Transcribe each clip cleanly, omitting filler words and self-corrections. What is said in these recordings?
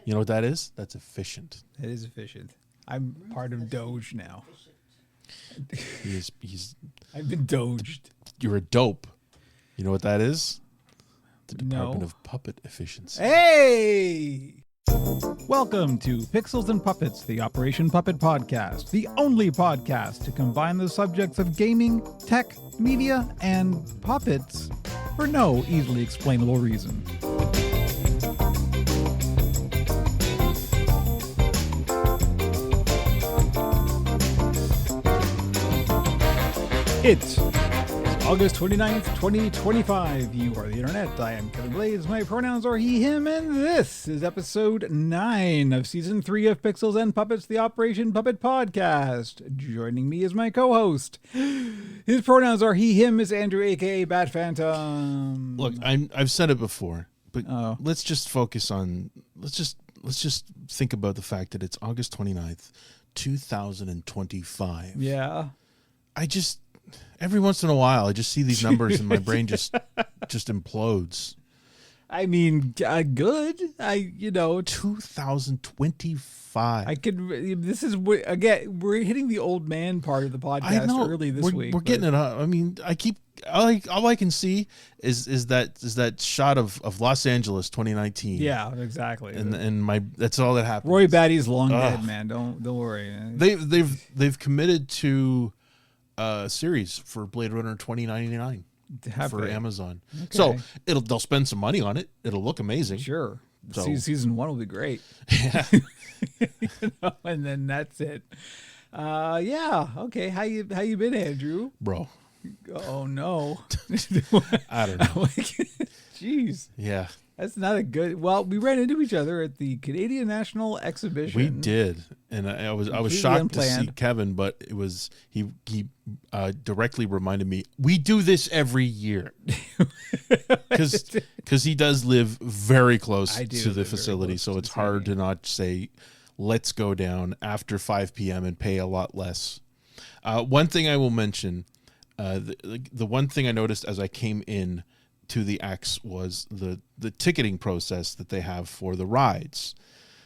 You know what that is? That's efficient. It is efficient. I'm part of Doge now. I've been doged. You're a dope. You know what that is? The Department of Puppet Efficiency. Hey! Welcome to Pixels and Puppets, the Operation Puppet podcast, the only podcast to combine the subjects of gaming, tech, media, and puppets for no easily explainable reason. It's August 29th, 2025. You are the internet. I am Kevin Blades. My pronouns are he, him, and this is episode 9 of season 3 of Pixels and Puppets, the Operation Puppet podcast. Joining me is my co-host. His pronouns are he, him, is Andrew, aka Bat Phantom. Look, I've said it before, but let's just focus on, let's just think about the fact that it's August 29th, 2025. Yeah. Every once in a while, I just see these numbers and my brain just implodes. I mean, good. 2025. This is, again, we're hitting the old man part of the podcast early this week. We're getting it up. I mean, all I can see is that shot of Los Angeles 2019. Yeah, exactly. And that's all that happened. Roy Batty's long dead, man. Don't worry. They've committed to a series for Blade Runner 2099 for Amazon. Okay. So they'll spend some money on it. It'll look amazing. Sure. So, season 1 will be great. Yeah. And then that's it. Yeah. Okay. How you been, Andrew? Bro. Oh no. I don't know. Jeez. Yeah. That's not a good. Well, we ran into each other at the Canadian National Exhibition. We did, and I was shocked to see Kevin, but it was he directly reminded me we do this every year because he does live very close to the facility, so it's hard to not say let's go down after 5 p.m. and pay a lot less. One thing I will mention, the one thing I noticed as I came in to the X was the ticketing process that they have for the rides.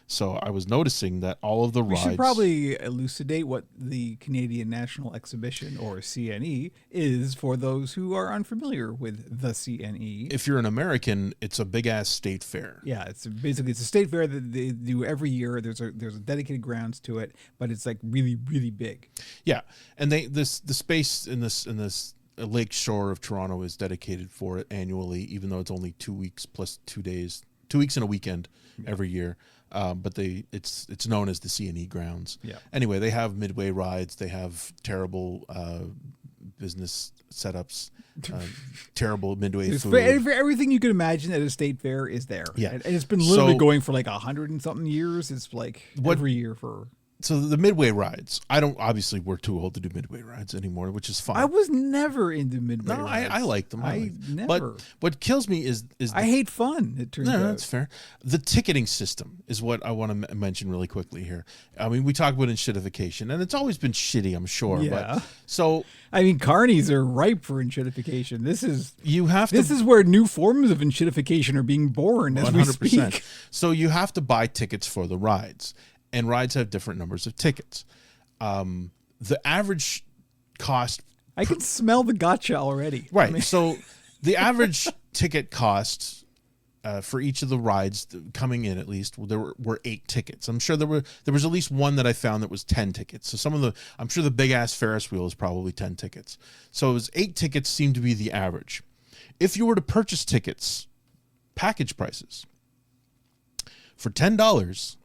So I was noticing that all of the rides... We should probably elucidate what the Canadian National Exhibition, or CNE, is for those who are unfamiliar with the CNE. If you're an American, it's a big-ass state fair. Yeah, it's a state fair that they do every year. There's a dedicated grounds to it, but it's like really, really big. Yeah, and the space in this lake shore of Toronto is dedicated for it annually, even though it's only 2 weeks plus 2 days, 2 weeks and a weekend every year. But it's known as the CNE grounds. Yeah. Anyway, they have midway rides. They have terrible business setups, terrible midway food. For everything you could imagine at a state fair is there. Yeah. And it's been literally going for like 100 and something years. It's like every year for... So the midway rides, we're too old to do midway rides anymore, which is fine. I was never into midway rides. I like them. Never. But what kills me is I hate fun, it turns out. No, that's fair. The ticketing system is what I want to mention really quickly here. I mean, we talk about enshittification, and it's always been shitty, I'm sure. Yeah. But carnies are ripe for enshittification. This is where new forms of enshittification are being born as 100%. We speak. So you have to buy tickets for the rides. And rides have different numbers of tickets. The average cost... I can smell the gotcha already. Right. So the average ticket cost for each of the rides coming in, at least, there were 8 tickets. I'm sure there was at least one that I found that was 10 tickets. So I'm sure the big-ass Ferris wheel is probably 10 tickets. So it was 8 tickets seemed to be the average. If you were to purchase tickets, package prices, for $10...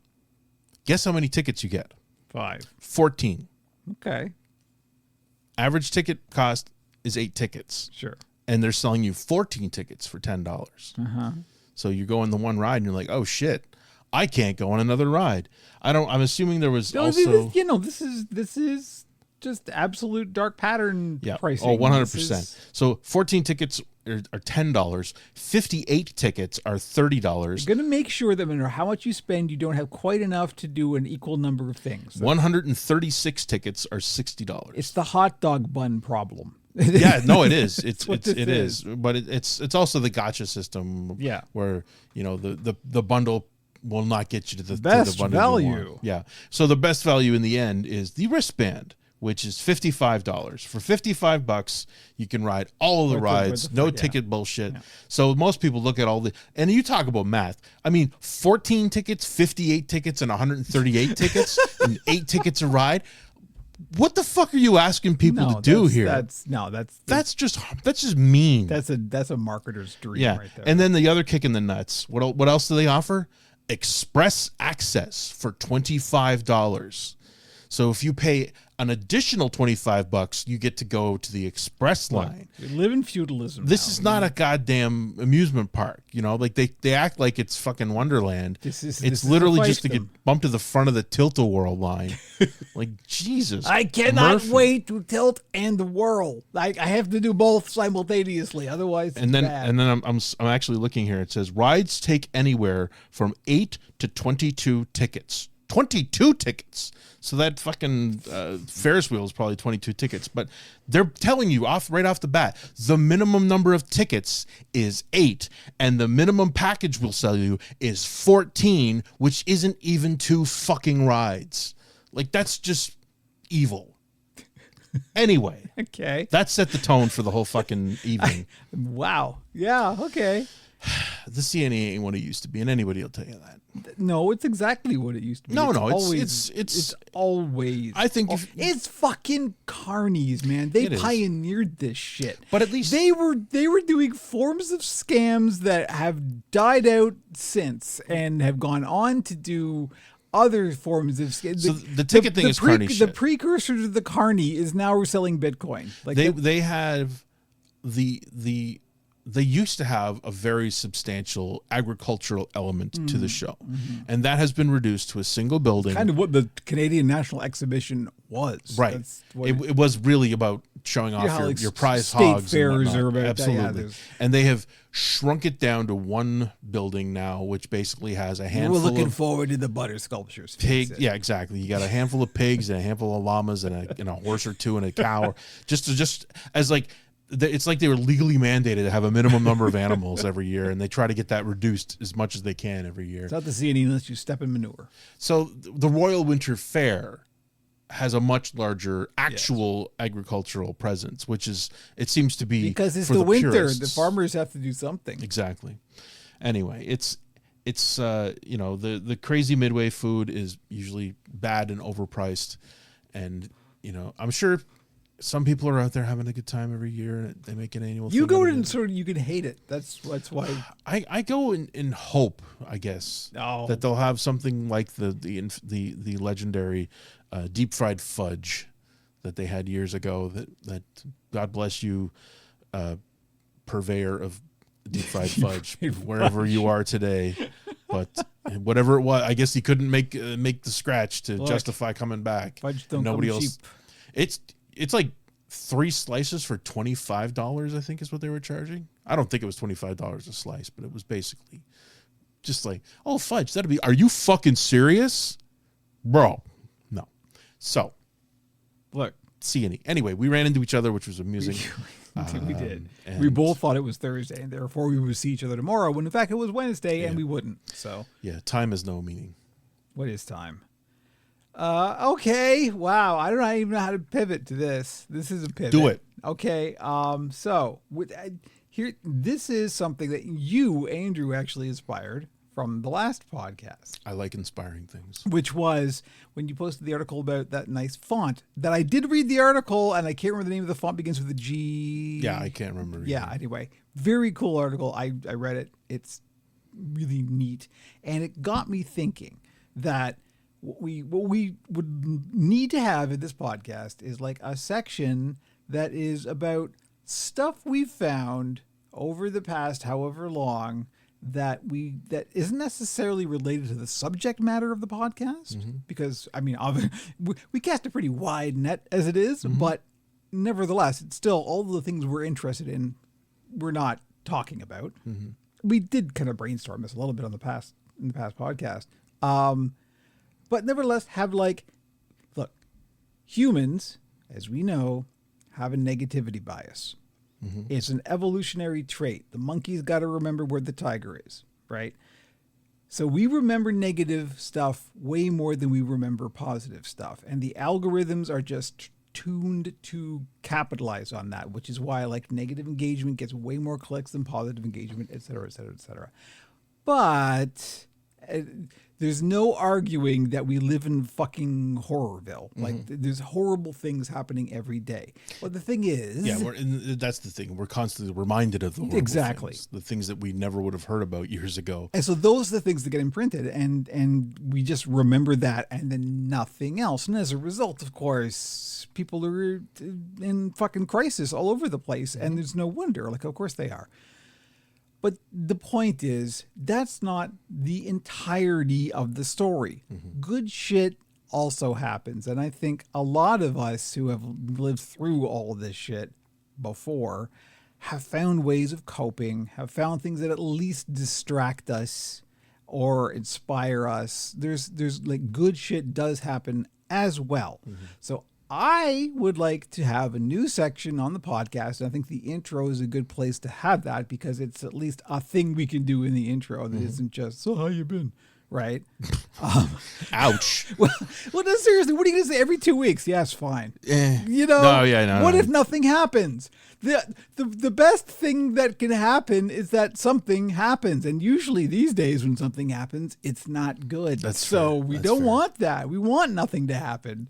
Guess how many tickets you get? 5. 14. Okay. Average ticket cost is 8 tickets. Sure. And they're selling you 14 tickets for $10. Uh-huh. So you go on the one ride and you're like, oh shit, I can't go on another ride. I'm assuming there was also... This is just absolute dark pattern pricing. Oh, 100%. So 14 tickets are $10. 58 tickets are $30. You're going to make sure that no matter how much you spend, you don't have quite enough to do an equal number of things. 136 tickets are $60. It's the hot dog bun problem. Yeah, no, it is. It is. is. But it's also the gotcha system. Yeah. Where the bundle will not get you to the best bundle you value. want. Yeah. So the best value in the end is the wristband, which is $55. For $55, you can ride all of the rides, no ticket bullshit. Yeah. So most people look at all the, and you talk about math. I mean, 14 tickets, 58 tickets, and 138 tickets, and 8 tickets a ride. What the fuck are you asking people to do here? That's just mean. That's a marketer's dream, right there. And then the other kick in the nuts. What else do they offer? Express access for $25. So if you pay an additional $25, you get to go to the express line. We live in feudalism. This is not a goddamn amusement park, you know. Like they act like it's fucking Wonderland. It's literally just to get bumped to the front of the Tilt-A-Whirl line. Like Jesus, I cannot wait to tilt and whirl. Like I have to do both simultaneously, otherwise. And then I'm actually looking here. It says rides take anywhere from 8 to 22 tickets. 22 tickets. So that fucking Ferris wheel is probably 22 tickets. But they're telling you right off the bat, the minimum number of tickets is 8. And the minimum package we'll sell you is 14, which isn't even 2 fucking rides. Like, that's just evil. Anyway. Okay. That set the tone for the whole fucking evening. Wow. Yeah, okay. The CNE ain't what it used to be, and anybody will tell you that. No, it's exactly what it used to be. No, it's always. I think it's fucking carnies, man. They pioneered this shit. But at least they were doing forms of scams that have died out since and have gone on to do other forms of scams. So the ticket thing is carny shit. The precursor to the carny is now selling Bitcoin. Like they have they used to have a very substantial agricultural element to the show. Mm-hmm. And that has been reduced to a single building. Kind of what the Canadian National Exhibition was. Right. It was really about showing off your prize hogs. State fairs are about absolutely. And they have shrunk it down to one building now, which basically has a handful of... We're looking forward to the butter sculptures. Yeah, exactly. You got a handful of pigs and a handful of llamas and a horse or two and a cow. Just as like... It's like they were legally mandated to have a minimum number of animals every year, and they try to get that reduced as much as they can every year. It's not the CNE unless you step in manure. So the Royal Winter Fair has a much larger actual agricultural presence, which is, it seems to be because it's for the winter. Purists. The farmers have to do something. Exactly. Anyway, it's you know, the crazy Midway food is usually bad and overpriced, and you know, I'm sure some people are out there having a good time every year. They make an annual thing. You go in sort of, you can hate it. That's why. I go in hope, I guess, that they'll have something like the legendary deep fried fudge that they had years ago. That God bless you, purveyor of deep fried fudge, wherever you are today. But whatever it was, I guess he couldn't make the scratch to justify coming back. Fudge don't Nobody come else. cheap. It's like 3 slices for $25, I think is what they were charging. I don't think it was $25 a slice, but it was basically just like, oh, fudge, are you fucking serious? Bro, no. So, look. CNE. Anyway, we ran into each other, which was amusing. We did. We both thought it was Thursday, and therefore we would see each other tomorrow, when in fact it was Wednesday, and we wouldn't. So yeah, time has no meaning. What is time? Okay. Wow. I don't even know how to pivot to this. This is a pivot. Do it. Okay. So here, this is something that you, Andrew, actually inspired from the last podcast. I like inspiring things. Which was when you posted the article about that nice font that I did read the article, and I can't remember the name of the font, begins with a G. Yeah, I can't remember. Yeah. Anyway, very cool article. I read it. It's really neat. And it got me thinking that what we would need to have in this podcast is like a section that is about stuff we've found over the past however long that isn't necessarily related to the subject matter of the podcast, because I mean we cast a pretty wide net as it is, but nevertheless it's still all the things we're interested in we're not talking about. We did kind of brainstorm this a little bit in the past podcast. But nevertheless, look, humans, as we know, have a negativity bias. It's an evolutionary trait. The monkey's got to remember where the tiger is, right? So we remember negative stuff way more than we remember positive stuff. And the algorithms are just tuned to capitalize on that, which is why like negative engagement gets way more clicks than positive engagement, et cetera, et cetera, et cetera. But there's no arguing that we live in fucking Horrorville. Like there's horrible things happening every day. But the thing is, that's the thing. We're constantly reminded of the horrible things, the things that we never would have heard about years ago. And so those are the things that get imprinted, and we just remember that, and then nothing else. And as a result, of course, people are in fucking crisis all over the place, and there's no wonder. Like, of course they are. But the point is, that's not the entirety of the story. Good shit also happens. And I think a lot of us who have lived through all of this shit before have found ways of coping, have found things that at least distract us or inspire us. There's like good shit does happen as well. So I would like to have a new section on the podcast. I think the intro is a good place to have that because it's at least a thing we can do in the intro that isn't just, so how you been? Right? Ouch. Well, no, seriously, what are you going to say every 2 weeks? Yes, fine. No, what if nothing happens? The best thing that can happen is that something happens. And usually these days when something happens, it's not good. We don't want that. We want nothing to happen.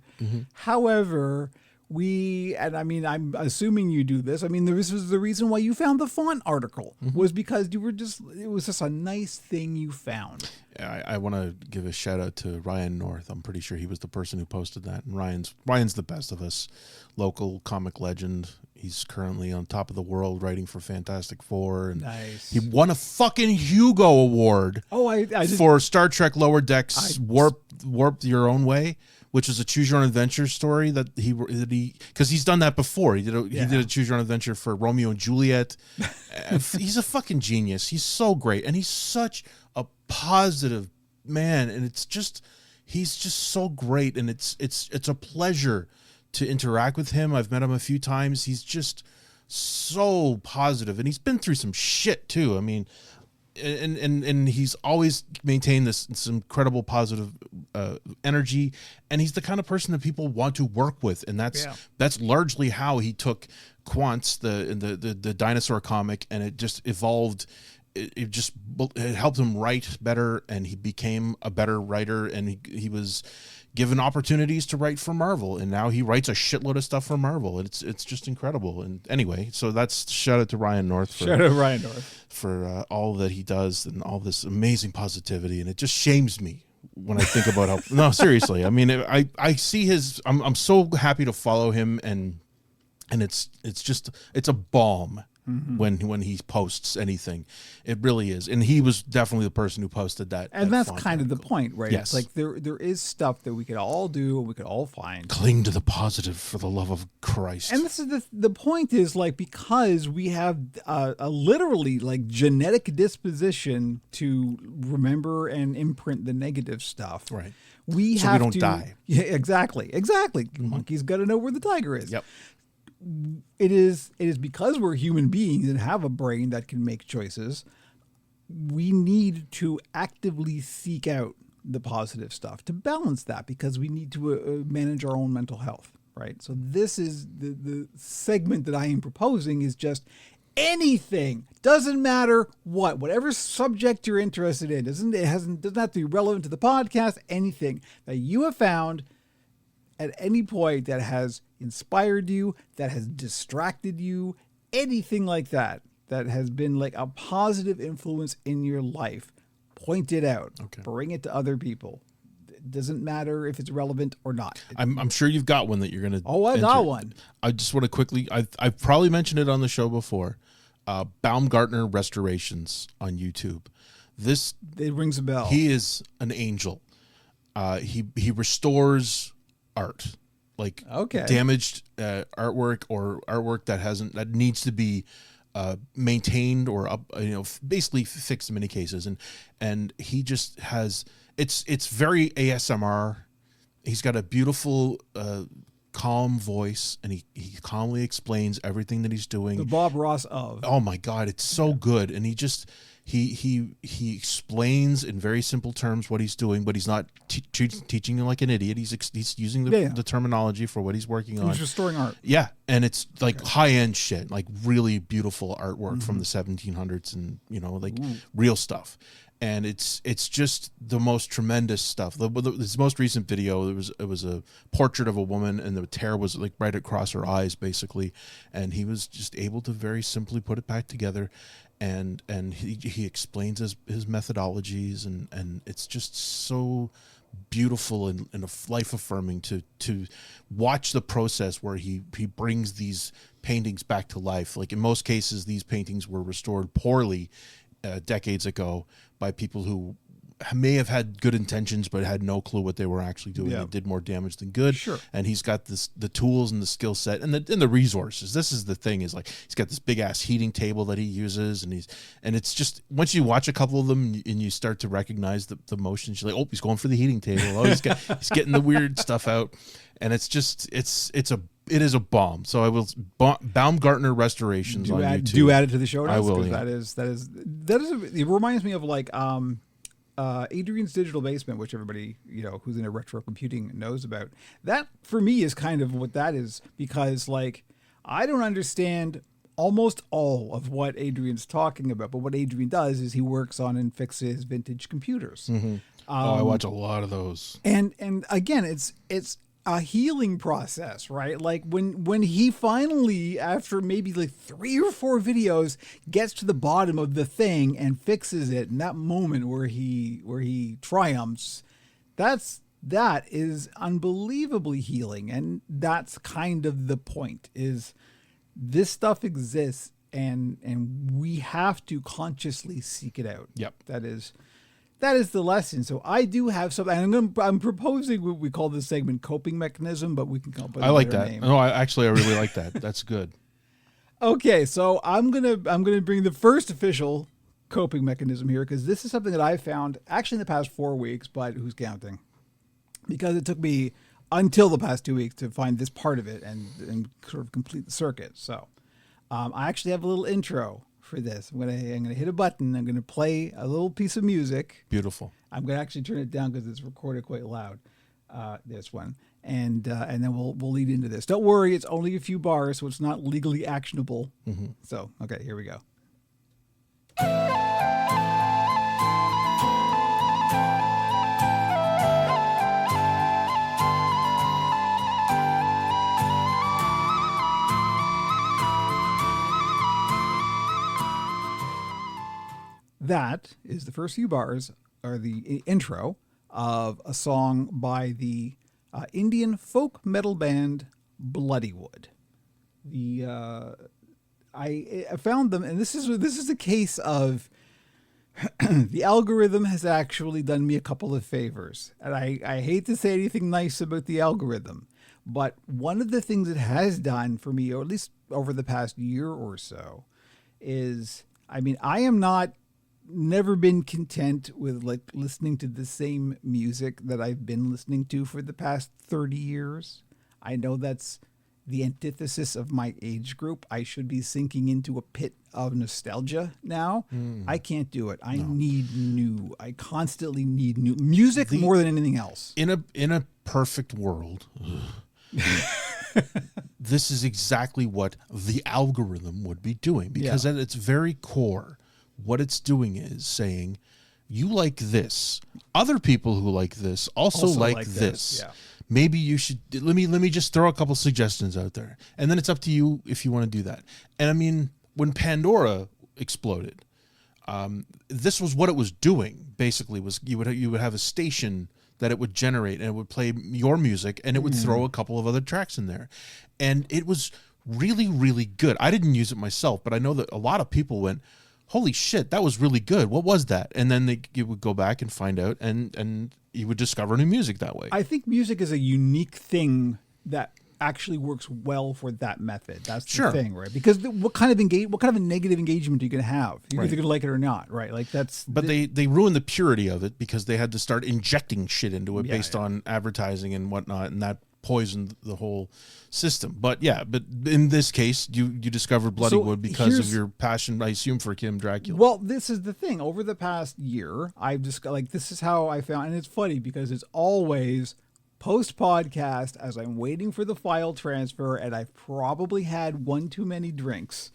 However, I'm assuming you do this. I mean, this was the reason why you found the font article was because it was just a nice thing you found. I want to give a shout out to Ryan North. I'm pretty sure he was the person who posted that. And Ryan's the best of us, local comic legend. He's currently on top of the world writing for Fantastic Four. And nice. He won a fucking Hugo Award for Star Trek Lower Decks Warp Your Own Way, which is a choose your own adventure story that he because he's done that before. He did a choose your own adventure for Romeo and Juliet. He's a fucking genius. He's so great, and he's such a positive man, and he's just so great, and it's a pleasure to interact with him. I've met him a few times. He's just so positive, and he's been through some shit too. I mean, and he's always maintained this incredible positive energy, and he's the kind of person that people want to work with, and that's largely how he took Quants, the dinosaur comic, and it just evolved. It helped him write better, and he became a better writer, and he was given opportunities to write for Marvel, and now he writes a shitload of stuff for Marvel. It's just incredible. And anyway, so that's shout out to Ryan North for all that he does and all this amazing positivity. And it just shames me when I think about how no, seriously. I mean, I see I'm so happy to follow him, and it's a balm. When he posts anything, it really is, and he was definitely the person who posted that. And that's kind of the point, right? Yes. It's like there is stuff that we could all do, we could all find. Cling to the positive for the love of Christ. And this is the point is like because we have a literally like genetic disposition to remember and imprint the negative stuff. Right. We don't die. Yeah, exactly. Monkey's got to know where the tiger is. Yep. It is because we're human beings and have a brain that can make choices. We need to actively seek out the positive stuff to balance that because we need to manage our own mental health, right? So this is the segment that I am proposing is just anything, doesn't matter whatever subject you're interested in. Doesn't have to be relevant to the podcast. Anything that you have found at any point that has inspired you, that has distracted you, anything like that has been like a positive influence in your life, point it out. Okay. Bring it to other people. It doesn't matter if it's relevant or not. I'm sure you've got one that you're going to I got one. I just want to quickly, I've probably mentioned it on the show before, Baumgartner Restorations on YouTube. It rings a bell. He is an angel. He restores art, like damaged artwork or artwork that needs to be maintained or basically fixed in many cases. And he just has it's very ASMR. He's got a beautiful calm voice, and he calmly explains everything that he's doing. The Bob Ross of. Oh my God, it's so good, and he explains in very simple terms what he's doing, but he's not teaching you like an idiot. He's using the terminology for what he's working on. He's restoring art. Yeah, and it's like high end shit, like really beautiful artwork from the 1700s, and like real stuff. And it's just the most tremendous stuff. This most recent video, it was a portrait of a woman, and the tear was like right across her eyes, basically. And he was just able to very simply put it back together, and he explains his methodologies, and it's just so beautiful and life affirming to watch the process where he brings these paintings back to life. Like in most cases, these paintings were restored poorly decades ago by people who may have had good intentions but had no clue what they were actually doing. It did more damage than good. Sure. And he's got the tools and the skill set and the resources. This is the thing, is like he's got this big ass heating table that he uses, and it's just, once you watch a couple of them and you start to recognize the motions, you're like, oh, he's going for the heating table. Oh, he's getting the weird stuff out. And it's just it is a bomb. So I will Baumgartner Restorations on YouTube. Do add it to the show notes. I will. Yeah. That is it reminds me of like Adrian's Digital Basement, which everybody who's into retro computing knows about. That for me is kind of what that is, because like I don't understand almost all of what Adrian's talking about, but what Adrian does is he works on and fixes vintage computers. Mm-hmm. I watch a lot of those. And again, it's a healing process, right? Like when he finally, after maybe like 3 or 4 videos, gets to the bottom of the thing and fixes it, in that moment where he triumphs, that is unbelievably healing. And that's kind of the point, is this stuff exists and we have to consciously seek it out. Yep. That is the lesson. So I do have something. I'm proposing what we call this segment coping mechanism, but we can come up with a better name. No, I really like that. That's good. Okay, so I'm gonna bring the first official coping mechanism here, because this is something that I found actually in the past 4 weeks, but who's counting? Because it took me until the past 2 weeks to find this part of it and sort of complete the circuit. So I actually have a little intro for this. I'm gonna hit a button. I'm gonna play a little piece of music. Beautiful. I'm gonna actually turn it down because it's recorded quite loud. This one, and then we'll lead into this. Don't worry, it's only a few bars, so it's not legally actionable. Mm-hmm. So okay, here we go. That is the first few bars, or the intro of a song by the Indian folk metal band Bloodywood. I found them, and this is a case of the algorithm has actually done me a couple of favors. And I hate to say anything nice about the algorithm, but one of the things it has done for me, or at least over the past year or so, is, I mean, I am never been content with like listening to the same music that I've been listening to for the past 30 years. I know that's the antithesis of my age group. I should be sinking into a pit of nostalgia now. I can't do it. I need new. I constantly need new music more than anything else. In a perfect world, this is exactly what the algorithm would be doing, because at its very core, what it's doing is saying, you like this. Other people who like this also like this. Yeah. Maybe you should, let me just throw a couple suggestions out there. And then it's up to you if you want to do that. And I mean, when Pandora exploded, this was what it was doing, basically, was you would have a station that it would generate, and it would play your music, and it would throw a couple of other tracks in there. And it was really, really good. I didn't use it myself, but I know that a lot of people went, holy shit, that was really good. What was that? And then you would go back and find out, and you would discover new music that way. I think music is a unique thing that actually works well for that method. That's the thing, right? Because what kind of a negative engagement are you going to have? You're either going to like it or not, right? Like that's. But they ruined the purity of it because they had to start injecting shit into it based on advertising and whatnot, and that poisoned the whole system. But yeah, but in this case, you discovered Bloody Wood because of your passion, I assume, for Kim Dracula. Well, this is the thing. Over the past year, I've just like, this is how I found, and it's funny because it's always post podcast as I'm waiting for the file transfer, and I've probably had one too many drinks,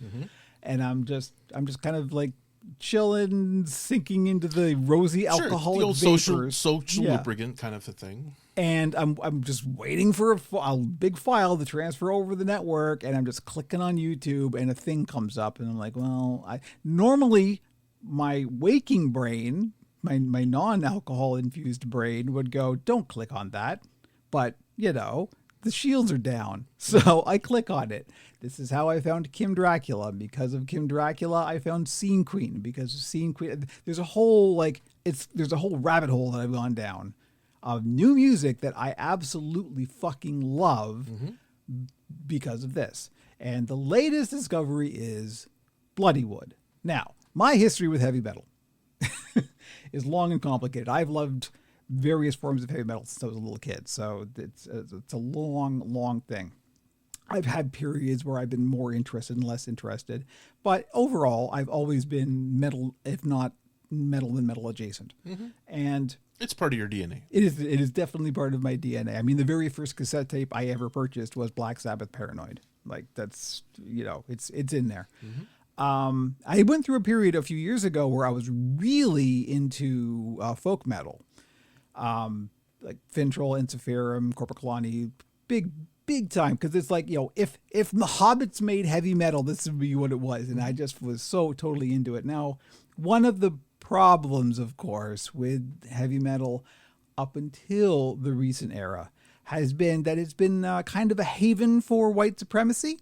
and I'm just kind of like chilling, sinking into the rosy alcoholic the old vapors. social lubricant kind of a thing. And I'm just waiting for a big file to transfer over the network, and I'm just clicking on YouTube, and a thing comes up, and I'm like, well, normally my waking brain, my non-alcohol infused brain would go, don't click on that. But, you know, the shields are down. So I click on it. This is how I found Kim Dracula. Because of Kim Dracula, I found Scene Queen. Because of Scene Queen, there's a whole rabbit hole that I've gone down of new music that I absolutely fucking love because of this. And the latest discovery is Bloody Wood. Now, my history with heavy metal is long and complicated. I've loved various forms of heavy metal since I was a little kid. So it's a long thing. I've had periods where I've been more interested and less interested, but overall I've always been metal, if not metal, then metal adjacent. And it's part of your DNA. It is definitely part of my DNA. I mean, the very first cassette tape I ever purchased was Black Sabbath Paranoid. Like that's, you know, it's in there. I went through a period a few years ago where I was really into folk metal. Like Fintroll, Ensiferum, Corpiclani, big time. Cause it's like, you know, if the Hobbits made heavy metal, this would be what it was. And I just was so totally into it. Now, one of the problems, of course, with heavy metal up until the recent era has been that it's been kind of a haven for white supremacy.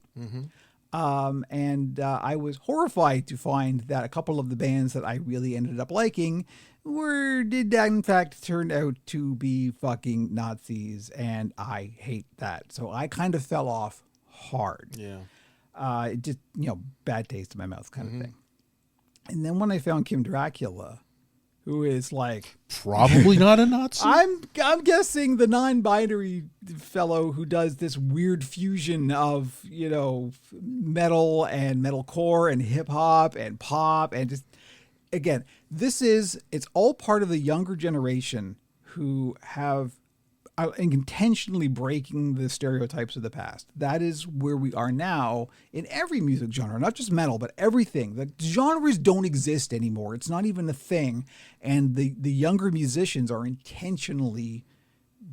And I was horrified to find that a couple of the bands that I really ended up liking did in fact turn out to be fucking Nazis, and I hate that. So I kind of fell off hard. Yeah. It just, you know, bad taste in my mouth kind of thing. And then when I found Kim Dracula, who is like probably not a Nazi. I'm guessing the non-binary fellow who does this weird fusion of, you know, metal and metalcore and hip hop and pop and just, again, it's all part of the younger generation who have intentionally breaking the stereotypes of the past. That is where we are now in every music genre, not just metal, but everything. The genres don't exist anymore. It's not even a thing. And the younger musicians are intentionally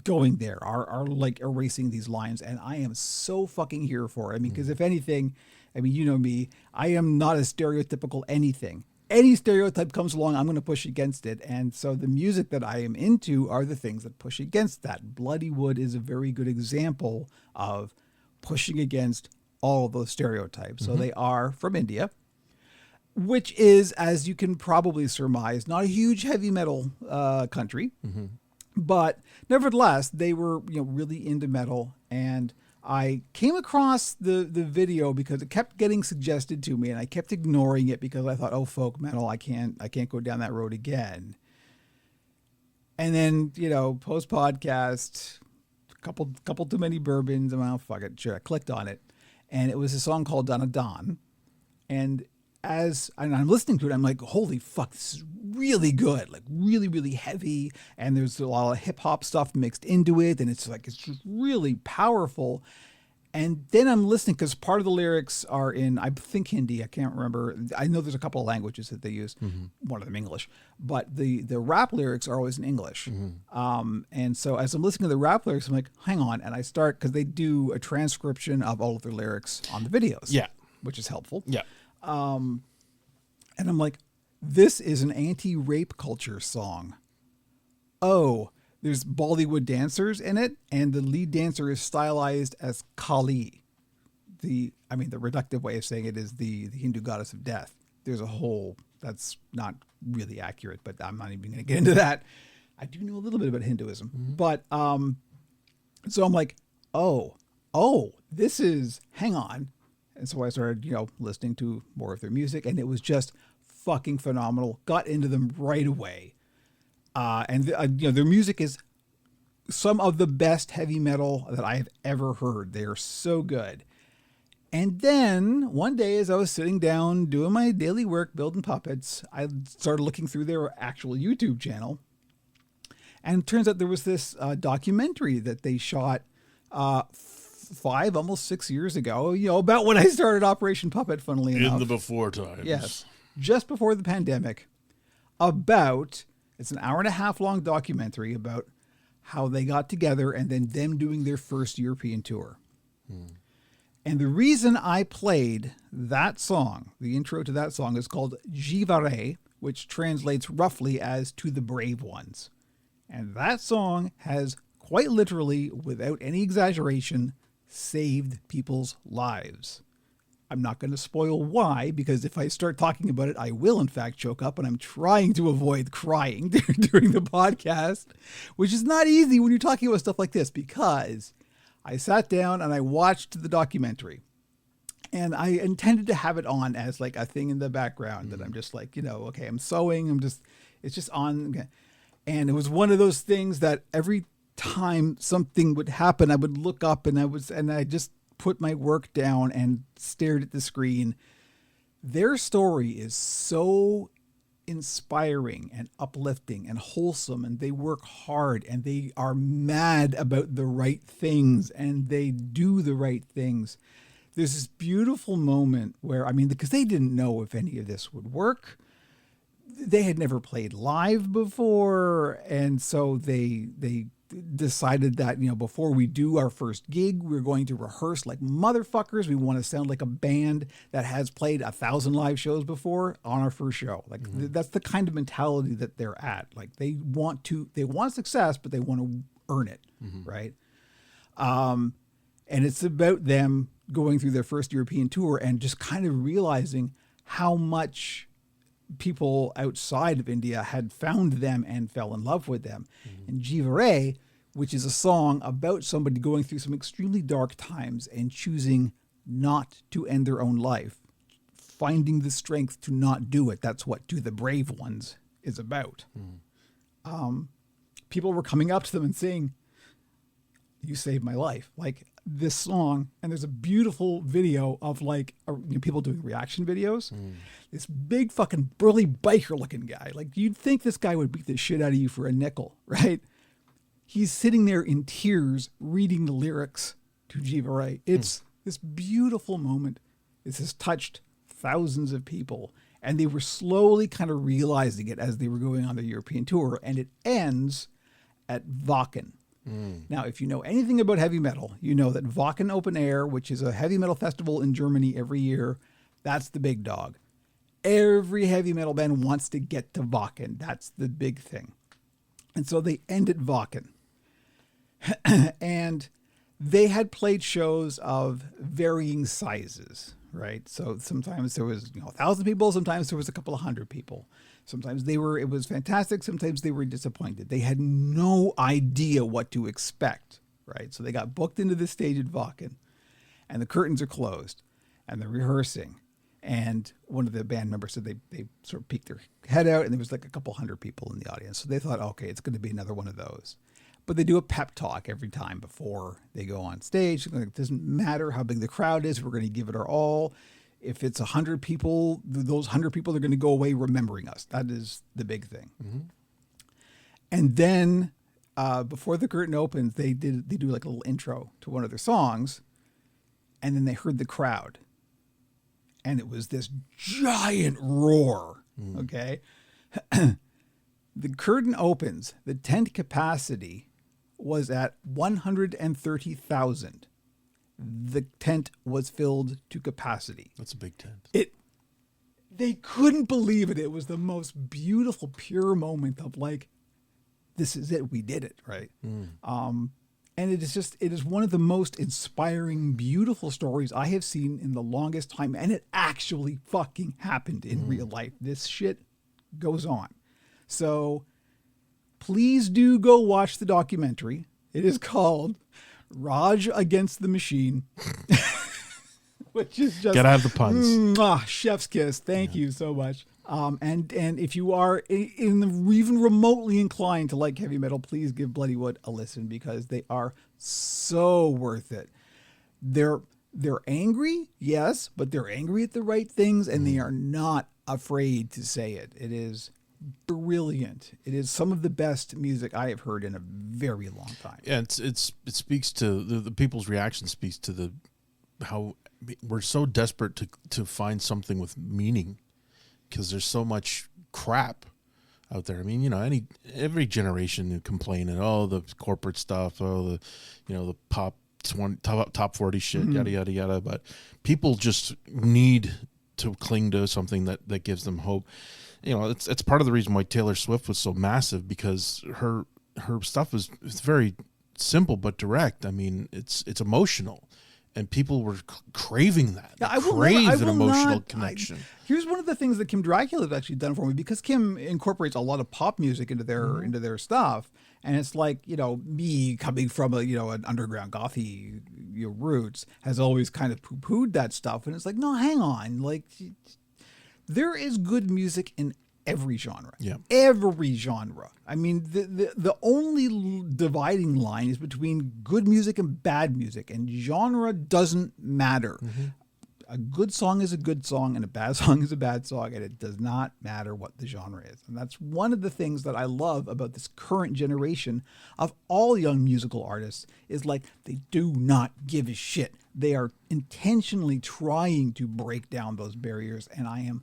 going there, are like erasing these lines. And I am so fucking here for it. I mean, because if anything, I mean, you know me, I am not a stereotypical anything. Any stereotype comes along, I'm going to push against it. And so the music that I am into are the things that push against that. Bloody Wood is a very good example of pushing against all of those stereotypes. So they are from India, which is, as you can probably surmise, not a huge heavy metal country. But nevertheless, they were, you know, really into metal. And I came across the video because it kept getting suggested to me, and I kept ignoring it because I thought, oh, folk metal, I can't go down that road again. And then, you know, post podcast, couple too many bourbons, I'm like, fuck it, sure. I clicked on it, and it was a song called Donna Dawn. And as I'm listening to it, I'm like, holy fuck, this is really good, like really, really heavy. And there's a lot of hip hop stuff mixed into it. And it's just really powerful. And then I'm listening because part of the lyrics are in, I think, Hindi. I can't remember. I know there's a couple of languages that they use, one of them English, but the rap lyrics are always in English. And so as I'm listening to the rap lyrics, I'm like, hang on. And I start, because they do a transcription of all of their lyrics on the videos. Yeah. Which is helpful. Yeah. And I'm like, this is an anti-rape culture song. Oh, there's Bollywood dancers in it, and the lead dancer is stylized as Kali. The reductive way of saying it is the Hindu goddess of death. There's a whole, that's not really accurate, but I'm not even going to get into that. I do know a little bit about Hinduism, but, so I'm like, oh, this is, hang on. And so I started, you know, listening to more of their music, and it was just fucking phenomenal. Got into them right away. And you know, their music is some of the best heavy metal that I have ever heard. They are so good. And then one day, as I was sitting down doing my daily work, building puppets, I started looking through their actual YouTube channel. And it turns out there was this documentary that they shot 5, almost 6 years ago, about when I started Operation Puppet, funnily enough. In the before times. Yes, just before the pandemic. It's an 1.5 hour long documentary about how they got together and then them doing their first European tour. And the reason I played that song, the intro to that song, is called Givare, which translates roughly as To the Brave Ones. And that song has quite literally, without any exaggeration, saved people's lives. I'm not going to spoil why, because if I start talking about it, I will in fact choke up, and I'm trying to avoid crying during the podcast, which is not easy when you're talking about stuff like this, because I sat down and I watched the documentary, and I intended to have it on as like a thing in the background that I'm just like, okay, I'm sewing, it's just on. And it was one of those things that every time something would happen, I would look up and I just put my work down and stared at the screen. Their story is so inspiring and uplifting and wholesome, and they work hard and they are mad about the right things and they do the right things. There's this beautiful moment where, because they didn't know if any of this would work. They had never played live before, and so they decided that, before we do our first gig, we're going to rehearse like motherfuckers. We want to sound like a band that has played 1,000 live shows before on our first show. Like that's the kind of mentality that they're at. Like they want success, but they want to earn it. Right. And it's about them going through their first European tour and just kind of realizing how much people outside of India had found them and fell in love with them. And Givare, which is a song about somebody going through some extremely dark times and choosing not to end their own life, finding the strength to not do it. That's what To the Brave Ones is about. People were coming up to them and saying, "You saved my life." Like this song, and there's a beautiful video of people doing reaction videos. This big fucking burly biker looking guy. Like you'd think this guy would beat the shit out of you for a nickel, right? He's sitting there in tears reading the lyrics to Givare. It's this beautiful moment. This has touched thousands of people, and they were slowly kind of realizing it as they were going on their European tour, and it ends at Wacken. Now, if you know anything about heavy metal, you know that Wacken Open Air, which is a heavy metal festival in Germany every year, that's the big dog. Every heavy metal band wants to get to Wacken. That's the big thing. And so they end at Wacken. And they had played shows of varying sizes, right? So sometimes there was 1,000 people, sometimes there was a couple of hundred people. Sometimes it was fantastic, sometimes they were disappointed. They had no idea what to expect, right? So they got booked into the stage at Wacken, and the curtains are closed, and they're rehearsing. And one of the band members said they sort of peeked their head out, and there was like a couple hundred people in the audience. So they thought, okay, it's going to be another one of those. But they do a pep talk every time before they go on stage. It doesn't matter how big the crowd is. We're going to give it our all. If it's 100 people, those 100 people are going to go away remembering us. That is the big thing. And then before the curtain opens, they do like a little intro to one of their songs. And then they heard the crowd. And it was this giant roar. Okay. The curtain opens. The tent capacity was at 130,000. The tent was filled to capacity. That's a big tent. They couldn't believe it. It was the most beautiful, pure moment of like, this is it. We did it. Right. And it is one of the most inspiring, beautiful stories I have seen in the longest time. And it actually fucking happened in real life. This shit goes on. So please do go watch the documentary. It is called Raj Against the Machine, which is just Gotta have the puns. Chef's kiss. Thank you so much. And if you are even remotely inclined to like heavy metal, please give Bloodywood a listen because they are so worth it. They're angry, yes, but they're angry at the right things, and they are not afraid to say it. It is brilliant. It is some of the best music I have heard in a very long time. Yeah, it speaks to the people's reaction. Speaks to how we're so desperate to find something with meaning because there's so much crap out there. I mean, every generation complaining, the corporate stuff, the pop 20, top 40 shit, yada yada yada. But people just need to cling to something that gives them hope. It's part of the reason why Taylor Swift was so massive because her stuff is very simple but direct. I mean, it's emotional, and people were craving that. Yeah, an emotional connection. Here's one of the things that Kim Dracula has actually done for me because Kim incorporates a lot of pop music into their stuff, and it's like me coming from an underground gothy roots has always kind of poo-pooed that stuff, and it's like, no, hang on, like. There is good music in every genre. Yeah. Every genre. I mean, the only dividing line is between good music and bad music, and genre doesn't matter. A good song is a good song, and a bad song is a bad song, and it does not matter what the genre is. And that's one of the things that I love about this current generation of all young musical artists is like they do not give a shit. They are intentionally trying to break down those barriers, and I am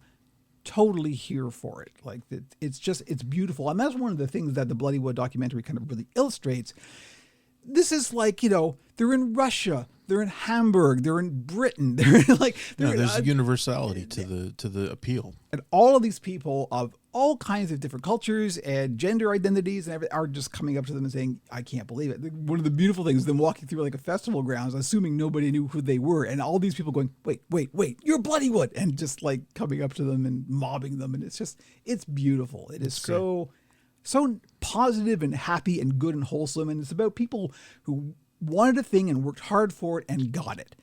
totally here for it. Like it's beautiful. And that's one of the things that the Bloodywood documentary kind of really illustrates. This is like, they're in Russia, they're in Hamburg, they're in Britain. There's a universality to the appeal. And all of these people of all kinds of different cultures and gender identities and everything are just coming up to them and saying, I can't believe it. One of the beautiful things is them walking through like a festival grounds, assuming nobody knew who they were. And all these people going, wait, you're Bloodywood. And just like coming up to them and mobbing them. And it's beautiful. It is so positive and happy and good and wholesome. And it's about people who wanted a thing and worked hard for it and got it.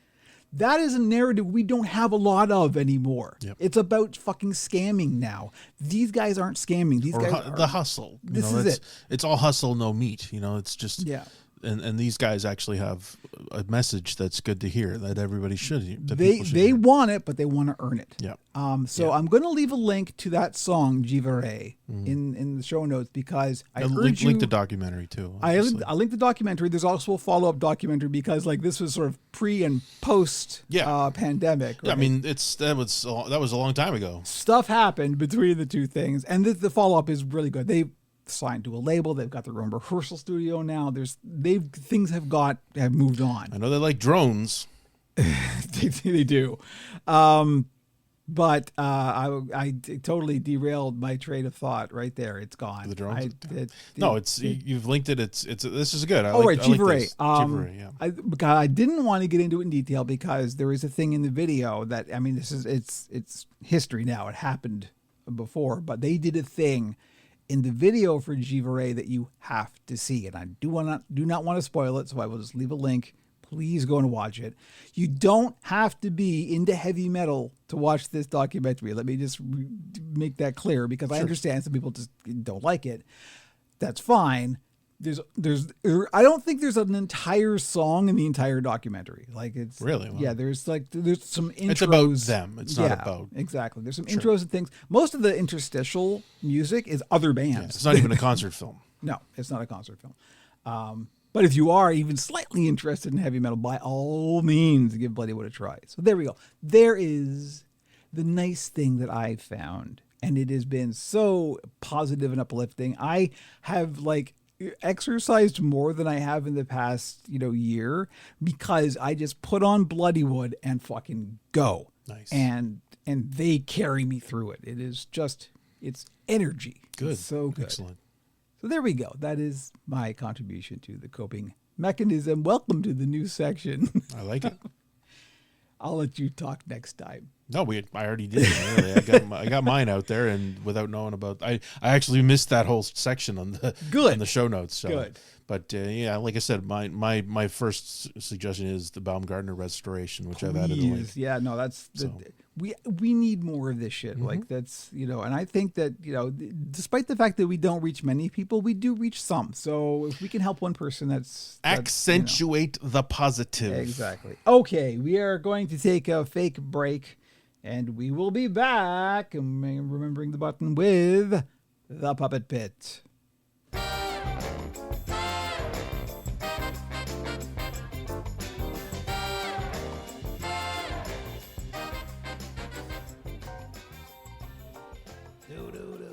That is a narrative we don't have a lot of anymore. Yep. It's about fucking scamming now. These guys aren't scamming. These guys are the hustle. This is it. It's all hustle, no meat. It's just yeah. And these guys actually have a message that's good to hear that everybody should hear. They want it, but they want to earn it. Yeah. I'm going to leave a link to that song Jivare in the show notes because I urge you. Link the documentary too. I linked the documentary. There's also a follow-up documentary because like this was sort of pre and post pandemic. Right? Yeah, I mean that was a long time ago. Stuff happened between the two things, and the follow-up is really good. They've signed to a label. They've got their own rehearsal studio now. Things have moved on. I know they like drones. they do. But I totally derailed my train of thought right there. It's gone. The drones. You've linked it. It's this is good. Jivare. Jivare, I didn't want to get into it in detail because there is a thing in the video that it's history now. It happened before, but they did a thing in the video for Jivare that you have to see, and I do not want to spoil it, so I will just leave a link. Please go and watch it. You don't have to be into heavy metal to watch this documentary. Let me just make that clear because I understand some people just don't like it. That's fine. I don't think there's an entire song in the entire documentary. Like it's really, there's some intros. It's about them. It's not about exactly. There's some intros and things. Most of the interstitial music is other bands. Yeah, it's not even a concert film. No, it's not a concert film. But if you are even slightly interested in heavy metal, by all means, give Bloodywood a try. So there we go. There is the nice thing that I found, and it has been so positive and uplifting. I have exercised more than I have in the past, year because I just put on Bloodywood and fucking go. Nice. And they carry me through it. It is just, it's energy. Good. It's so good. Excellent. So there we go. That is my contribution to the coping mechanism. Welcome to the new section. I like it. I'll let you talk next time. No, I already did. Really. I got mine out there, and without knowing about, I actually missed that whole section on the show notes. So. Good. But yeah, like I said, my first suggestion is the Baumgartner restoration, which I've added a link. Yeah, no, we need more of this shit. Like that's, and I think that, despite the fact that we don't reach many people, we do reach some. So if we can help one person, that's accentuate the positive. Exactly. Okay, we are going to take a fake break, and we will be back. And remembering the button with the Puppet Pit.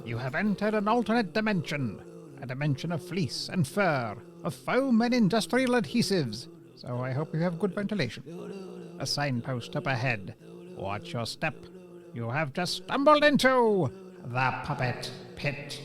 You have entered an alternate dimension, a dimension of fleece and fur, of foam and industrial adhesives, so I hope you have good ventilation. A signpost up ahead. Watch your step. You have just stumbled into the Puppet Pit.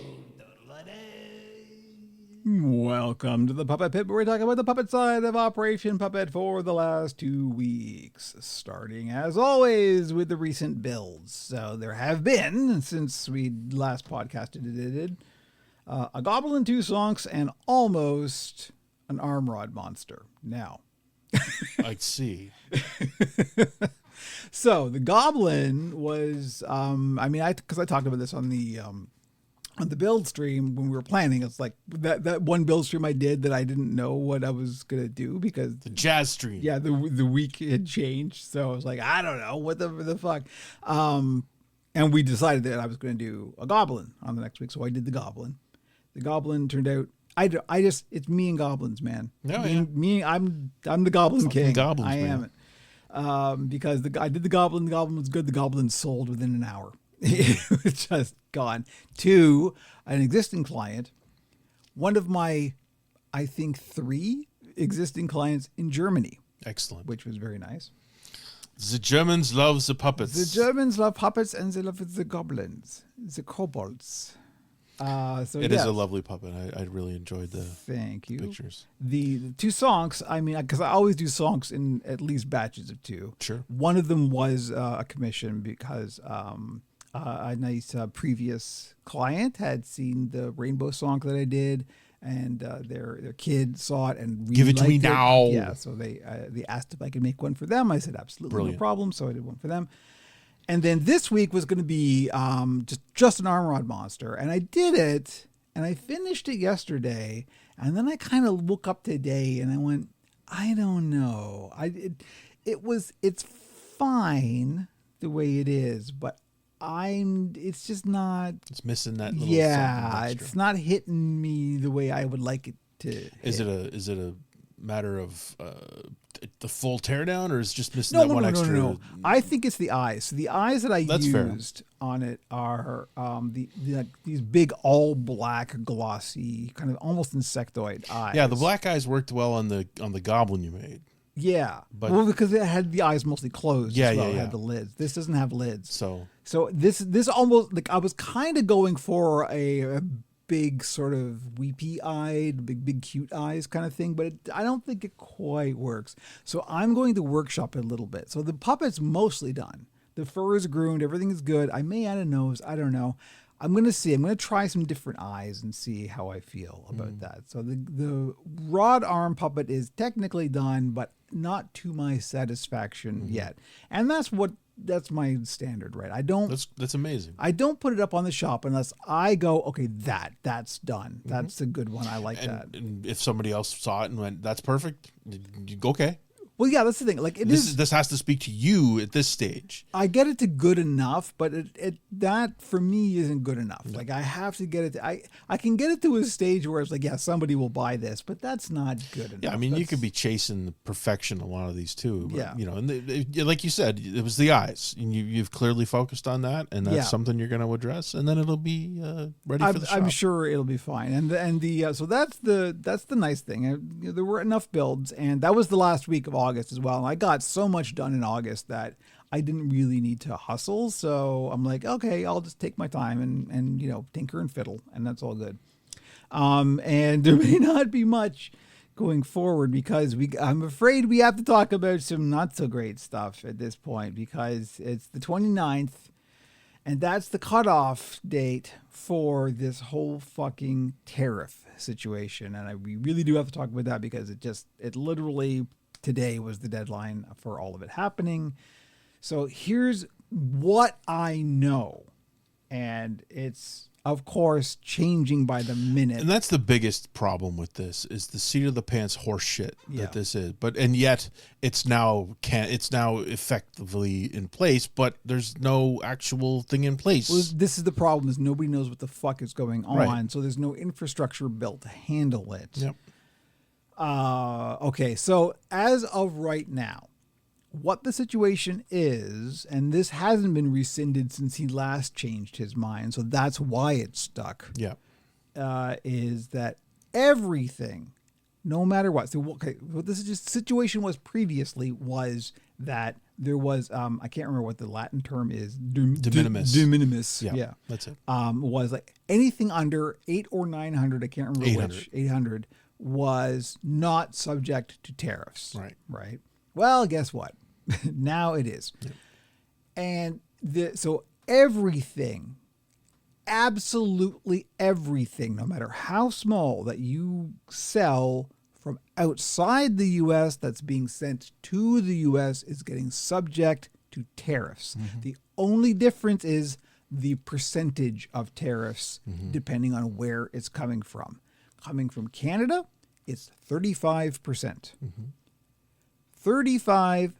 Welcome to the Puppet Pit, where we talk about the puppet side of Operation Puppet for the last 2 weeks. Starting, as always, with the recent builds. So there have been, since we last podcasted it, a Goblin, 2 Sonks, and almost an Arm Rod monster. Now. I see. So the Goblin was, because I talked about this on the build stream when we were planning. It's like that one build stream I did that I didn't know what I was going to do because the jazz stream. Yeah. The week had changed. So I was like, I don't know what the fuck. And we decided that I was going to do a Goblin on the next week. So I did the Goblin. The Goblin turned out, it's me and Goblins, man. No, I'm the Goblin King. Goblins, I am it. Because I did the Goblin was good. The Goblin sold within an hour. It was just gone. To an existing client, one of my, I think, 3 existing clients in Germany. Excellent. Which was very nice. The Germans love the puppets. The Germans love puppets, and they love the goblins, the kobolds. It is a lovely puppet. I really enjoyed the Thank you. pictures. The 2 songs, because I always do songs in at least batches of 2. Sure. One of them was a commission because a nice previous client had seen the Rainbow song that I did, and their kid saw it and really give it to me now. Yeah, so they asked if I could make one for them. I said absolutely. Brilliant. No problem. So I did one for them. And then this week was going to be just an Arm Rod monster, and I did it, and I finished it yesterday, and then I kind of woke up today and I went, I don't know. It's fine the way it is, but it's just not. It's missing that little. Yeah, it's not hitting me the way I would like it to. Is it a matter of the full teardown, or is it just missing one extra? No. I think it's the eyes. So the eyes that I That's used fair. on it are these big all black glossy kind of almost insectoid eyes. Yeah, the black eyes worked well on the Goblin you made. Yeah, but because it had the eyes mostly closed. Yeah, as well. yeah. It had the lids. This doesn't have lids. So this almost like I was kind of going for a big sort of weepy-eyed, big cute eyes kind of thing, but I don't think it quite works. So I'm going to workshop it a little bit. So the puppet's mostly done. The fur is groomed. Everything is good. I may add a nose. I don't know. I'm going to see. I'm going to try some different eyes and see how I feel about that. So the rod arm puppet is technically done, but not to my satisfaction yet. And that's my standard, right? That's amazing. I don't put it up on the shop unless I go, okay, that's done. That's a good one. I like that. And if somebody else saw it and went, that's perfect, you go, okay. Well, yeah, that's the thing. Like this has to speak to you at this stage. I get it to good enough, but that for me isn't good enough. Yeah. Like I have to get it. I can get it to a stage where it's like, yeah, somebody will buy this, but that's not good enough. Yeah, I mean, you could be chasing the perfection a lot of these too. But, yeah, and like you said, it was the eyes, and you've clearly focused on that, and that's something you're going to address, and then it'll be ready for the shop. I'm sure it'll be fine. So that's the nice thing. There were enough builds, and that was the last week of August as well. And I got so much done in August that I didn't really need to hustle. So I'm like, okay, I'll just take my time and tinker and fiddle, and that's all good. And there may not be much going forward, because I'm afraid we have to talk about some not so great stuff at this point, because it's the 29th, and that's the cutoff date for this whole fucking tariff situation. And we really do have to talk about that, because it literally today was the deadline for all of it happening. So here's what I know. And it's, of course, changing by the minute. And that's the biggest problem with this, is the seat of the pants horse shit that this is. And yet it's now effectively in place, but there's no actual thing in place. Well, this is the problem, is nobody knows what the fuck is going on. Right. So there's no infrastructure built to handle it. Yep. Okay, so as of right now, what the situation is, and this hasn't been rescinded since he last changed his mind, so that's why it's stuck. Yeah. Is that everything, no matter what. So, okay, what this situation was previously was that there was, I can't remember what the Latin term is. De minimis. De minimis. Yeah, that's it. Was like anything under 800 or 900, I can't remember 800. which, 800 was not subject to tariffs. Right. Well, guess what? Now it is. Yep. And so everything, absolutely everything, no matter how small, that you sell from outside the U.S. that's being sent to the U.S. is getting subject to tariffs. Mm-hmm. The only difference is the percentage of tariffs depending on where it's coming from. Coming from Canada, it's 35%. 35%.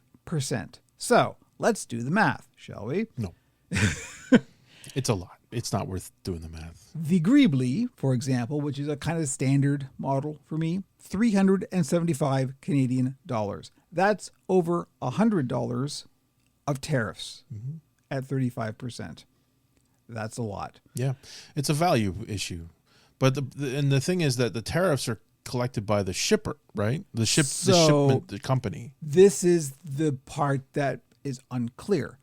So let's do the math, shall we? No. It's a lot. It's not worth doing the math. The Greebly, for example, which is a kind of standard model for me, 375 Canadian dollars. That's over $100 of tariffs at 35%. That's a lot. Yeah. It's a value issue. But the thing is that the tariffs are collected by the shipper, right? The shipment, the company. This is the part that is unclear.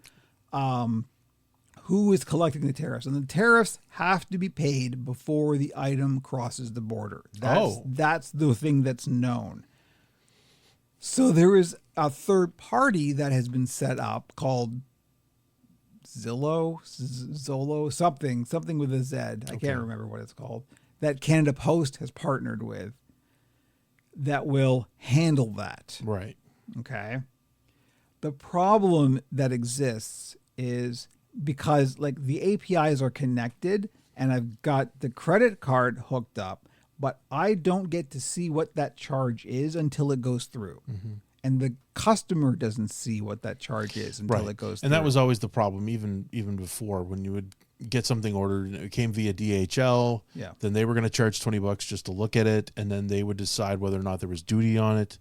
Who is collecting the tariffs? And the tariffs have to be paid before the item crosses the border. That's the thing that's known. So there is a third party that has been set up called Zolo, something with a Z. I can't remember what it's called. That Canada Post has partnered with, that will handle that. Right. Okay. The problem that exists is because like the APIs are connected and I've got the credit card hooked up, but I don't get to see what that charge is until it goes through. And the customer doesn't see what that charge is until it goes through. And that was always the problem, even before, when you would get something ordered and it came via DHL. Yeah. Then they were going to charge $20 just to look at it, and then they would decide whether or not there was duty on it.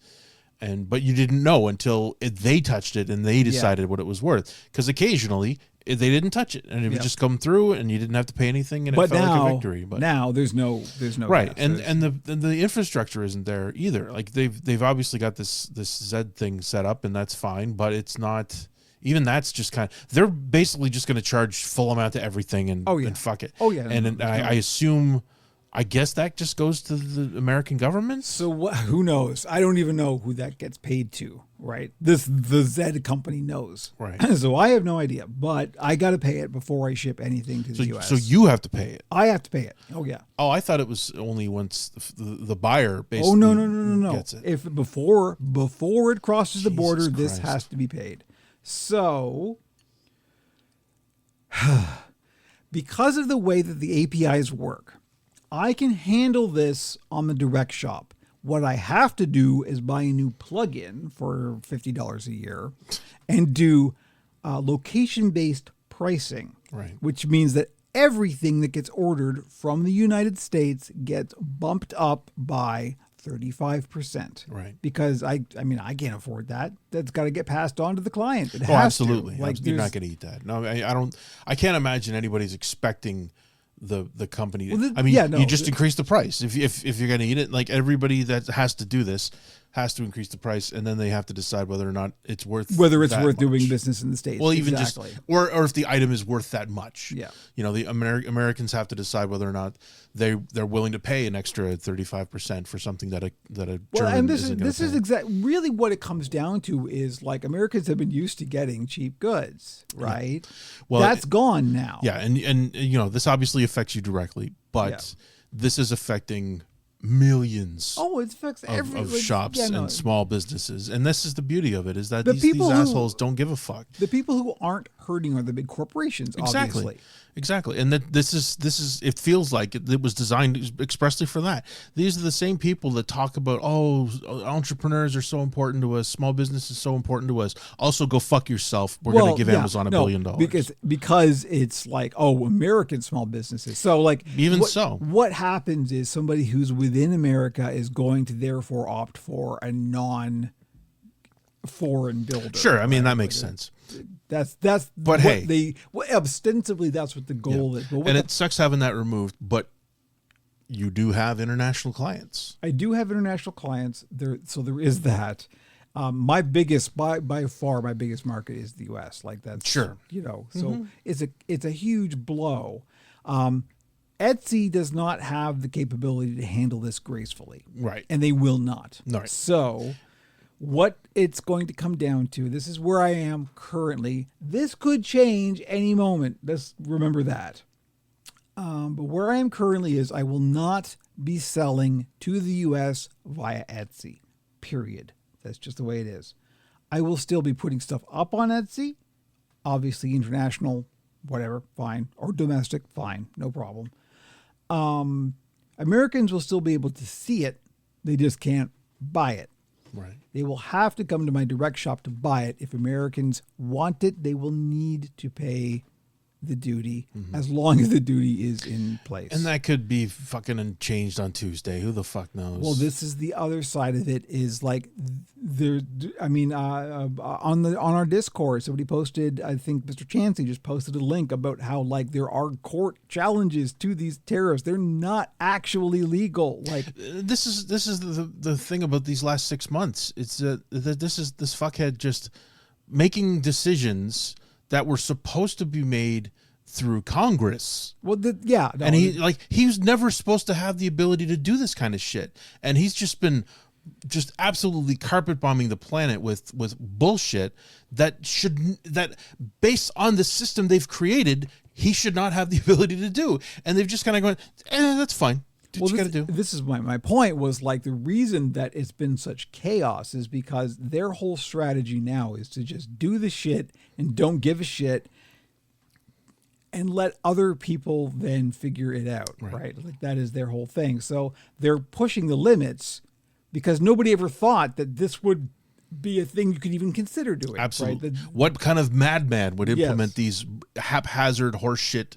But you didn't know until they touched it and they decided what it was worth. Because occasionally they didn't touch it, and it would just come through, and you didn't have to pay anything, and it felt like a victory. But now there's no right, and the infrastructure isn't there either. Like they've obviously got this Z thing set up, and that's fine, but it's not. Even that's just kind of, they're basically just going to charge full amount to everything and fuck it. And I assume, I guess that just goes to the American government. So who knows? I don't even know who that gets paid to, right? The Z company knows. Right. So I have no idea, but I got to pay it before I ship anything to the U.S. So you have to pay it. I have to pay it. Oh, yeah. Oh, I thought it was only once the buyer basically gets it. If before it crosses the border, this has to be paid. So, because of the way that the APIs work, I can handle this on the direct shop. What I have to do is buy a new plugin for $50 a year and do location-based pricing, right? Which means that everything that gets ordered from the United States gets bumped up by 35%. Right. Because I can't afford that. That's got to get passed on to the client. It has absolutely. To. Like, you're not going to eat that. No, I can't imagine anybody's expecting the company. You just increase the price if you're going to eat it. Like everybody that has to do this has to increase the price, and then they have to decide whether or not it's worth doing business in the States. Well, even exactly. just or if the item is worth that much. Yeah. The Americans have to decide whether or not they're willing to pay an extra 35% for something that a German and this is exactly really what it comes down to is like Americans have been used to getting cheap goods, right? Yeah. Well, that's gone now. Yeah, and this obviously affects you directly, but this is affecting millions it affects of shops and small businesses, and this is the beauty of it, is that these assholes don't give a fuck. The people who aren't hurting are the big corporations, obviously. Exactly, and that this is it feels like it was designed expressly for that. These are the same people that talk about, entrepreneurs are so important to us, small business is so important to us. Also, go fuck yourself. We're going to give Amazon $1 billion because it's like, American small businesses. So like what happens is somebody who's within America is going to therefore opt for a non-foreign builder. Sure, I mean that makes sense. But ostensibly that's what the goal is. But it sucks having that removed, but you do have international clients. I do have international clients there, so there is that. My biggest by far my biggest market is the U.S. Like that's sure, so it's a huge blow. Etsy does not have the capability to handle this gracefully, right? And they will not. Right. So what it's going to come down to, this is where I am currently. This could change any moment. Let's remember that. But where I am currently is I will not be selling to the U.S. via Etsy, period. That's just the way it is. I will still be putting stuff up on Etsy, obviously international, whatever, fine, or domestic, fine, no problem. Americans will still be able to see it. They just can't buy it. Right. They will have to come to my direct shop to buy it. If Americans want it, they will need to pay the duty as long as the duty is in place. And that could be fucking changed on Tuesday. Who the fuck knows? Well, this is the other side of it is like on our Discord, somebody posted, I think Mr. Chansey just posted a link about how like there are court challenges to these tariffs. They're not actually legal. Like this is the thing about these last 6 months. It's that this fuckhead just making decisions that were supposed to be made through Congress. Well, and he was never supposed to have the ability to do this kind of shit. And he's just been absolutely carpet bombing the planet with bullshit that based on the system they've created, he should not have the ability to do. And they've just kind of gone, that's fine. Do what you got to do. This is my point was like the reason that it's been such chaos is because their whole strategy now is to just do the shit and don't give a shit and let other people then figure it out, right? Like that is their whole thing. So they're pushing the limits because nobody ever thought that this would be a thing you could even consider doing. Absolutely. Right? What kind of madman would implement these haphazard horseshit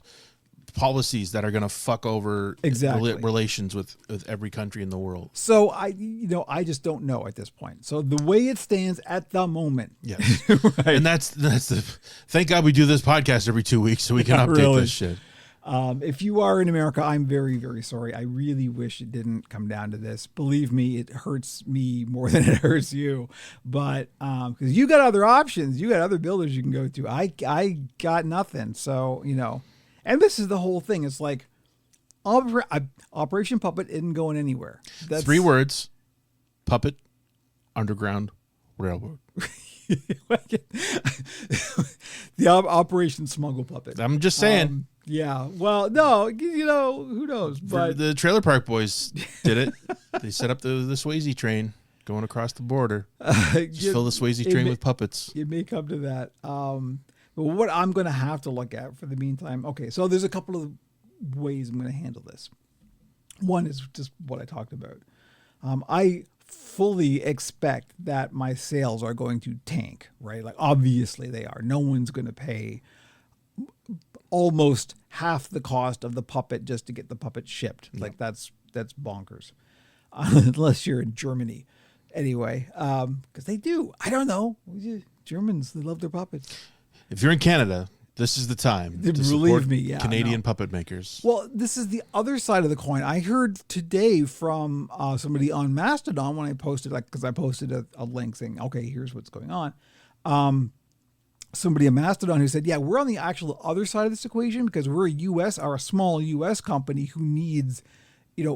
policies that are going to fuck over relations with every country in the world? So I just don't know at this point. So the way it stands at the moment, yes, right. And that's the. Thank God we do this podcast every 2 weeks so we can update this shit. If you are in America, I'm very, very sorry. I really wish it didn't come down to this. Believe me, it hurts me more than it hurts you. But because you got other options, you got other builders you can go to. I got nothing. So And this is the whole thing. It's like Operation Puppet isn't going anywhere. That's 3 words: puppet, underground, railroad. The Operation Smuggle Puppet. I'm just saying. Yeah. Well, no, who knows? But the Trailer Park Boys did it. They set up the Swayze train going across the border. Just fill the Swayze train with puppets. It may come to that. But what I'm going to have to look at for the meantime, okay, so there's a couple of ways I'm going to handle this. One is just what I talked about. I fully expect that my sales are going to tank, right? Like obviously they are. No one's going to pay almost half the cost of the puppet just to get the puppet shipped. Yep. Like that's bonkers. Unless you're in Germany. Anyway, because they do. I don't know. Germans, they love their puppets. If you're in Canada, This is the time to Believe support me, yeah, Canadian puppet makers. Well, this is the other side of the coin. I heard today from somebody on Mastodon when I posted, because I posted a link saying, okay, here's what's going on. Somebody on Mastodon who said, yeah, we're on the actual other side of this equation because we're a small U.S. company who needs,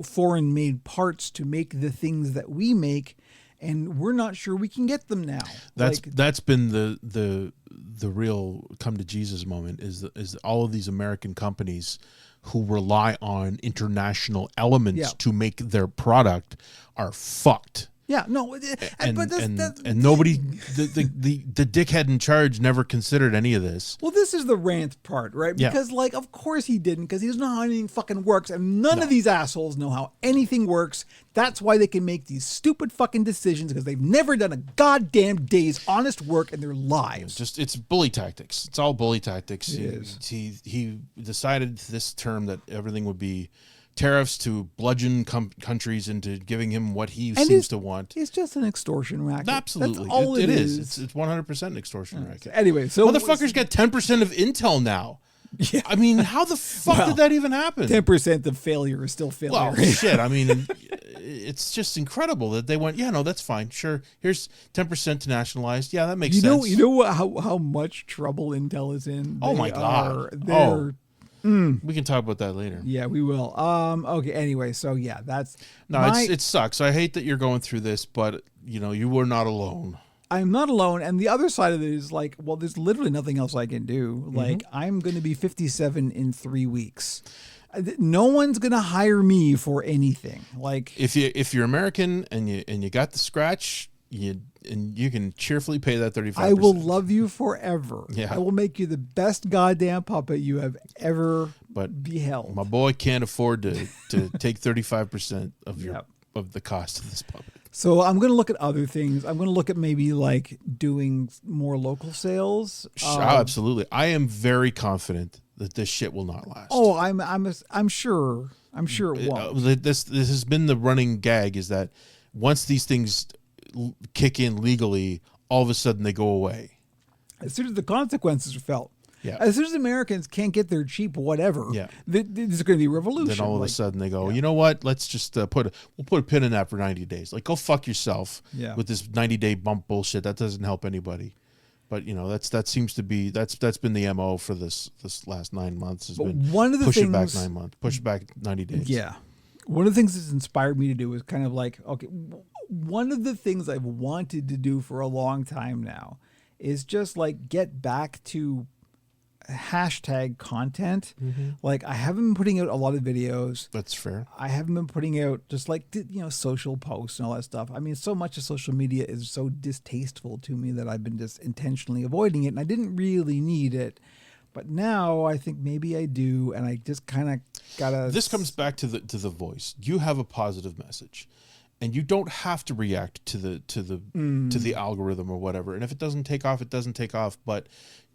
foreign made parts to make the things that we make. And we're not sure we can get them now. That's been the real come to Jesus moment is all of these American companies who rely on international elements to make their product are fucked. Yeah, no, and nobody, the dickhead in charge never considered any of this. Well, this is the rant part, right? Because, of course he didn't, because he doesn't know how anything fucking works, and none of these assholes know how anything works. That's why they can make these stupid fucking decisions, because they've never done a goddamn day's honest work in their lives. It's bully tactics. It's all bully tactics. It is. He decided this term that everything would be tariffs to bludgeon countries into giving him what he seems to want. It's just an extortion racket. Absolutely. That's all it is. It's 100% an extortion racket. Anyway, so motherfuckers get 10% of Intel now. Yeah. I mean, how the fuck did that even happen? 10% of failure is still failure. Well, shit. I mean, it's just incredible that they went, yeah, no, that's fine. Sure. Here's 10% to nationalize. Yeah, that makes sense. You know how much trouble Intel is in? Oh my God. We can talk about that later. Yeah, we will. Okay. Anyway, so yeah, that's it sucks. I hate that you're going through this, but you were not alone. I'm not alone. And the other side of it is there's literally nothing else I can do. I'm going to be 57 in 3 weeks. No one's going to hire me for anything. If you're American and you got the scratch, you can cheerfully pay that 35%. I will love you forever. Yeah. I will make you the best goddamn puppet you have ever beheld. My boy can't afford to take 35% of the cost of this puppet. So I'm going to look at other things. I'm going to look at maybe doing more local sales. Absolutely. I am very confident that this shit will not last. Oh, I'm sure. I'm sure it won't. This has been the running gag, is that once these things kick in legally, all of a sudden they go away. As soon as the consequences are felt. Yeah. As soon as Americans can't get their cheap whatever, there's going to be a revolution. Then all of a sudden they go, you know what? Let's just we'll put a pin in that for 90 days. Go fuck yourself with this 90-day bump bullshit. That doesn't help anybody. But that seems to be that's been the MO for this last 9 months. Has been one of the push things, it back 9 months, push it back 90 days. Yeah. One of the things that's inspired me to do is kind of okay, one of the things I've wanted to do for a long time now is just get back to hashtag content. I haven't been putting out a lot of videos. That's fair. I haven't been putting out just social posts and all that stuff. I mean, so much of social media is so distasteful to me that I've been just intentionally avoiding it, and I didn't really need it. But now I think maybe I do, and I just kind of gotta. This comes back to the voice. You have a positive message, and you don't have to react to the algorithm or whatever. And if it doesn't take off, it doesn't take off. But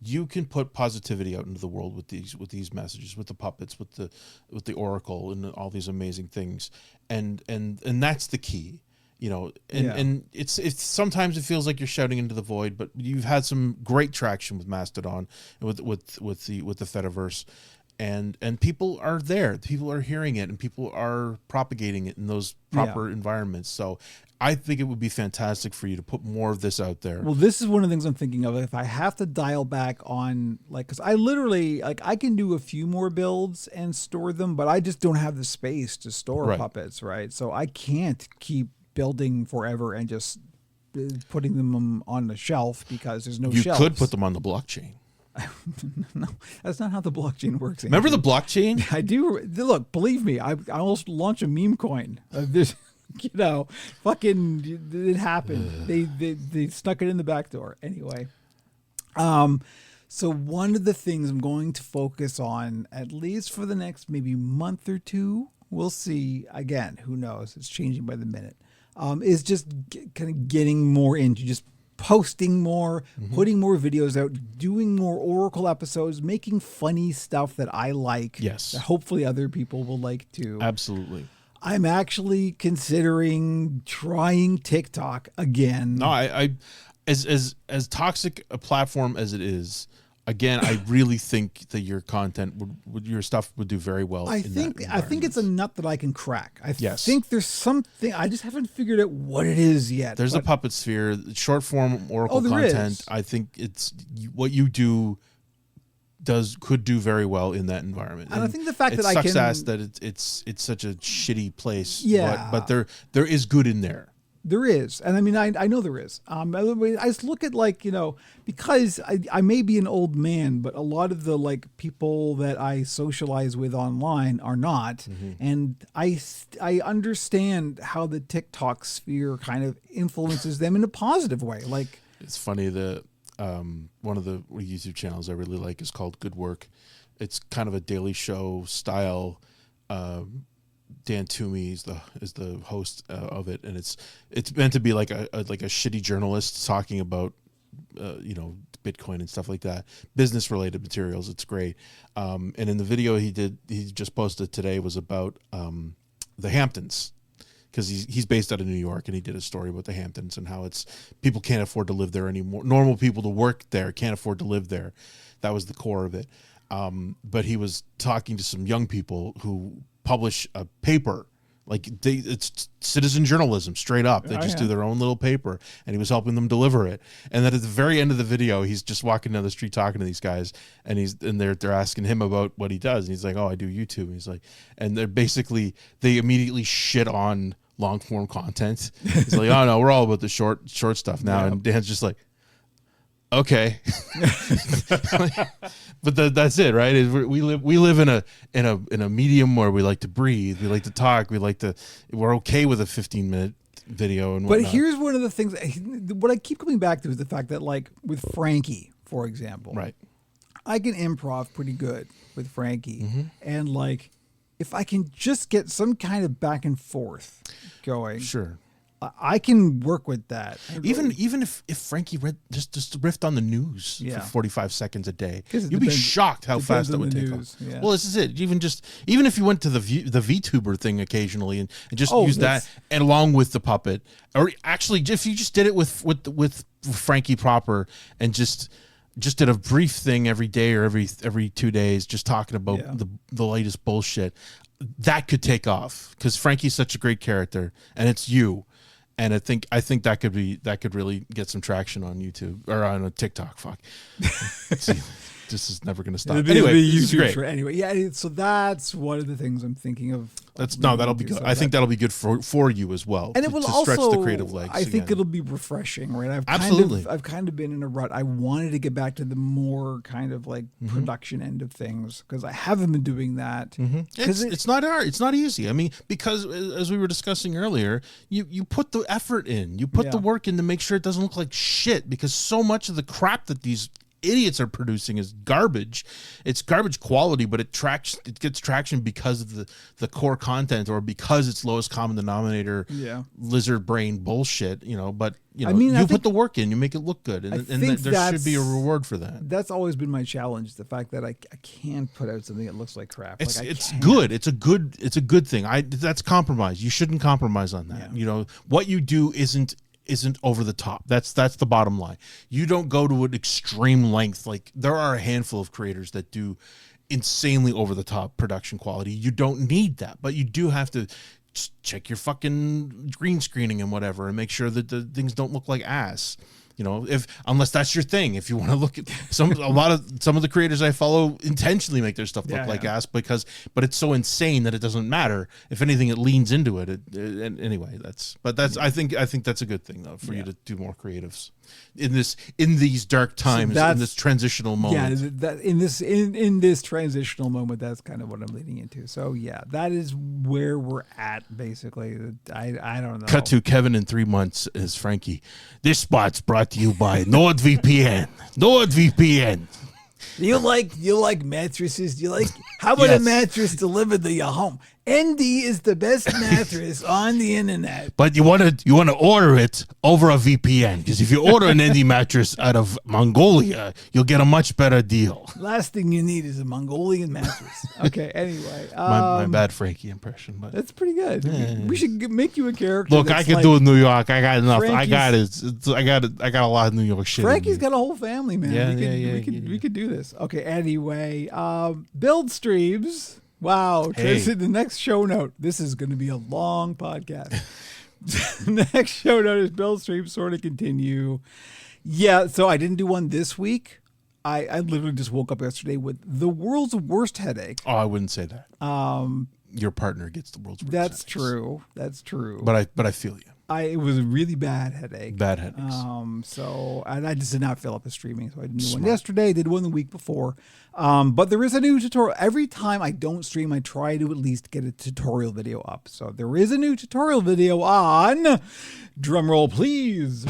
you can put positivity out into the world with these messages, with the puppets, with the oracle, and all these amazing things. And that's the key. And it's sometimes it feels like you're shouting into the void, but you've had some great traction with Mastodon and with the Fediverse, and people are there, people are hearing it, and people are propagating it in those proper environments. So I think it would be fantastic for you to put more of this out there. Well, this is one of the things I'm thinking of. If I have to dial back on, because I literally, I can do a few more builds and store them, but I just don't have the space to store puppets, right? So I can't keep building forever and just putting them on the shelf because there's no shelves. You could put them on the blockchain. No, that's not how the blockchain works. Remember the blockchain? I do. Look, believe me, I almost launched a meme coin. Fucking, it happened. They stuck it in the back door. Anyway, so one of the things I'm going to focus on, at least for the next maybe month or two, we'll see. Again, who knows? It's changing by the minute. Is just kind of getting more into just posting more, putting more videos out, doing more Oracle episodes, making funny stuff that I like. Yes. That hopefully other people will like too. Absolutely. I'm actually considering trying TikTok again. No, I as toxic a platform as it is, again, I really think that your content your stuff would do very well. I think it's a nut that I can crack. I Yes. think there's something, I just haven't figured out what it is yet. There's a puppet sphere, short form Oracle content. Is. I think it's what you do could do very well in that environment. And I think the fact it that I sucks can, ass that it's such a shitty place. Yeah. But there is good in there. there is, and I mean, I know there is. I just look at, like, because I may be an old man, but a lot of the, like, people that I socialize with online are not, and I understand how the TikTok sphere kind of influences them in a positive way. Like, It's funny that one of the YouTube channels I really like is called Good Work. It's kind of a Daily Show style. Dan Toomey is the host of it, and it's meant to be like a shitty journalist talking about Bitcoin and stuff like that, business related materials. It's great. And in the video he just posted today was about the Hamptons, because he's based out of New York, and he did a story about the Hamptons and how people can't afford to live there anymore. Normal people to work there can't afford to live there. That was the core of it. But he was talking to some young people who publish a paper, like it's citizen journalism straight up. They do their own little paper, and he was helping them deliver it. And then at the very end of the video, he's just walking down the street talking to these guys, and they're asking him about what he does, and he's like, "Oh, I do YouTube." And he's like, and they immediately shit on long form content. He's like, "Oh no, we're all about the short stuff now." And Dan's just like, okay. But that's it, right? We live in a medium where we like to breathe, we like to talk, we're okay with a 15-minute video and whatnot. But here's one of the things, what I keep coming back to is the fact that, like, with Frankie, for example, right, I can improv pretty good with Frankie, Mm-hmm. and, like, if I can just get some kind of back and forth going, sure, I can work with that. Even if Frankie just riffed on the news for 45 seconds a day, you'd be shocked how fast that would take off. Yeah. Well, this is it. Even if you went to the VTuber thing occasionally and just used that, and along with the puppet, or actually if you just did it with Frankie proper, and just did a brief thing every day or every 2 days, just talking about the latest bullshit, that could take off, because Frankie's such a great character, and it's you. And I think that could really get some traction on YouTube or on a TikTok. Fuck, see, this is never going to stop. Anyway, this is great. Yeah. So that's one of the things I'm thinking of. That'll be good. I think that'll be good for you as well. And it will also stretch the creative legs. I think it'll be refreshing, right? I've kind of been in a rut. I wanted to get back to the more kind of like production end of things, because I haven't been doing that. It's not hard. It's not easy. I mean, because as we were discussing earlier, you put the effort in, you put the work in to make sure it doesn't look like shit, because so much of the crap that these idiots are producing is garbage. It's garbage quality, but it gets traction because of the core content, or because it's lowest common denominator lizard brain bullshit, but you put the work in, you make it look good, and there should be a reward for that. That's always been my challenge, the fact that I can't put out something that looks like crap. It's good. It's a good thing. That's compromise. You shouldn't compromise on that. What you do isn't over the top. That's the bottom line. You don't go to an extreme length. Like, there are a handful of creators that do insanely over the top production quality. You don't need that, but you do have to check your fucking green screening and whatever, and make sure that the things don't look like ass. Unless that's your thing. If you want to look at some of the creators I follow intentionally make their stuff look like ass, but it's so insane that it doesn't matter. If anything, it leans into it. Anyway, I think that's a good thing, though, for you to do more creatives in these dark times, in this transitional moment. Yeah, in this transitional moment, that's kind of what I'm leading into. So that is where we're at, basically. I don't know. Cut to Kevin in 3 months as Frankie. This spot's brought to you by NordVPN. NordVPN. You like mattresses? How about a mattress delivered to your home? ND is the best mattress on the internet. But you want to order it over a VPN, because if you order an ND mattress out of Mongolia, you'll get a much better deal. Last thing you need is a Mongolian mattress. Okay, anyway. My bad Frankie impression, but That's pretty good. We should make you a character. look, I can do it in New York. I got enough. I got it. I got a lot of New York shit. Frankie's got a whole family, man. Yeah, We could do this. Okay, anyway. Build streams. Wow. Hey. The next show note. This is going to be a long podcast. The next show note is build streams sort of continue. Yeah, so I didn't do one this week. I literally just woke up yesterday with the world's worst headache. Oh, I wouldn't say that. Your partner gets the world's worst. That's headaches. true. That's true. But I feel you. It was a really bad headache. Bad headaches. So and I just did not fill up the streaming. So I didn't do one Smart. yesterday. Did one the week before. But there is a new tutorial. Every time I don't stream, I try to at least get a tutorial video up. So there is a new tutorial video on, drumroll please,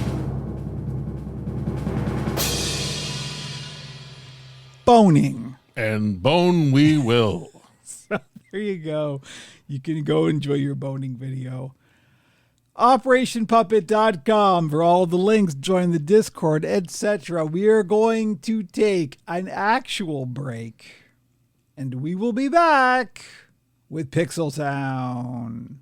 boning. And bone we will. So there you go. You can go enjoy your boning video. OperationPuppet.com for all the links, join the Discord, etc. We are going to take an actual break, and we will be back with Pixel Town.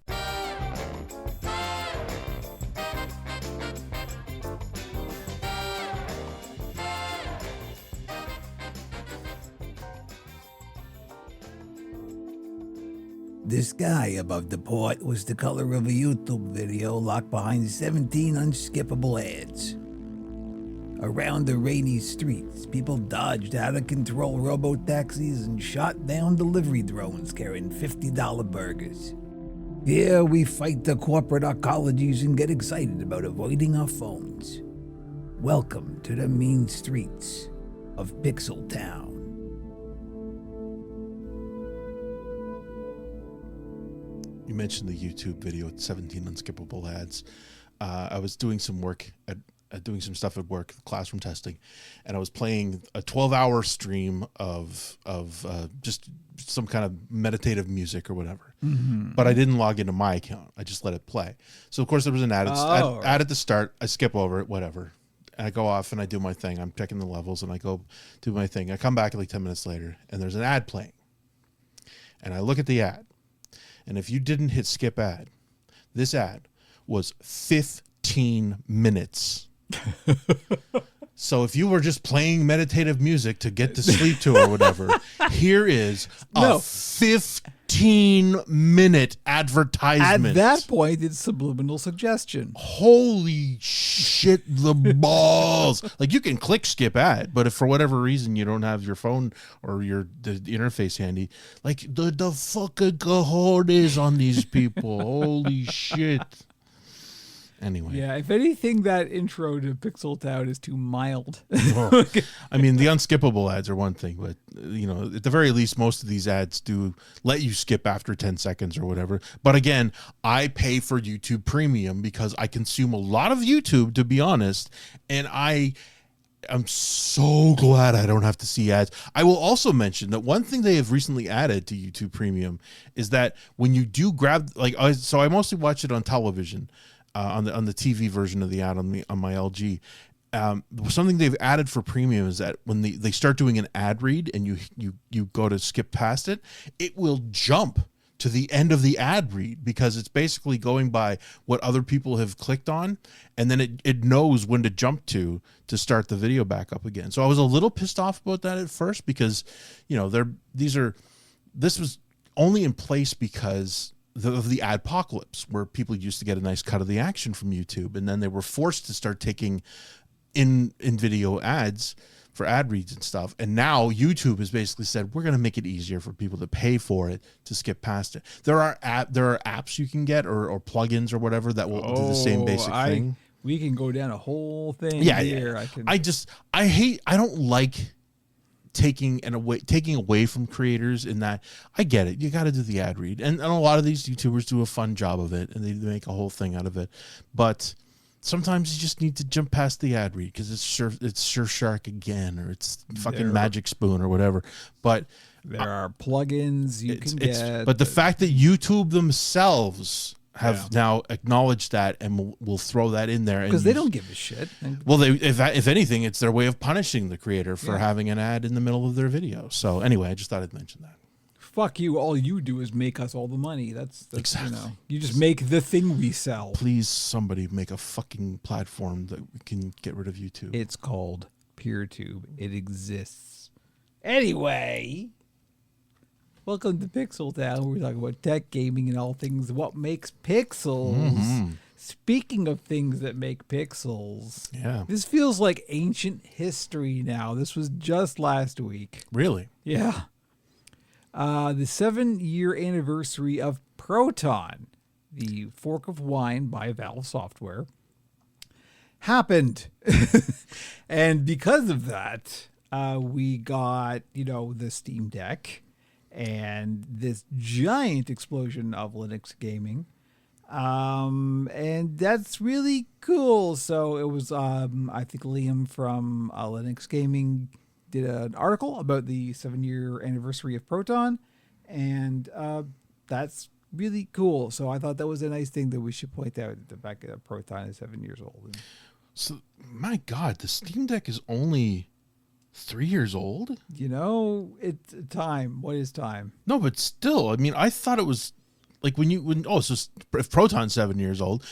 The sky above the port was the color of a YouTube video locked behind 17 unskippable ads. Around the rainy streets, people dodged out-of-control robo-taxis and shot down delivery drones carrying $50 burgers. Here we fight the corporate ecologies and get excited about avoiding our phones. Welcome to the mean streets of Pixel Town. You mentioned the YouTube video with 17 unskippable ads. I was doing some work doing some stuff at work, classroom testing, and I was playing a 12-hour stream of just some kind of meditative music or whatever. Mm-hmm. But I didn't log into my account. I just let it play. So of course there was an ad at the start. I skip over it, whatever. And I go off and I do my thing. I'm checking the levels and I go do my thing. I come back like 10 minutes later and there's an ad playing. And I look at the ad. And if you didn't hit skip ad, this ad was 15 minutes. So if you were just playing meditative music to get to sleep to or whatever, here is a 15-minute advertisement. At that point, it's subliminal suggestion. Holy shit, the balls. Like, you can click skip ad, but if for whatever reason you don't have your phone or the interface handy, like the fucking cojones on these people. Holy shit. Anyway. Yeah, if anything, that intro to Pixel Town is too mild. Well, I mean, the unskippable ads are one thing, but, you know, at the very least, most of these ads do let you skip after 10 seconds or whatever. But again, I pay for YouTube Premium because I consume a lot of YouTube, to be honest, and I'm so glad I don't have to see ads. I will also mention that one thing they have recently added to YouTube Premium is that when you do grab, so I mostly watch it on television. On the TV version of the ad on my LG, something they've added for premium is that when they start doing an ad read and you go to skip past it, it will jump to the end of the ad read because it's basically going by what other people have clicked on, and then it knows when to jump to start the video back up again. So I was a little pissed off about that at first because, you know, this was only in place because of the adpocalypse, where people used to get a nice cut of the action from YouTube, and then they were forced to start taking in video ads for ad reads and stuff. And now YouTube has basically said, we're going to make it easier for people to pay for it to skip past it. There are apps you can get or plugins or whatever that will do the same basic thing. We can go down a whole thing here. Yeah. I don't like taking away from creators in that. I get it, you got to do the ad read, and a lot of these YouTubers do a fun job of it and they make a whole thing out of it, but sometimes you just need to jump past the ad read because it's Surfshark again, or it's fucking Magic Spoon or whatever. But there are plugins you can get. But the fact that YouTube themselves have now acknowledged that and will throw that in there because they don't give a shit. Well, if anything, it's their way of punishing the creator for having an ad in the middle of their video. So anyway, I just thought I'd mention that. Fuck you. All you do is make us all the money. That's exactly. You just make the thing we sell. Please, somebody make a fucking platform that can get rid of YouTube. It's called PeerTube. It exists. Anyway, welcome to Pixel Town. We're talking about tech, gaming, and all things what makes pixels. Mm-hmm. Speaking of things that make pixels, this feels like ancient history now. This was just last week. Really? Yeah. The 7-year anniversary of Proton, the fork of wine by Valve Software, happened. And because of that, we got, the Steam Deck and this giant explosion of Linux gaming. And that's really cool. So it was, I think Liam from Linux Gaming did an article about the 7-year anniversary of Proton, and that's really cool. So I thought that was a nice thing that we should point out. The fact that Proton is 7 years old. So, my God, the Steam Deck is only 3 years old? It's time. What is time? No, but still, I mean, I thought it was like so if Proton's 7 years old,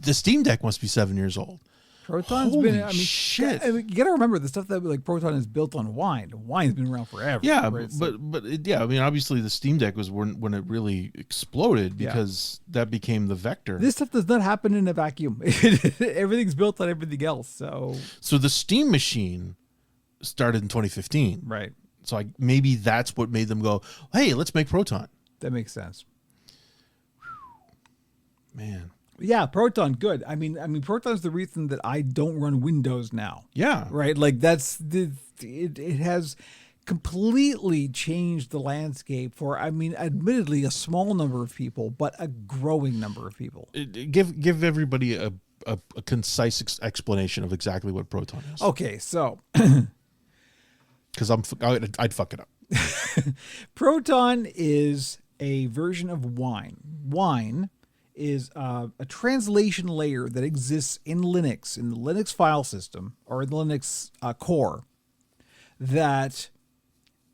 the Steam Deck must be 7 years old. Proton's Holy been, shit. You gotta remember the stuff that Proton is built on wine. Wine's been around forever. Yeah, right? I mean, obviously the Steam Deck was when it really exploded because that became the vector. This stuff does not happen in a vacuum. Everything's built on everything else. So the Steam machine started in 2015. Right. So maybe that's what made them go, hey, let's make Proton. That makes sense. Man. Yeah, Proton, good. I mean, Proton's the reason that I don't run Windows now. Yeah. Right? Like it has completely changed the landscape for, admittedly a small number of people, but a growing number of people. Give everybody a concise explanation of exactly what Proton is. Okay, so because I'd fuck it up. Proton is a version of Wine. Wine is a translation layer that exists in Linux, in the Linux file system, or in the Linux core, that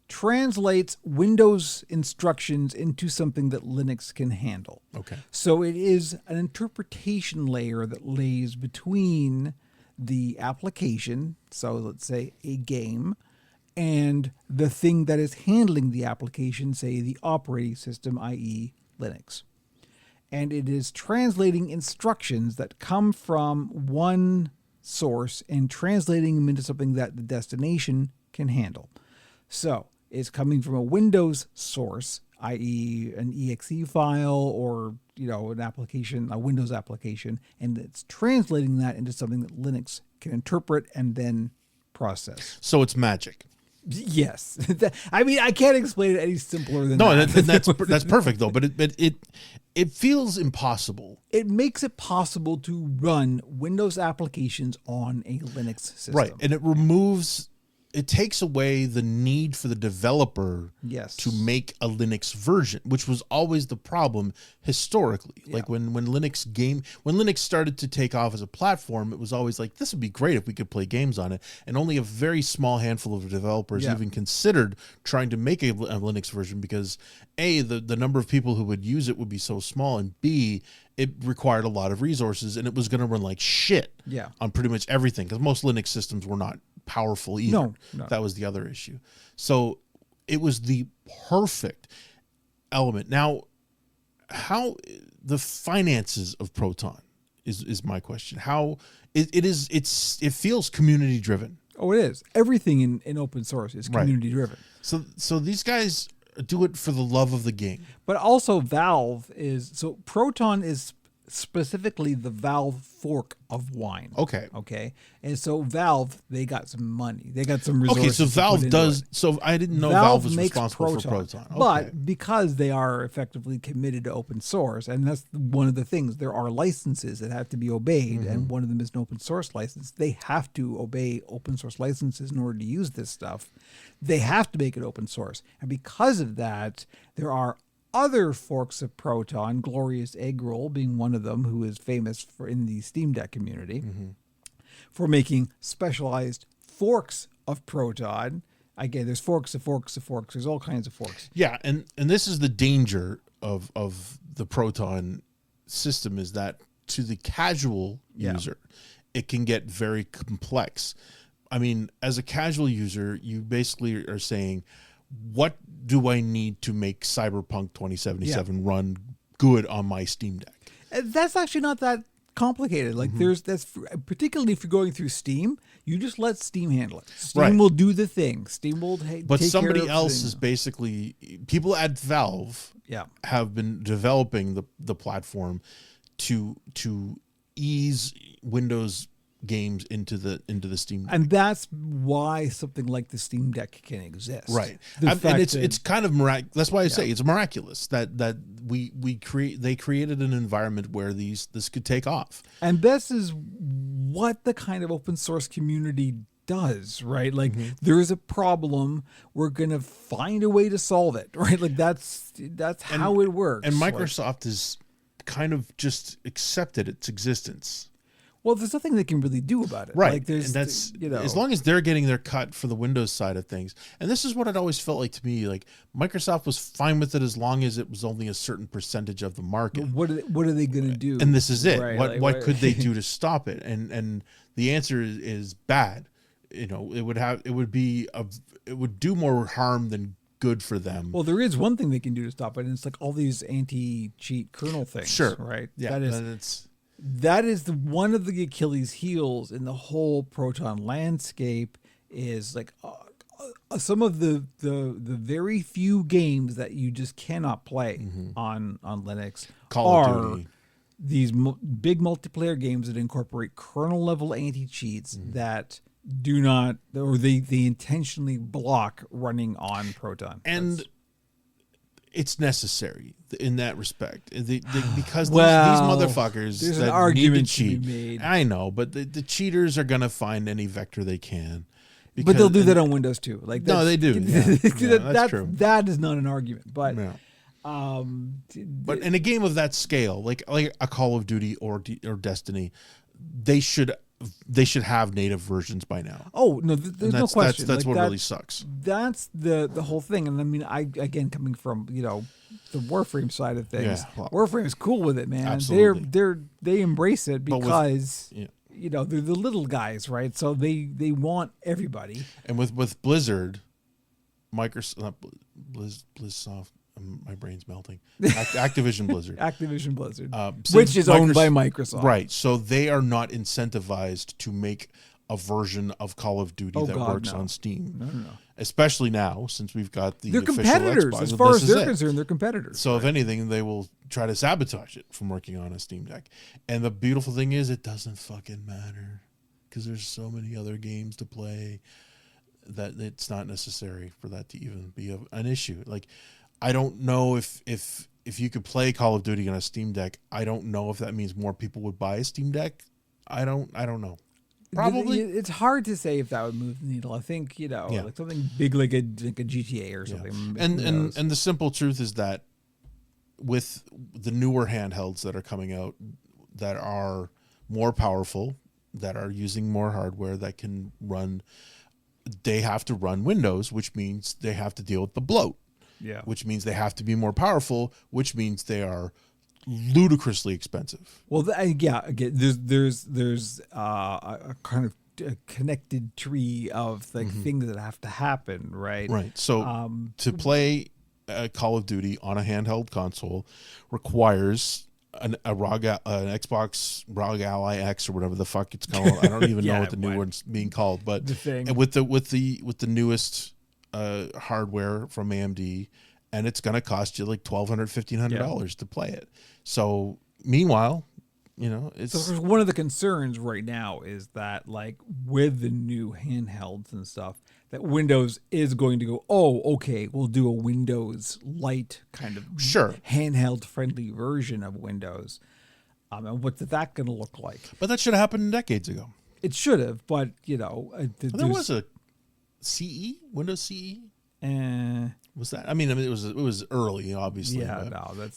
translates Windows instructions into something that Linux can handle. Okay. So it is an interpretation layer that lays between the application, so let's say a game, and the thing that is handling the application, say the operating system, i.e. Linux. And it is translating instructions that come from one source and translating them into something that the destination can handle. So it's coming from a Windows source, i.e. an exe file or an application, a Windows application, and it's translating that into something that Linux can interpret and then process. So it's magic. Yes. I can't explain it any simpler than that. No, that's perfect though. But it feels impossible. It makes it possible to run Windows applications on a Linux system. Right, and it takes away the need for the developer to make a Linux version, which was always the problem historically. Yeah. Like when Linux started to take off as a platform, it was always like, this would be great if we could play games on it. And only a very small handful of developers even considered trying to make a Linux version because A, the number of people who would use it would be so small, and B, it required a lot of resources, and it was going to run like shit on pretty much everything because most Linux systems were not powerful either. No. That was the other issue. So it was the perfect element. Now, how the finances of Proton is my question. How it feels community driven. Oh, it is. Everything in open source is community driven. So these guys do it for the love of the game. But also Proton is specifically the Valve fork of wine. Okay. Okay. And so Valve, they got some money. They got some resources. Okay, so to put Valve into does. it. So I didn't know Valve was makes responsible for Proton. Okay. But because they are effectively committed to open source, and that's one of the things, there are licenses that have to be obeyed, and one of them is an open source license. They have to obey open source licenses in order to use this stuff. They have to make it open source. And because of that, there are other forks of Proton, Glorious Egg Roll being one of them, who is famous for in the Steam Deck community for making specialized forks of Proton. Again, there's forks of forks of forks. There's all kinds of forks. Yeah, and this is the danger of the Proton system, is that to the casual user, it can get very complex. I mean, as a casual user, you basically are saying, what do I need to make Cyberpunk 2077 run good on my Steam Deck? That's actually not that complicated. Like that's particularly if you're going through Steam, you just let Steam handle it. Steam will do the thing. Steam will but take somebody care of else things. is basically, people at Valve have been developing the platform to ease Windows games into the Steam Deck. And that's why something like the Steam Deck can exist. Right. The And fact it's that- kind of miraculous. That's why I say it's miraculous that they created an environment where this could take off. And this is what the kind of open source community does, right? Like there is a problem, we're going to find a way to solve it, right? Like that's how it works. And Like, Microsoft has kind of just accepted its existence. well, there's nothing they can really do about it. Right. Like there's, and that's, you know, as long as they're getting their cut for the Windows side of things. And this is what it always felt like to me. Like Microsoft was fine with it as long as it was only a certain percentage of the market. what are they going to do? And this is it. Right, What could they do to stop it? And the answer is bad. You know, it would do more harm than good for them. Well, there is one thing they can do to stop it, and it's like all these anti-cheat kernel things. Sure. Right. Yeah. That is one of the Achilles heels in the whole Proton landscape, is like some of the very few games that you just cannot play on Linux Call of Duty. These big multiplayer games that incorporate kernel level anti-cheats that do not, or they intentionally block running on Proton. And it's necessary in that respect, because Well, these motherfuckers there's that an argument need to cheat. to be made. I know, but the cheaters are gonna find any vector they can. But they'll do that on Windows too. Like No, they do. Yeah, that's true. That is not an argument. But Yeah. but in a game of that scale, like a Call of Duty or Destiny, they should have native versions by now. oh no, there's no question. That's Like, what really sucks. That's the whole thing. And I mean, again coming from the Warframe side of things, Yeah, well, Warframe is cool with it, man. absolutely. They embrace it But with- because yeah. they're the little guys, right? So they want everybody. And with Blizzard, Microsoft, not BlizzSoft, my brain's melting. Activision Blizzard. Activision Blizzard, Since which is owned by Microsoft, Right. So they are not incentivized to make a version of Call of Duty that God, works no. on Steam. No. Especially now, since we've got the They're official competitors. Xbox. As far This as is they're it. concerned, they're competitors. So if anything, they will try to sabotage it from working on a Steam Deck. And the beautiful thing is, it doesn't fucking matter, because there's so many other games to play that it's not necessary for that to even be an issue. Like, I don't know if you could play Call of Duty on a Steam Deck. I don't know if that means more people would buy a Steam Deck. I don't know. Probably. It's hard to say if that would move the needle. I think like something big like a GTA or something. And the simple truth is that with the newer handhelds that are coming out, that are more powerful, that are using more hardware, that can run, they have to run Windows, which means they have to deal with the bloat. Yeah. Which means they have to be more powerful, which means they are ludicrously expensive. Well, again, there's a kind of a connected tree of like things that have to happen, right? Right. So to play Call of Duty on a handheld console requires an Xbox ROG Ally X or whatever the fuck it's called. I don't even know what the new one's being called, but The thing. and with the newest hardware from AMD, and it's going to cost you like $1,200, $1,500 to play it. So meanwhile, You know, it's So one of the concerns right now is that, like, with the new handhelds and stuff, that Windows is going to go, oh, okay, we'll do a Windows Lite kind of Sure. handheld friendly version of Windows. And what's that going to look like? but that should have happened decades ago. It should have, but you know, There was a Windows CE. Was that? I mean, it was early, obviously. Yeah,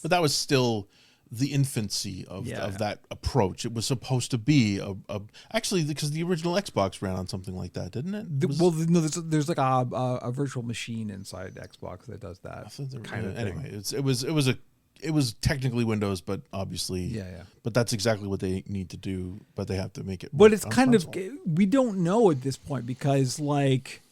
but that was still the infancy of that approach. It was supposed to be actually, because the original Xbox ran on something like that, didn't it? There's like a virtual machine inside Xbox that does that kind of thing. Anyway, it was technically Windows, but obviously, But that's exactly what they need to do. But they have to make it. But it's kind of, we don't know at this point, because like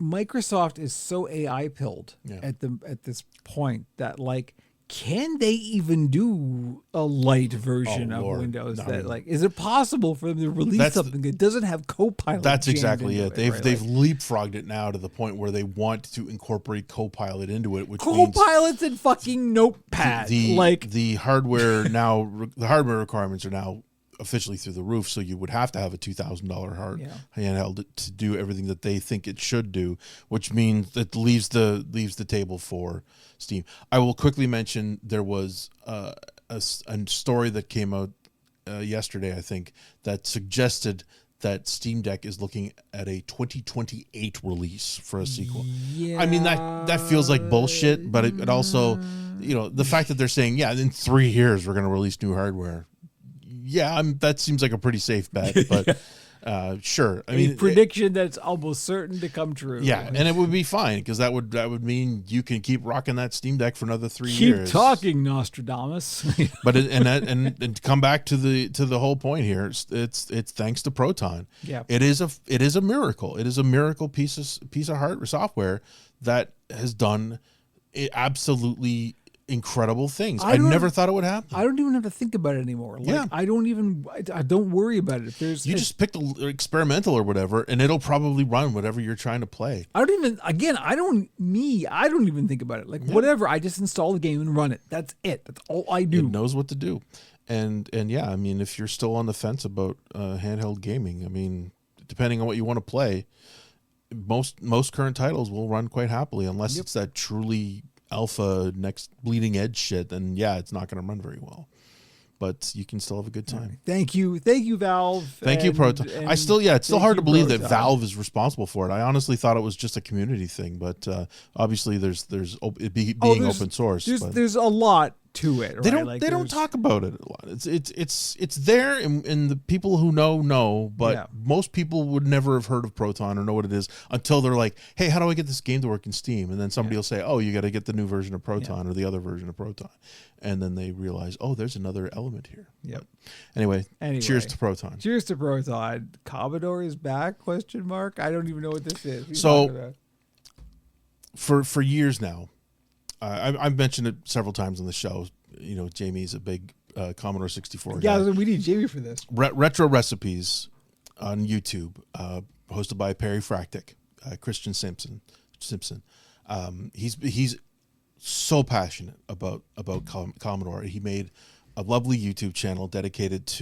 Microsoft is so AI pilled at this point that, like, can they even do a light version of Windows? Like, is it possible for them to release something that doesn't have Copilot? That's exactly it. They've like, leapfrogged it now to the point where they want to incorporate Copilot into it, which Copilot's in fucking Notepad. The hardware now, the hardware requirements are now officially through the roof, so you would have to have a $2,000 handheld to do everything that they think it should do, which means that leaves the table for Steam. I will quickly mention there was a story that came out yesterday, I think, that suggested that Steam Deck is looking at a 2028 release for a sequel. I mean, that feels like bullshit, but it also, you know, the fact that they're saying, in 3 years we're going to release new hardware. That seems like a pretty safe bet, but sure. I mean, prediction that's almost certain to come true. Yeah, and it would be fine, because that would mean you can keep rocking that Steam Deck for another 3 years. Keep talking, Nostradamus. But and to come back to the whole point here, it's thanks to Proton. Yeah, it is a miracle. It is a miracle piece of hardware software that has done absolutely incredible things. I never thought it would happen. I don't even have to think about it anymore. Like, I don't worry about it. If there's just pick the experimental or whatever, and it'll probably run whatever you're trying to play. I don't even think about it. Like, whatever, I just install the game and run it. That's it. That's all I do. It knows what to do. And I mean, if you're still on the fence about handheld gaming, I mean, depending on what you want to play, most current titles will run quite happily, unless it's that truly alpha next bleeding edge shit, then it's not going to run very well, but you can still have a good time. Thank you Valve. Thank you Proton. It's still hard to believe that Valve is responsible for it. I honestly thought it was just a community thing, but obviously there's it being open source. There's a lot to it. Right? They don't talk about it a lot. It's there, and the people who know, but most people would never have heard of Proton or know what it is until they're like, hey, how do I get this game to work in Steam? And then somebody will say, oh, you got to get the new version of Proton or the other version of Proton, and then they realize, oh, there's another element here. Yep. Anyway, cheers to Proton. Cheers to Proton. Commodore is back? ? I don't even know what this is. So for years now, I've mentioned it several times on the show. You know, Jamie's a big Commodore 64 guy. Yeah, we need Jamie for this. Retro Recipes on YouTube, hosted by Perry Fractic, Christian Simpson. He's so passionate about Commodore. He made a lovely YouTube channel dedicated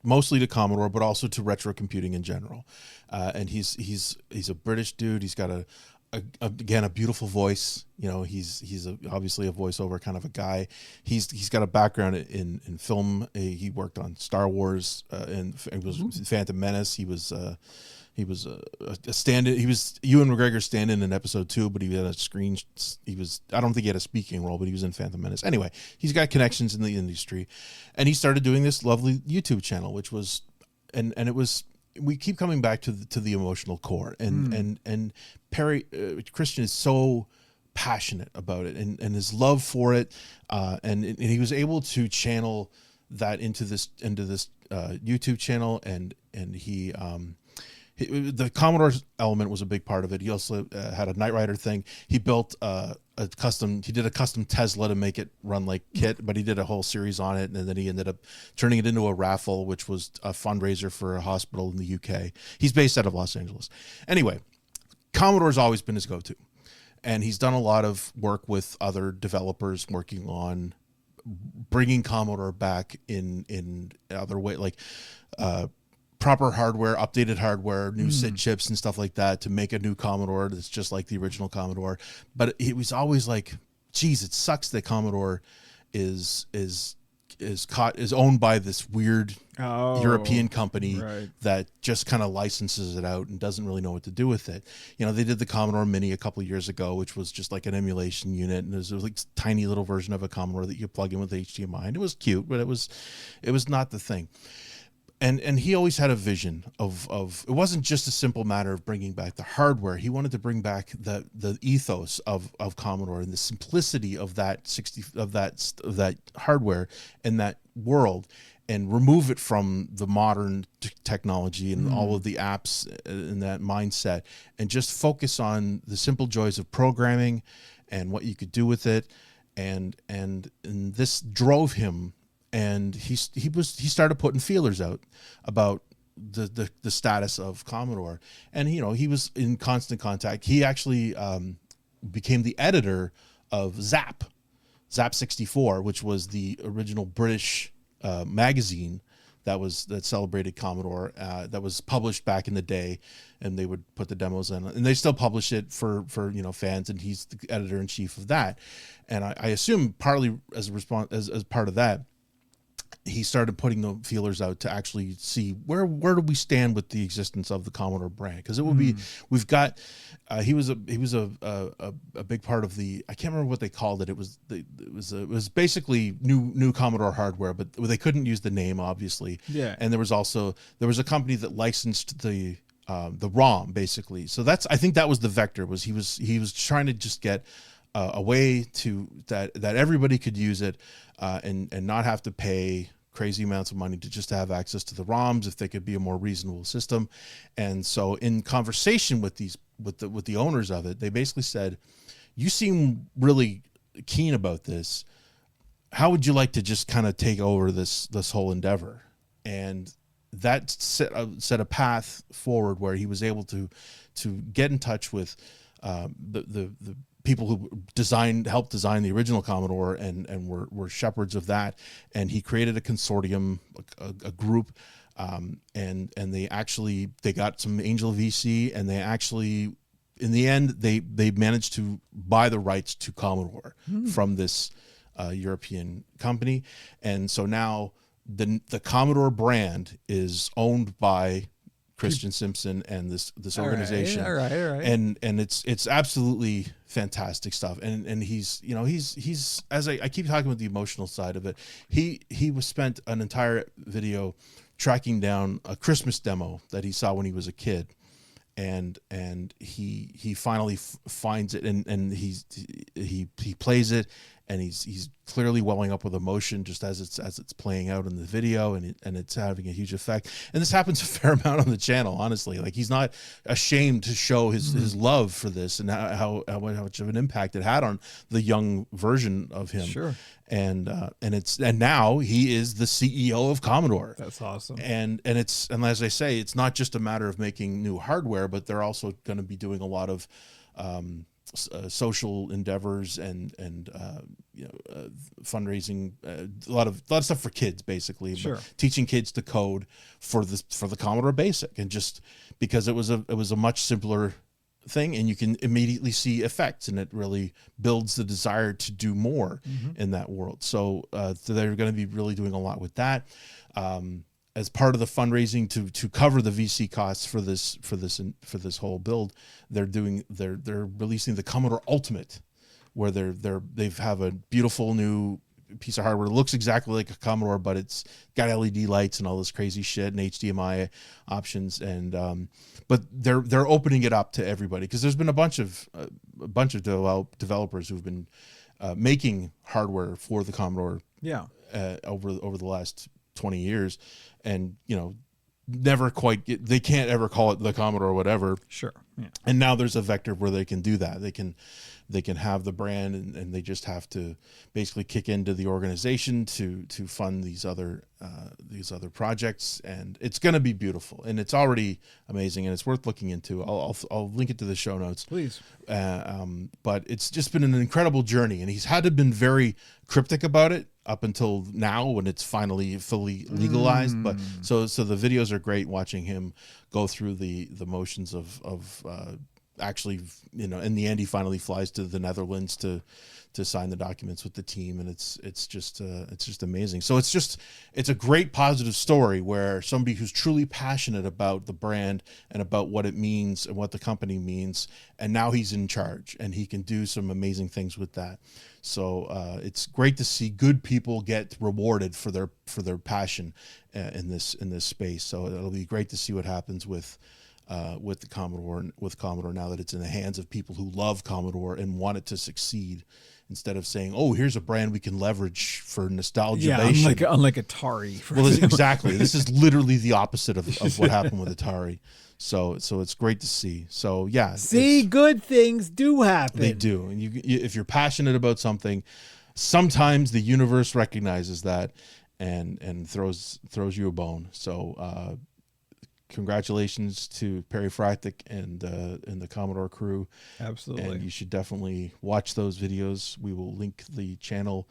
mostly to Commodore, but also to retro computing in general. And he's a British dude. He's got a beautiful voice. You know, he's obviously a voiceover kind of a guy. He's got a background in film. He worked on Star Wars and it was Phantom Menace. He was a stand-in. He was Ewan McGregor's stand-in in episode 2, but he had a screen. I don't think he had a speaking role, but he was in Phantom Menace. Anyway, he's got connections in the industry, and he started doing this lovely YouTube channel, which was, and it was. We keep coming back to the emotional core, and Perry Christian is so passionate about it, and his love for it, and he was able to channel that into this YouTube channel, and he the Commodore element was a big part of it. He also had a Knight Rider thing. He built he did a custom Tesla to make it run like Kit, but he did a whole series on it, and then he ended up turning it into a raffle, which was a fundraiser for a hospital in the UK. He's based out of Los Angeles. Anyway, Commodore's always been his go-to, and he's done a lot of work with other developers working on bringing Commodore back in other way, like proper hardware, updated hardware, new SID chips and stuff like that to make a new Commodore that's just like the original Commodore. But it was always like, geez, it sucks that Commodore is owned by this weird European company that just kind of licenses it out and doesn't really know what to do with it. You know, they did the Commodore Mini a couple of years ago, which was just like an emulation unit, and it was like a tiny little version of a Commodore that you plug in with HDMI, and it was cute, but it was not the thing. And he always had a vision of it wasn't just a simple matter of bringing back the hardware. He wanted to bring back the ethos of Commodore and the simplicity of that hardware and that world, and remove it from the modern technology and all of the apps in that mindset, and just focus on the simple joys of programming and what you could do with it. And this drove him. And he started putting feelers out about the status of Commodore, and he was in constant contact. He actually became the editor of Zap 64, which was the original British magazine that celebrated Commodore, that was published back in the day, and they would put the demos in, and they still publish it for fans. And he's the editor in chief of that. And I assume partly as a response, as part of that, he started putting the feelers out to actually see where do we stand with the existence of the Commodore brand, because it will be, we've got he was a big part of the, I can't remember what they called it. It was basically new Commodore hardware, but they couldn't use the name, obviously. Yeah. And there was a company that licensed the ROM, basically. So I think that was the vector, was he was trying to just get a way to that everybody could use it, and not have to pay crazy amounts of money to just have access to the ROMs, if they could be a more reasonable system. And so in conversation with the owners of it, they basically said, you seem really keen about this. How would you like to just kind of take over this whole endeavor? And that set a path forward where he was able to get in touch with the people who helped design the original Commodore and were shepherds of that. And he created a consortium, a group, and they got some angel VC, and they actually, in the end, they managed to buy the rights to Commodore from this European company. And so now the Commodore brand is owned by Christian Simpson and this organization. All right. And it's absolutely fantastic stuff. And he's as I keep talking about the emotional side of it, he was spent an entire video tracking down a Christmas demo that he saw when he was a kid. And he finally finds it, and he plays it, and he's clearly welling up with emotion just as it's playing out in the video, and it's having a huge effect. And this happens a fair amount on the channel, honestly. Like, he's not ashamed to show his love for this, and how much of an impact it had on the young version of him. Sure. And now he is the CEO of Commodore. That's awesome. And as I say, it's not just a matter of making new hardware, but they're also going to be doing a lot of social endeavors and fundraising, a lot of stuff for kids, basically. Sure. Teaching kids to code for the Commodore Basic, and just because it was a much simpler thing, and you can immediately see effects, and it really builds the desire to do more in that world. So they're going to be really doing a lot with that. As part of the fundraising to cover the VC costs for this whole build, they're releasing the Commodore Ultimate, where they have a beautiful new piece of hardware. It looks exactly like a Commodore, but it's got LED lights and all this crazy shit and HDMI options. And but they're opening it up to everybody, because there's been a bunch of developers who've been making hardware for the Commodore over the last 20 years, and never quite they can't ever call it the Commodore or whatever. Sure. Yeah. And now there's a vector where they can do that. they can have the brand, and they just have to basically kick into the organization to fund these other projects, and it's going to be beautiful, and it's already amazing, and it's worth looking into. I'll link it to the show notes, Please. But it's just been an incredible journey, and he's had to been very cryptic about it up until now when it's finally fully legalized. But so the videos are great, watching him go through the motions of actually, in the end, he finally flies to the Netherlands to sign the documents with the team, and it's just amazing. So it's a great positive story where somebody who's truly passionate about the brand and about what it means and what the company means, and now he's in charge and he can do some amazing things with that. So it's great to see good people get rewarded for their passion in this space. So it'll be great to see what happens with the Commodore now that it's in the hands of people who love Commodore and want it to succeed, instead of saying, "Oh, here's a brand we can leverage for nostalgia." Yeah, unlike Atari. Well, exactly. This is literally the opposite of what happened with Atari. So it's great to see. So yeah, see, good things do happen. They do, and if you're passionate about something, sometimes the universe recognizes that and throws you a bone. So congratulations to Perry Fractic and the Commodore crew. Absolutely. And you should definitely watch those videos. We will link the channel.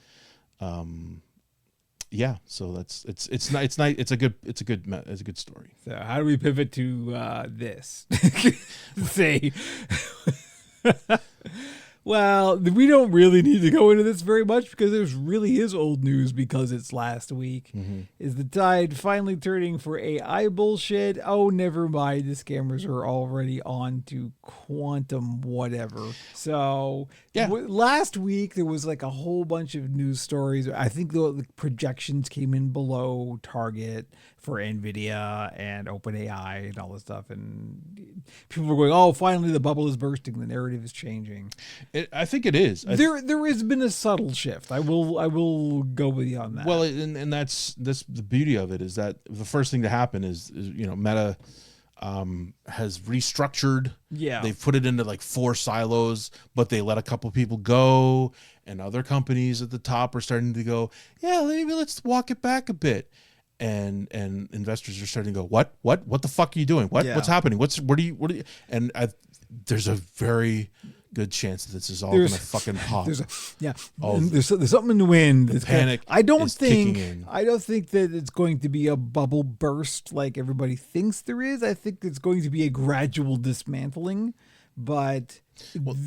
Yeah, so it's nice. It's a good story. So how do we pivot to this? Say, well, we don't really need to go into this very much because it really is old news because it's last week. Mm-hmm. Is the tide finally turning for AI bullshit? Oh, never mind. The scammers are already on to quantum whatever. So yeah. Last week there was like a whole bunch of news stories. I think the projections came in below target for NVIDIA and OpenAI and all this stuff. And people were going, oh, finally the bubble is bursting. The narrative is changing. I think it is. There has been a subtle shift. I will go with you on that. Well, and that's the beauty of it is that the first thing to happen is Meta has restructured. Yeah. They've put it into like 4 silos, but they let a couple people go, and other companies at the top are starting to go, yeah, maybe let's walk it back a bit. And investors are starting to go, what the fuck are you doing? What's happening? What are you? And there's a very good chance that this is all going to fucking pop. There's something in the wind. The panic. I don't think that it's going to be a bubble burst like everybody thinks there is. I think it's going to be a gradual dismantling, but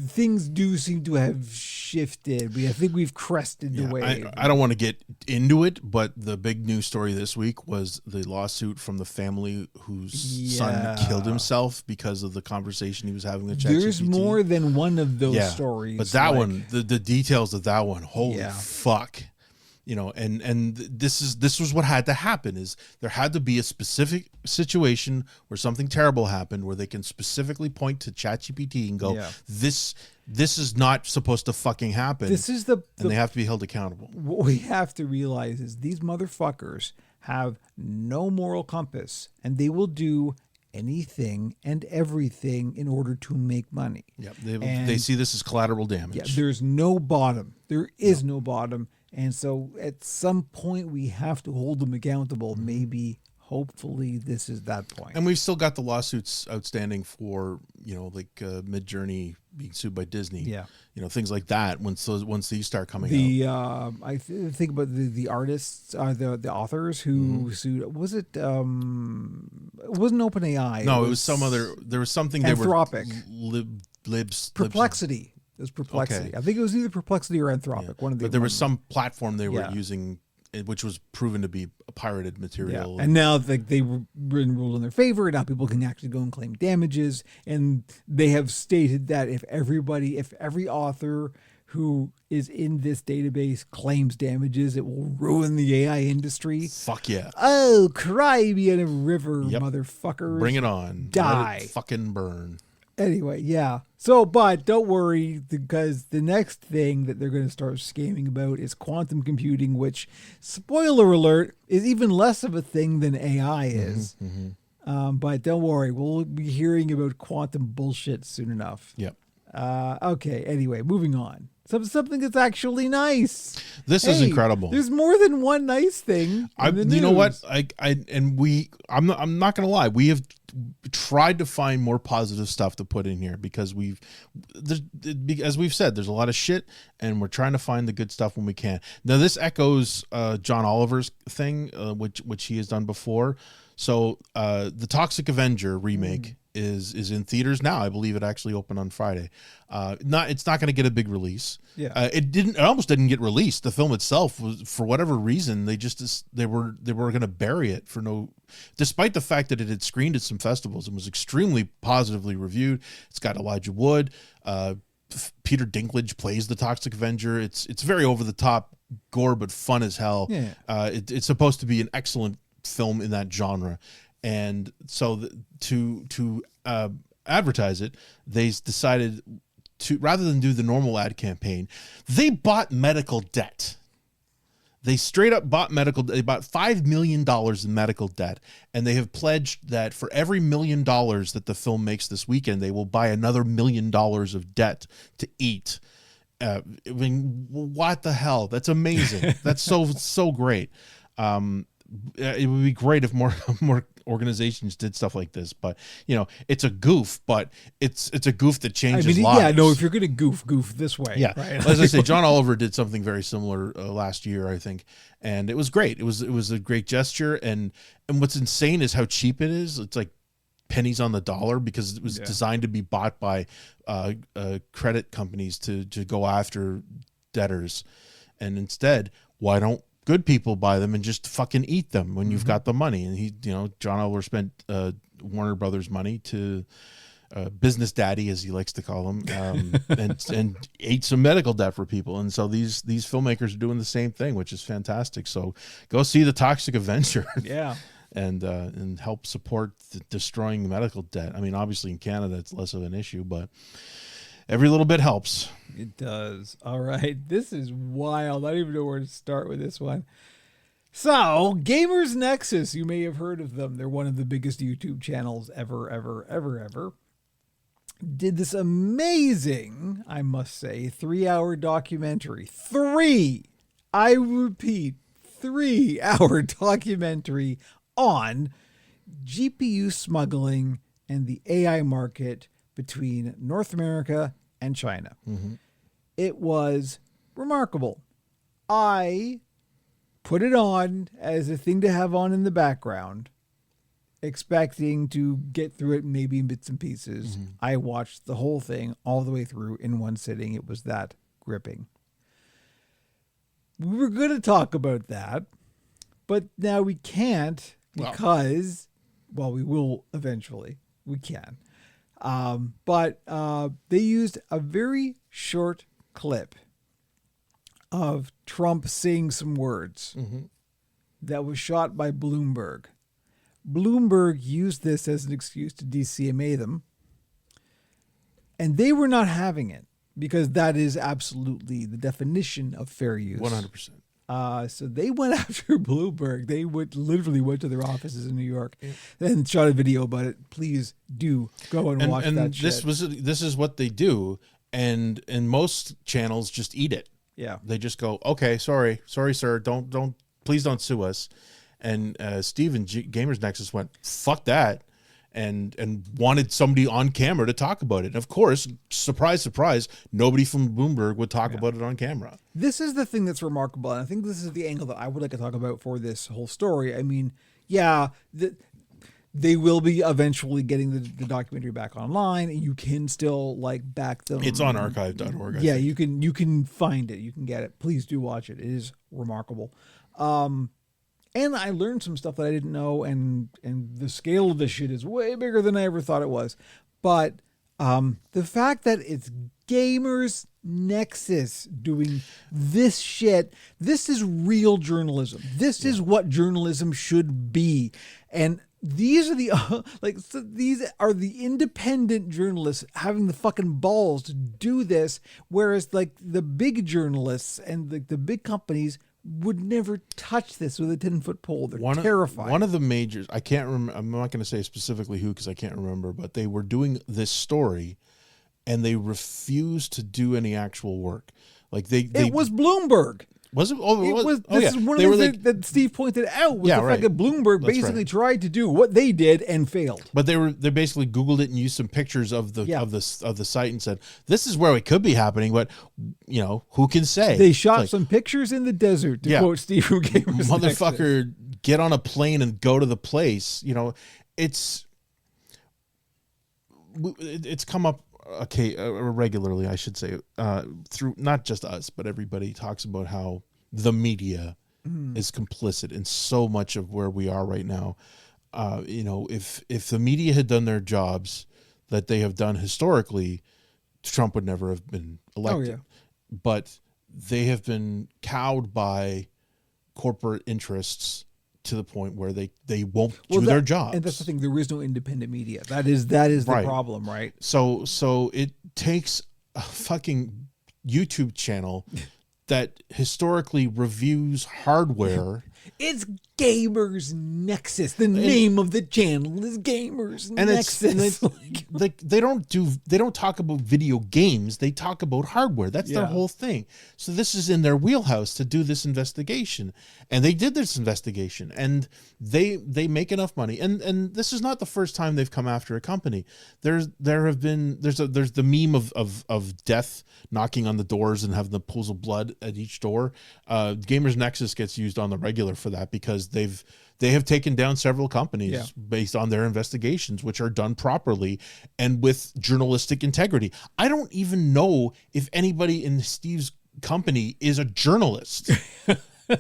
things do seem to have shifted. I think we've crested the wave. I don't want to get into it, but the big news story this week was the lawsuit from the family whose son killed himself because of the conversation he was having with ChatGPT. There's more than one of those stories. But that one, the details of that one, holy fuck. And this was what had to happen. Is there had to be a specific situation where something terrible happened where they can specifically point to ChatGPT and go, this is not supposed to fucking happen. This is and they have to be held accountable. What we have to realize is these motherfuckers have no moral compass, and they will do anything and everything in order to make money. Yep, they see this as collateral damage. Yeah, there's no bottom. There is no bottom. And so at some point we have to hold them accountable. Maybe, hopefully this is that point. And we've still got the lawsuits outstanding for, Midjourney being sued by Disney. Yeah. Things like that once these start coming out. I think about the artists, the authors who sued. Was it? It wasn't OpenAI. No, it was some other. There was something. Anthropic. Perplexity. It was Perplexity. Okay. I think it was either Perplexity or Anthropic. One of the. But there was some platform they were using, which was proven to be pirated material. Yeah. And now they were ruled in their favor. Now people can actually go and claim damages. And they have stated that if every author who is in this database claims damages, it will ruin the AI industry. Fuck yeah. Oh, cry me in a river, motherfuckers. Bring it on. Die. Let it fucking burn. Anyway, yeah. So, but don't worry, because the next thing that they're going to start scamming about is quantum computing, which, spoiler alert, is even less of a thing than AI is. But don't worry, we'll be hearing about quantum bullshit soon enough. Yep. Okay. Anyway, moving on. Something that's actually nice. This is incredible. There's more than one nice thing. You know what? I'm not gonna lie. We have tried to find more positive stuff to put in here because as we've said, there's a lot of shit, and we're trying to find the good stuff when we can. Now, this echoes John Oliver's thing, which he has done before. So the Toxic Avenger remake is in theaters now. I believe it actually opened on Friday. It's not going to get a big release. Yeah. It almost didn't get released. The film itself was, for whatever reason, they were going to bury it for no, despite the fact that it had screened at some festivals and was extremely positively reviewed. It's got Elijah Wood. Peter Dinklage plays the Toxic Avenger. It's very over the top gore, but fun as hell. Yeah. It's supposed to be an excellent film in that genre. And so to advertise it, they decided to, rather than do the normal ad campaign, they bought medical debt. They straight up bought they bought $5 million in medical debt. And they have pledged that for every $1 million that the film makes this weekend, they will buy another $1 million of debt to eat. I mean, what the hell? That's amazing. That's so great. It would be great if more organizations did stuff like this, but it's a goof, but it's a goof that changes lives. Yeah, no, if you're gonna goof this way. Yeah, right? As I say, John Oliver did something very similar last year, I think, and it was great. It was a great gesture, and what's insane is how cheap it is. It's like pennies on the dollar because it was designed to be bought by credit companies to go after debtors, and instead, why don't good people buy them and just fucking eat them when you've got the money? And John Oliver spent Warner Brothers money to business daddy, as he likes to call him, and ate some medical debt for people. And so these filmmakers are doing the same thing, which is fantastic. So go see the Toxic Avenger. Yeah. and help support destroying medical debt. I mean, obviously in Canada it's less of an issue, but every little bit helps. It does. All right. This is wild. I don't even know where to start with this one. So, Gamers Nexus, you may have heard of them. They're one of the biggest YouTube channels ever. Did this amazing, I must say, 3-hour documentary. I repeat, 3-hour documentary on GPU smuggling and the AI market between North America and China. Mm-hmm. It was remarkable. I put it on as a thing to have on in the background, expecting to get through it maybe in bits and pieces. Mm-hmm. I watched the whole thing all the way through in one sitting. It was that gripping. We were going to talk about that, but now we can't because, well, we will eventually. We can. But they used a very short clip of Trump saying some words that was shot by Bloomberg. Bloomberg used this as an excuse to DCMA them, and they were not having it because that is absolutely the definition of fair use. 100%. So they went after Bloomberg. They literally went to their offices in New York and shot a video about it. Please do go and watch that shit. This is what they do, and most channels just eat it. Yeah, they just go, okay, sorry, sir, please don't sue us. And Steve and Gamers Nexus went, fuck that, and wanted somebody on camera to talk about it. And of course, surprise, surprise, nobody from Bloomberg would talk about it on camera. This is the thing that's remarkable, and I think this is the angle that I would like to talk about for this whole story. I mean, yeah, they will be eventually getting the documentary back online, and you can still back them. It's on archive.org. Yeah, you can find it. You can get it. Please do watch it. It is remarkable. And I learned some stuff that I didn't know, and the scale of this shit is way bigger than I ever thought it was. But the fact that it's Gamers Nexus doing this shit, this is real journalism. This is what journalism should be. And these are these are the independent journalists having the fucking balls to do this, whereas the big journalists and the big companies would never touch this with a 10-foot pole. They're terrified. One of the majors, I can't remember, I'm not going to say specifically who because I can't remember, but they were doing this story and they refuse to do any actual work. Like it was Bloomberg. Was it? Oh, It was. oh, This yeah. is one They of were the like, things that Steve pointed out was Yeah, the right. fact that Bloomberg That's basically right. tried to do what they did and failed. but they basically Googled it and used some pictures of the of the site and said, this is where it could be happening, but who can say? They shot Like, some pictures in the desert, to quote Steve, who gave us motherfucker, get on a plane and go to the place. It's come up regularly, I should say, through not just us, but everybody talks about how the media is complicit in so much of where we are right now. If the media had done their jobs that they have done historically, Trump would never have been elected. Oh, yeah. But they have been cowed by corporate interests to the point where they won't do their jobs. And that's the thing. There is no independent media. That is the Right. problem, right? So it takes a fucking YouTube channel that historically reviews hardware. It's Gamers Nexus. The name of the channel is Gamers Nexus. They don't talk about video games. They talk about hardware. That's their whole thing. So this is in their wheelhouse to do this investigation, and they did this investigation, and they make enough money. And this is not the first time they've come after a company. There's the meme of death knocking on the doors and having the pools of blood at each door. Gamers Nexus gets used on the regular for that because they have taken down several companies based on their investigations, which are done properly and with journalistic integrity. I don't even know if anybody in Steve's company is a journalist,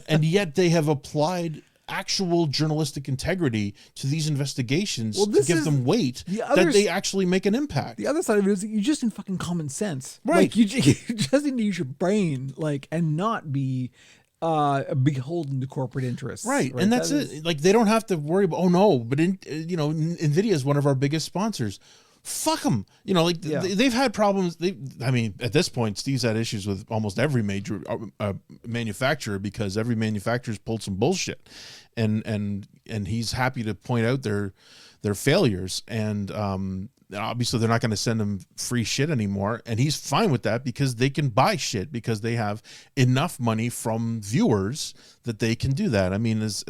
and yet they have applied actual journalistic integrity to these investigations to give them weight that they actually make an impact. The other side of it is that you just in fucking common sense, Right? Like you just need to use your brain, and not be beholden to corporate interests, Right. And that's it. Like, they don't have to worry about, but NVIDIA is one of our biggest sponsors. Fuck them. They've had problems. At this point, Steve's had issues with almost every major manufacturer because every manufacturer's pulled some bullshit, and he's happy to point out their failures. And obviously, they're not going to send him free shit anymore, and he's fine with that because they can buy shit because they have enough money from viewers that they can do that. I mean, as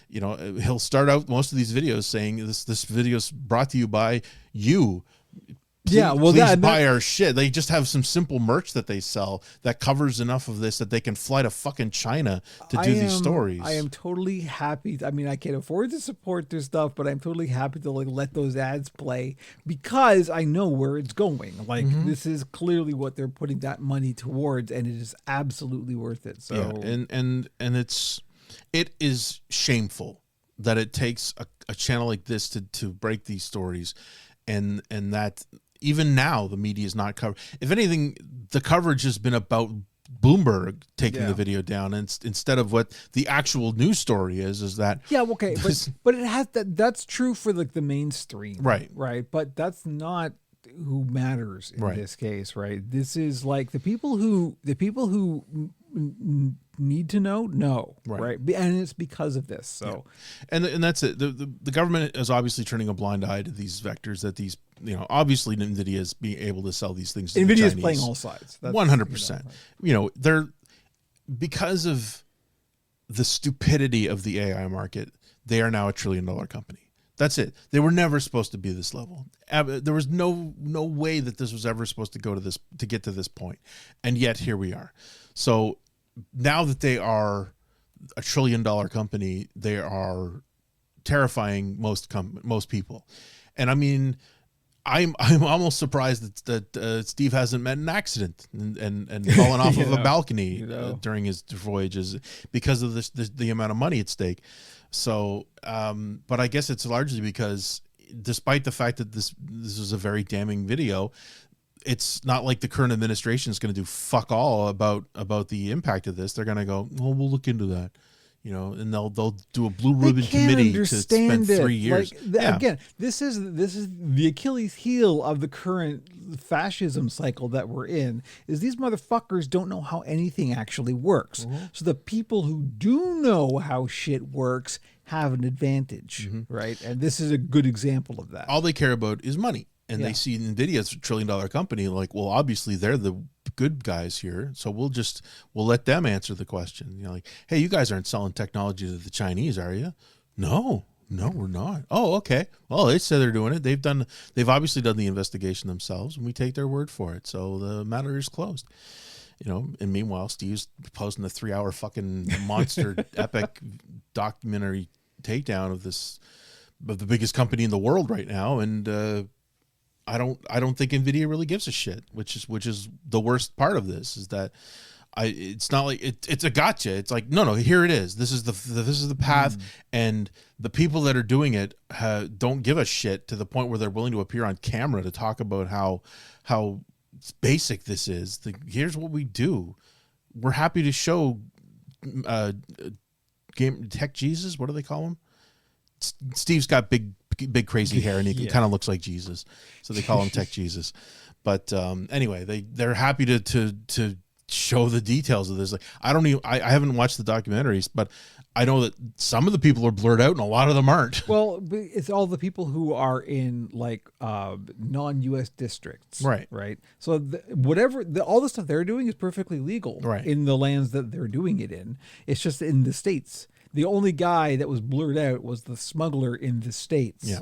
he'll start out most of these videos saying this video's brought to you by you. Please buy our shit. They just have some simple merch that they sell that covers enough of this that they can fly to fucking China to do these stories. I am totally happy. I mean, I can't afford to support their stuff, but I'm totally happy to let those ads play because I know where it's going. Like, this is clearly what they're putting that money towards, and it is absolutely worth it. So and it is shameful that it takes a channel like this to break these stories, and that even now the media is not covered. If anything, the coverage has been about Bloomberg taking the video down, and instead of what the actual news story is that but it has that's true for the mainstream, right, but that's not who matters in this case, right? This is like the people who need to know, right? And it's because of this. So, and that's it. The government is obviously turning a blind eye to these vectors that these, obviously NVIDIA is being able to sell these things to NVIDIA the is Chinese. playing all sides. 100%. They're, because of the stupidity of the AI market, they are now $1 trillion company. That's it. They were never supposed to be this level. There was no way that this was ever supposed to go to get to this point. And yet here we are. So now that they are $1 trillion company, they are terrifying most people. And I mean, I'm almost surprised that Steve hasn't met an accident and fallen off of a balcony during his voyages because of the amount of money at stake. So, but I guess it's largely because, despite the fact that this was a very damning video, it's not like the current administration is going to do fuck all about the impact of this. They're going to go, well, we'll look into that, and they'll do a blue ribbon committee to spend 3 years. Again, this is the Achilles heel of the current fascism cycle that we're in, is these motherfuckers don't know how anything actually works. So the people who do know how shit works have an advantage, right? And this is a good example of that. All they care about is money. and Yeah. they see Nvidia's a $1 trillion company, like, well, obviously they're the good guys here, so we'll let them answer the question. You know, like, hey, you guys aren't selling technology to the Chinese, are you? No, we're not. Oh, okay. Well, they said they're doing it. They've obviously done the investigation themselves, and we take their word for it. So the matter is closed. You know, and meanwhile, Steve's posting a 3-hour fucking monster epic documentary takedown of the biggest company in the world right now, and I don't think Nvidia really gives a shit, which is the worst part of this, is that it's not like it's a gotcha. It's like, no, here it is. This is the path, and the people that are doing it don't give a shit to the point where they're willing to appear on camera to talk about how basic this is. Here's what we do. We're happy to show game tech Jesus. What do they call him? Steve's got big crazy hair, and he kind of looks like Jesus, so they call him Tech Jesus. But anyway, they're happy to show the details of this. Like, I haven't watched the documentaries, but I know that some of the people are blurred out and a lot of them aren't. Well, it's all the people who are in like non-U.S. districts, right. So all the stuff they're doing is perfectly legal, in the lands that they're doing it in. It's just in the States. The only guy that was blurred out was the smuggler in the States,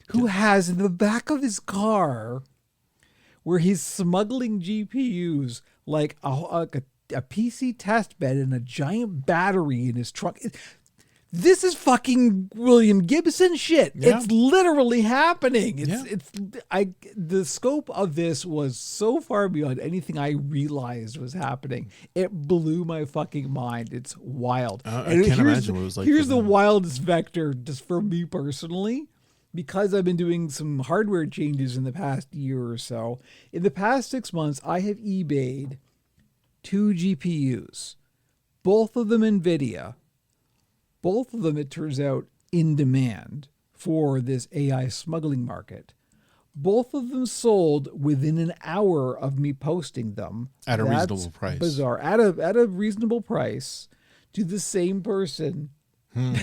who has in the back of his car, where he's smuggling GPUs, like a PC test bed and a giant battery in his trunk. This is fucking William Gibson shit. Yeah. It's literally happening. The scope of this was so far beyond anything I realized was happening. It blew my fucking mind. It's wild. I can't imagine what it was like. Here's the wildest vector, just for me personally, because I've been doing some hardware changes in the past year or so. In the past 6 months, I have eBayed 2 GPUs, both of them NVIDIA. Both of them, it turns out, in demand for this AI smuggling market. Both of them sold within an hour of me posting them. At a reasonable price. Bizarre. At a reasonable price to the same person. Who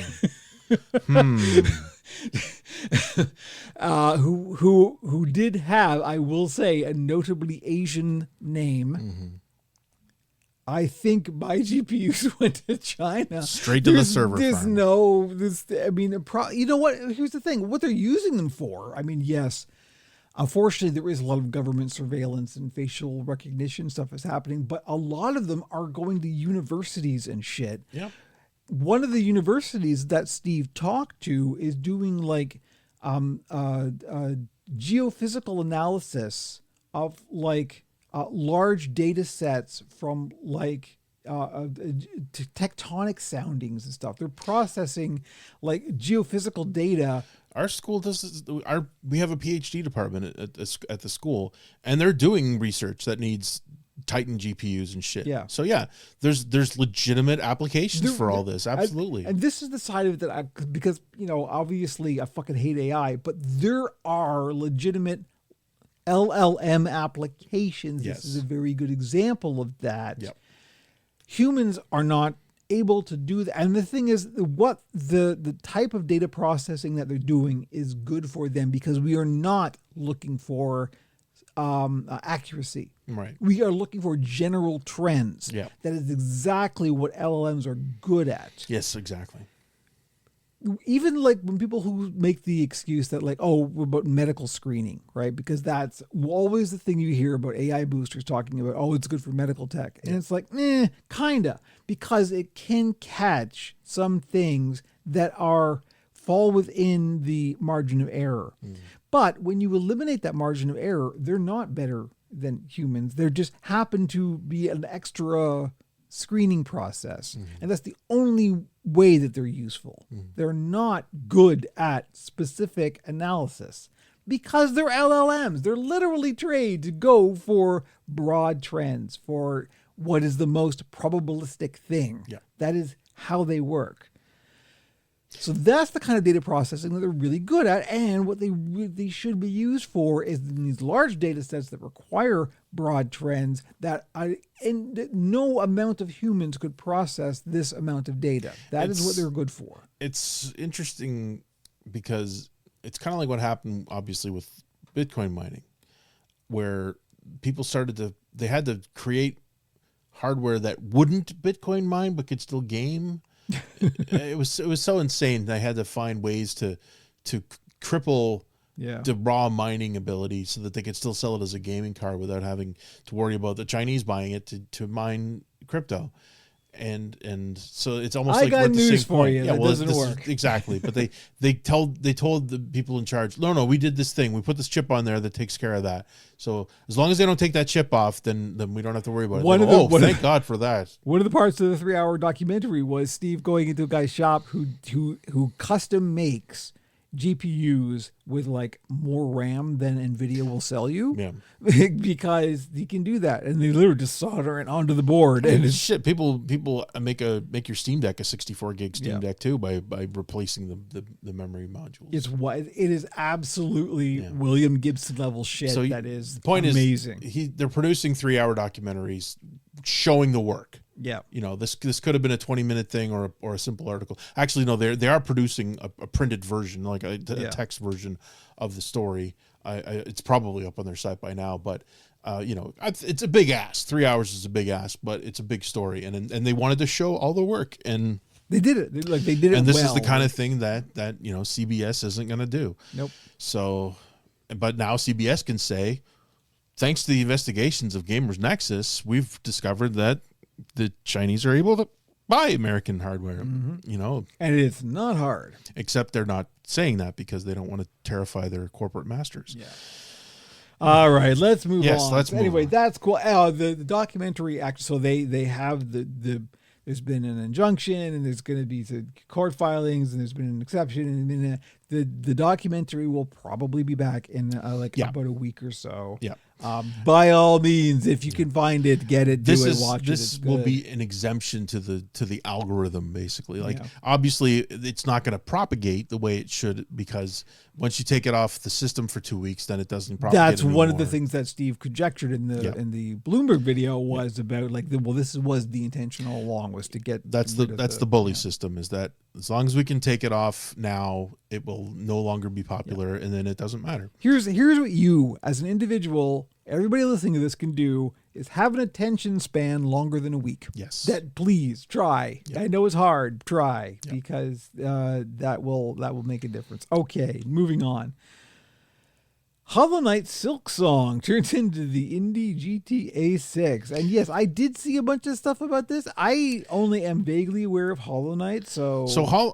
did have, I will say, a notably Asian name. Mm-hmm. I think my GPUs went to China. Straight to the server farm. You know what? Here's the thing. What they're using them for, I mean, yes, unfortunately, there is a lot of government surveillance and facial recognition stuff is happening, but a lot of them are going to universities and shit. Yep. One of the universities that Steve talked to is doing like geophysical analysis of like large data sets from like tectonic soundings and stuff. They're processing like geophysical data. Our school does. We have a PhD department at the school, and they're doing research that needs Titan GPUs and shit. Yeah. So yeah, there's legitimate applications for all this. Absolutely. And this is the side of it because obviously I fucking hate AI, but there are legitimate LLM applications. Yes. This is a very good example of that. Yep. Humans are not able to do that. And the thing is, what the type of data processing that they're doing is good for them, because we are not looking for accuracy. Right. We are looking for general trends. Yeah. That is exactly what LLMs are good at. Yes, exactly. Even like when people who make the excuse that like, oh, we're about medical screening, right? Because that's always the thing you hear about AI boosters talking about, oh, it's good for medical tech. And it's like, kinda, because it can catch some things that fall within the margin of error. But when you eliminate that margin of error, they're not better than humans. They just happen to be an extra screening process. And that's the only way that they're useful. They're not good at specific analysis because they're LLMs. They're literally trained to go for broad trends, for what is the most probabilistic thing. Yeah. That is how they work. So that's the kind of data processing that they're really good at, and what they should be used for is in these large data sets that require broad trends and no amount of humans could process this amount of data. That is what they're good for. It's interesting because it's kind of like what happened, obviously, with Bitcoin mining, where people they had to create hardware that wouldn't Bitcoin mine but could still game. It was so insane. They had to find ways to cripple the raw mining ability so that they could still sell it as a gaming card without having to worry about the Chinese buying it to mine crypto. And so it's almost I like got we're at the news same for point. you. That doesn't work. Exactly. But they told the people in charge, no, we did this thing. We put this chip on there that takes care of that. So as long as they don't take that chip off, then we don't have to worry about it. Thank God for that. One of the parts of the 3-hour documentary was Steve going into a guy's shop who custom makes GPUs with like more RAM than NVIDIA will sell you. Yeah. Because he can do that, and they literally just solder it onto the board. And it's shit. People make your Steam Deck a 64 gig Steam Deck too by replacing the memory modules. It is absolutely William Gibson level shit. So that is the point amazing. They're producing 3-hour documentaries showing the work. Yeah. This could have been a 20-minute thing or a simple article. Actually, no, they are producing a printed version, like a text version of the story. It's probably up on their site by now, but it's a big ask. 3 hours is a big ask, but it's a big story, and they wanted to show all the work, and they did it. They did it. And this is the kind of thing that CBS isn't going to do. Nope. So, but now CBS can say, thanks to the investigations of Gamers Nexus, we've discovered that the Chinese are able to buy American hardware, and it's not hard. Except they're not saying that because they don't want to terrify their corporate masters. Yeah. All right, let's move on. Yes, let's move on. That's cool. The documentary actually, so they have the there's been an injunction, and there's going to be the court filings, and there's been an exception, and then the documentary will probably be back in about a week or so. Yeah. By all means, if you can find it, get it, watch it. This will be an exemption to the algorithm, basically. Obviously, it's not going to propagate the way it should, because once you take it off the system for 2 weeks, then it doesn't propagate. That's one of the things that Steve conjectured in the Bloomberg video was about this was the intention all along, was to get that's the bully system, is that as long as we can take it off now, it will no longer be popular, and then it doesn't matter. Here's what you, as an individual, everybody listening to this, can do is have an attention span longer than a week. Yes. That please try. I know it's hard. Try, Yeah. because that will make a difference. Okay, moving on. Hollow Knight Silk Song turns into the indie GTA 6. And yes, I did see a bunch of stuff about this. I only am vaguely aware of Hollow Knight, so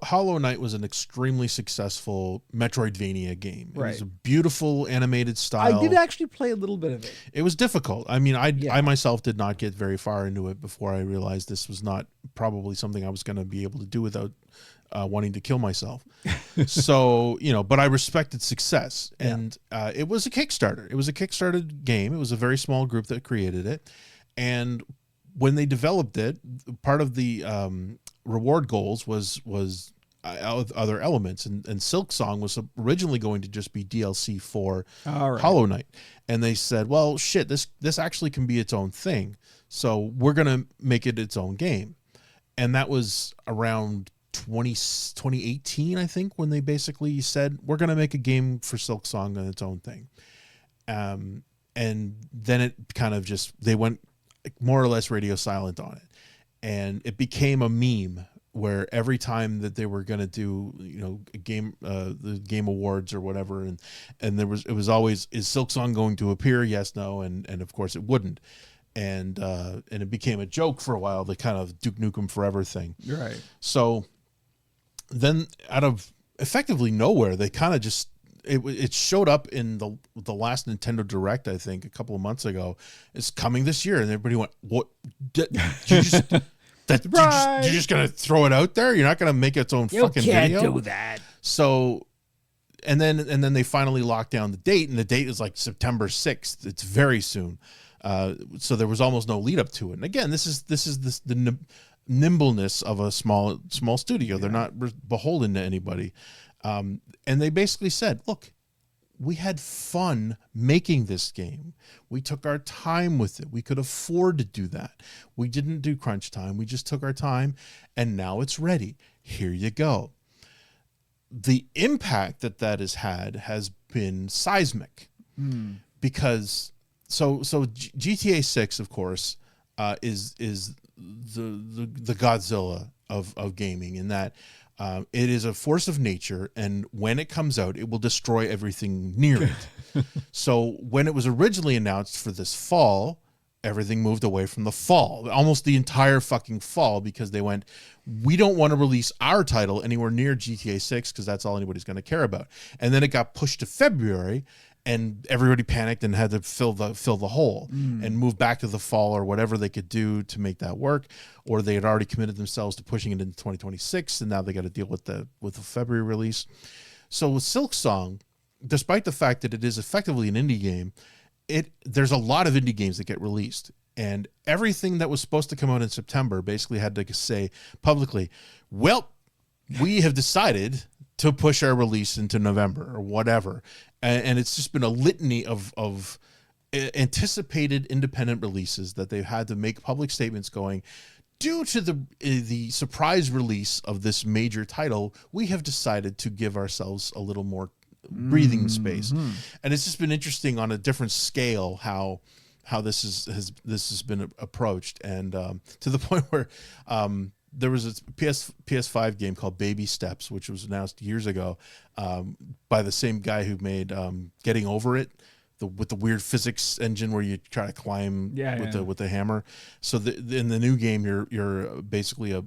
Hollow Knight was an extremely successful Metroidvania game. It Right. was a beautiful animated style. I did actually play a little bit of it. It was difficult. I mean, I myself did not get very far into it before I realized this was not probably something I was going to be able to do without wanting to kill myself. So, but I respected success. And it was a Kickstarter. It was a Kickstarter game. It was a very small group that created it. And when they developed it, part of the reward goals was other elements. And Silk Song was originally going to just be DLC for Hollow Knight. And they said, well, shit, this actually can be its own thing. So we're going to make it its own game. And that was around 2018, I think, when they basically said, we're going to make a game for Silk Song on its own thing. And then it kind of they went more or less radio silent on it. And it became a meme where every time that they were going to do, a game, the game awards or whatever. And it was always, is Silk Song going to appear? Yes, no. And of course it wouldn't. And it became a joke for a while, the kind of Duke Nukem Forever thing. Right. So then out of effectively nowhere, they kind of it showed up in the last Nintendo Direct, I think, a couple of months ago. It's coming this year, and everybody went, "What? Did you just you're just gonna throw it out there? You're not gonna make its own fucking video? You can't do that." So, and then they finally locked down the date, and the date is like September 6th. It's very soon. So there was almost no lead up to it. And again, this is the nimbleness of a small studio. They're not beholden to anybody. And they basically said, look, we had fun making this game. We took our time with it. We could afford to do that. We didn't do crunch time. We just took our time, and now it's ready. Here you go. The impact that has had has been seismic. because GTA 6, of course, is the Godzilla of gaming, in that it is a force of nature, and when it comes out, it will destroy everything near it. So when it was originally announced for this fall, everything moved away from the fall, almost the entire fucking fall, because they went, we don't want to release our title anywhere near GTA 6 because that's all anybody's going to care about. And then it got pushed to February, and everybody panicked and had to fill the hole and move back to the fall or whatever they could do to make that work. Or they had already committed themselves to pushing it into 2026, and now they got to deal with the February release. So with Silksong, despite the fact that it is effectively an indie game, there's a lot of indie games that get released, and everything that was supposed to come out in September basically had to say publicly, well, we have decided to push our release into November or whatever. And it's just been a litany of anticipated independent releases that they've had to make public statements going, due to the surprise release of this major title, we have decided to give ourselves a little more breathing space. And it's just been interesting on a different scale how this has been approached, and to the point where there was a PS5 game called Baby Steps, which was announced years ago by the same guy who made Getting Over It, with the weird physics engine where you try to climb with the hammer. So in the new game, you're basically a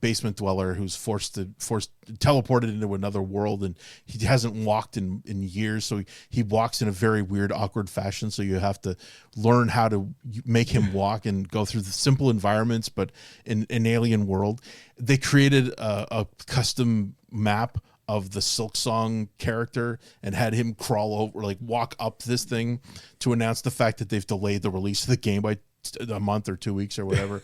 basement dweller who's teleported into another world, and he hasn't walked in years, so he walks in a very weird, awkward fashion. So you have to learn how to make him walk and go through the simple environments, but in an alien world. They created a custom map of the Silksong character and had him crawl over, like walk up this thing, to announce the fact that they've delayed the release of the game by a month or 2 weeks or whatever.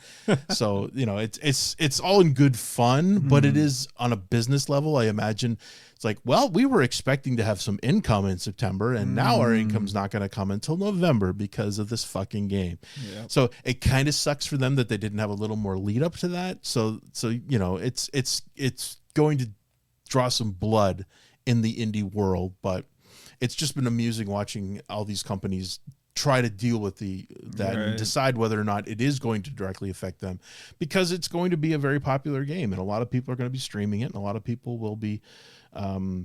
So, it's all in good fun, but it is on a business level. I imagine it's like, well, we were expecting to have some income in September, and now our income's not going to come until November because of this fucking game. So it kind of sucks for them that they didn't have a little more lead up to that. So it's going to draw some blood in the indie world, but it's just been amusing watching all these companies try to deal with that and decide whether or not it is going to directly affect them, because it's going to be a very popular game, and a lot of people are going to be streaming it, and a lot of people will be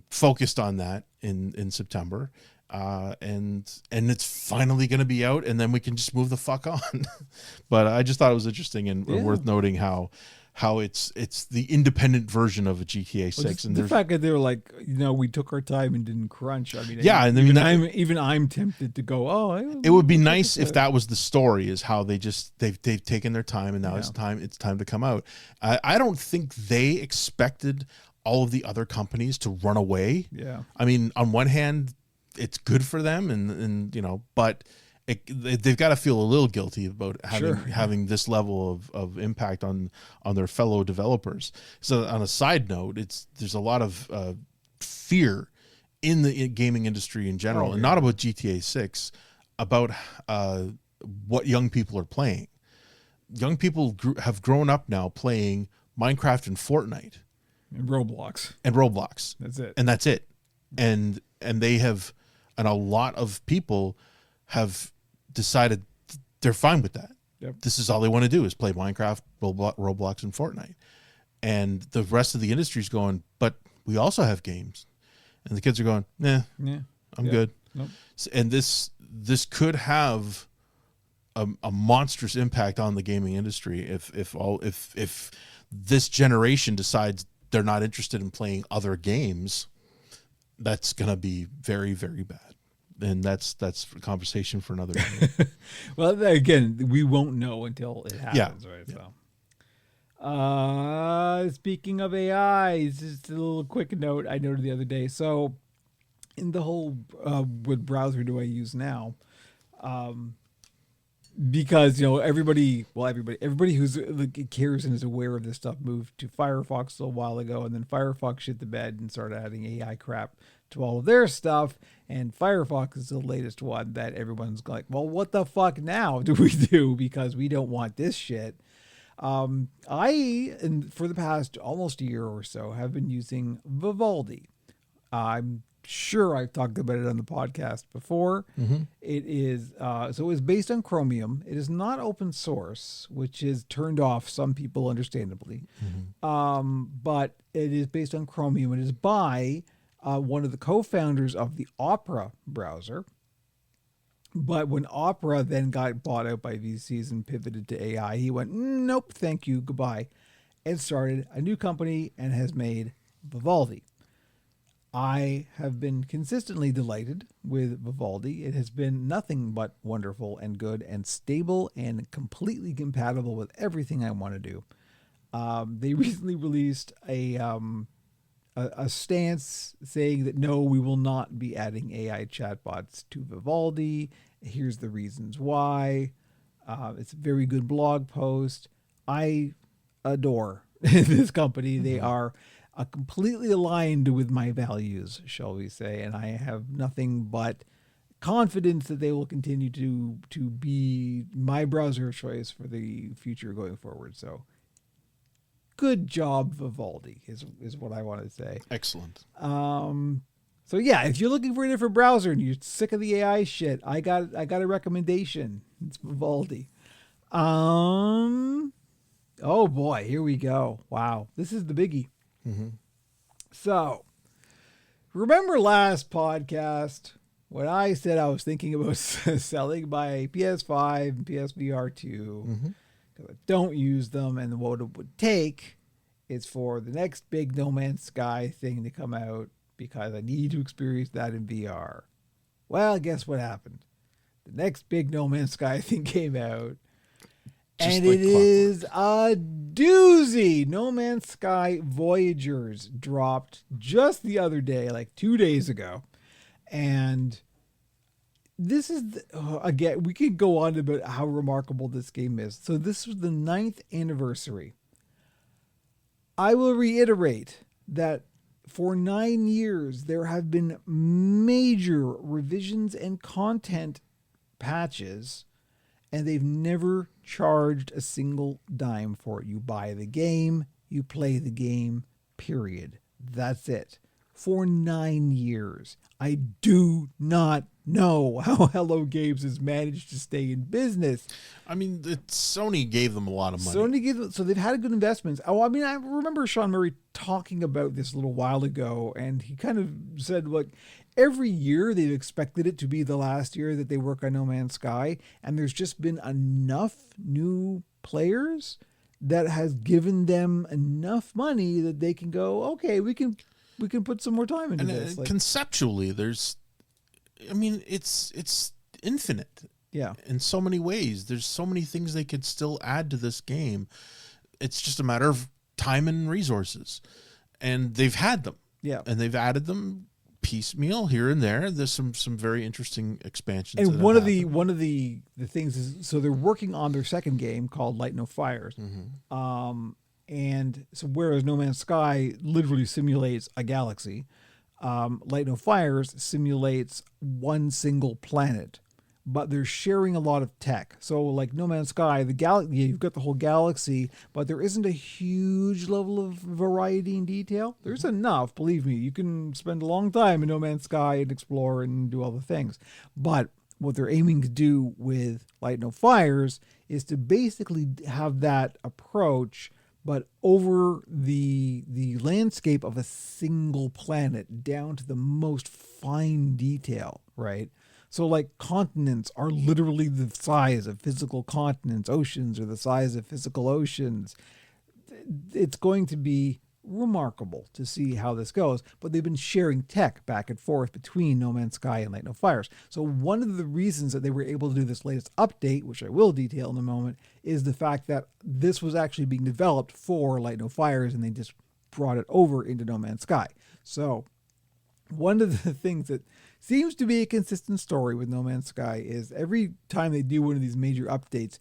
focused on that in September, and it's finally going to be out, and then we can just move the fuck on. But I just thought it was interesting and worth noting how it's the independent version of a GTA 6, and the fact that they were like, we took our time and didn't crunch. I mean, even I'm tempted to go, it would be nice if that was the story, is how they've taken their time, and now it's time to come out. I don't think they expected all of the other companies to run away. I mean, on one hand, it's good for them, and but they've got to feel a little guilty about having this level of impact on their fellow developers. So on a side note, there's a lot of fear in the gaming industry in general, and not about GTA 6, about what young people are playing. Young people have grown up now playing Minecraft and Fortnite and Roblox. That's it. And they have, and a lot of people have decided they're fine with that. This is all they want to do, is play Minecraft, Roblox, and Fortnite. And the rest of the industry is going, but we also have games. And the kids are going, I'm good. Nope. And this could have a monstrous impact on the gaming industry if this generation decides they're not interested in playing other games. That's going to be very, very bad. And that's a conversation for another day. Well, again, we won't know until it happens, right? Yeah. So, speaking of AI, just a little quick note I noted the other day. So, in the whole what browser do I use now? Because everybody who's cares and is aware of this stuff moved to Firefox a while ago, and then Firefox shit the bed and started adding AI crap to all of their stuff, and Firefox is the latest one that everyone's like, well, what the fuck now do we do, because we don't want this shit. And for the past almost a year or so, have been using Vivaldi. I'm sure I've talked about it on the podcast before. It is so it's based on Chromium. It is not open source, which is turned off some people understandably. But it is based on Chromium. It is by one of the co-founders of the Opera browser. But when Opera then got bought out by VCs and pivoted to AI, he went, nope, thank you, goodbye, and started a new company and has made Vivaldi. I have been consistently delighted with Vivaldi. It has been nothing but wonderful and good and stable and completely compatible with everything I want to do. They recently released a stance saying that no, we will not be adding AI chatbots to Vivaldi. Here's the reasons why. It's a very good blog post. I adore this company. They are completely aligned with my values, shall we say, and I have nothing but confidence that they will continue to be my browser of choice for the future going forward. So good job, Vivaldi, is what I want to say. Excellent. So yeah, if you're looking for a different browser and you're sick of the AI shit, I got a recommendation. It's Vivaldi. Oh boy, here we go. Wow, this is the biggie. So, remember last podcast when I said I was thinking about selling my PS5 and PSVR 2 because I don't use them, and what it would take is for the next big No Man's Sky thing to come out because I need to experience that in VR. Well, guess what happened? The next big No Man's Sky thing came out. Just and like it is a doozy. No Man's Sky Voyagers dropped just the other day, like 2 days ago. And this is, again, we could go on about how remarkable this game is. So this was the 9th anniversary. I will reiterate that for 9 years, there have been major revisions and content patches, and they've never charged a single dime for it. You buy the game, you play the game, period. That's it. For 9 years. I do not know how Hello Games has managed to stay in business. I mean, Sony gave them a lot of money. Sony gave them, so they've had good investments. Oh, I mean, I remember Sean Murray talking about this a little while ago, and he kind of said, look, every year they've expected it to be the last year that they work on No Man's Sky, and there's just been enough new players that has given them enough money that they can go, okay, we can put some more time into this. Conceptually, it's infinite. Yeah. In so many ways. There's so many things they could still add to this game. It's just a matter of time and resources. And they've had them. Yeah. And they've added them piecemeal here and there. There's some very interesting expansions. And one of the things is, so they're working on their second game called Light No Fires. And so whereas No Man's Sky literally simulates a galaxy, Light No Fires simulates one single planet, but they're sharing a lot of tech. So like No Man's Sky, you've got the whole galaxy, but there isn't a huge level of variety and detail. There's enough, believe me. You can spend a long time in No Man's Sky and explore and do all the things. But what they're aiming to do with Light No Fires is to basically have that approach, but over the landscape of a single planet down to the most fine detail, right? So like continents are literally the size of physical continents. Oceans are the size of physical oceans. It's going to be remarkable to see how this goes, but they've been sharing tech back and forth between No Man's Sky and Light No Fires. So one of the reasons that they were able to do this latest update, which I will detail in a moment, is the fact that this was actually being developed for Light No Fires and they just brought it over into No Man's Sky. So one of the things that seems to be a consistent story with No Man's Sky is every time they do one of these major updates,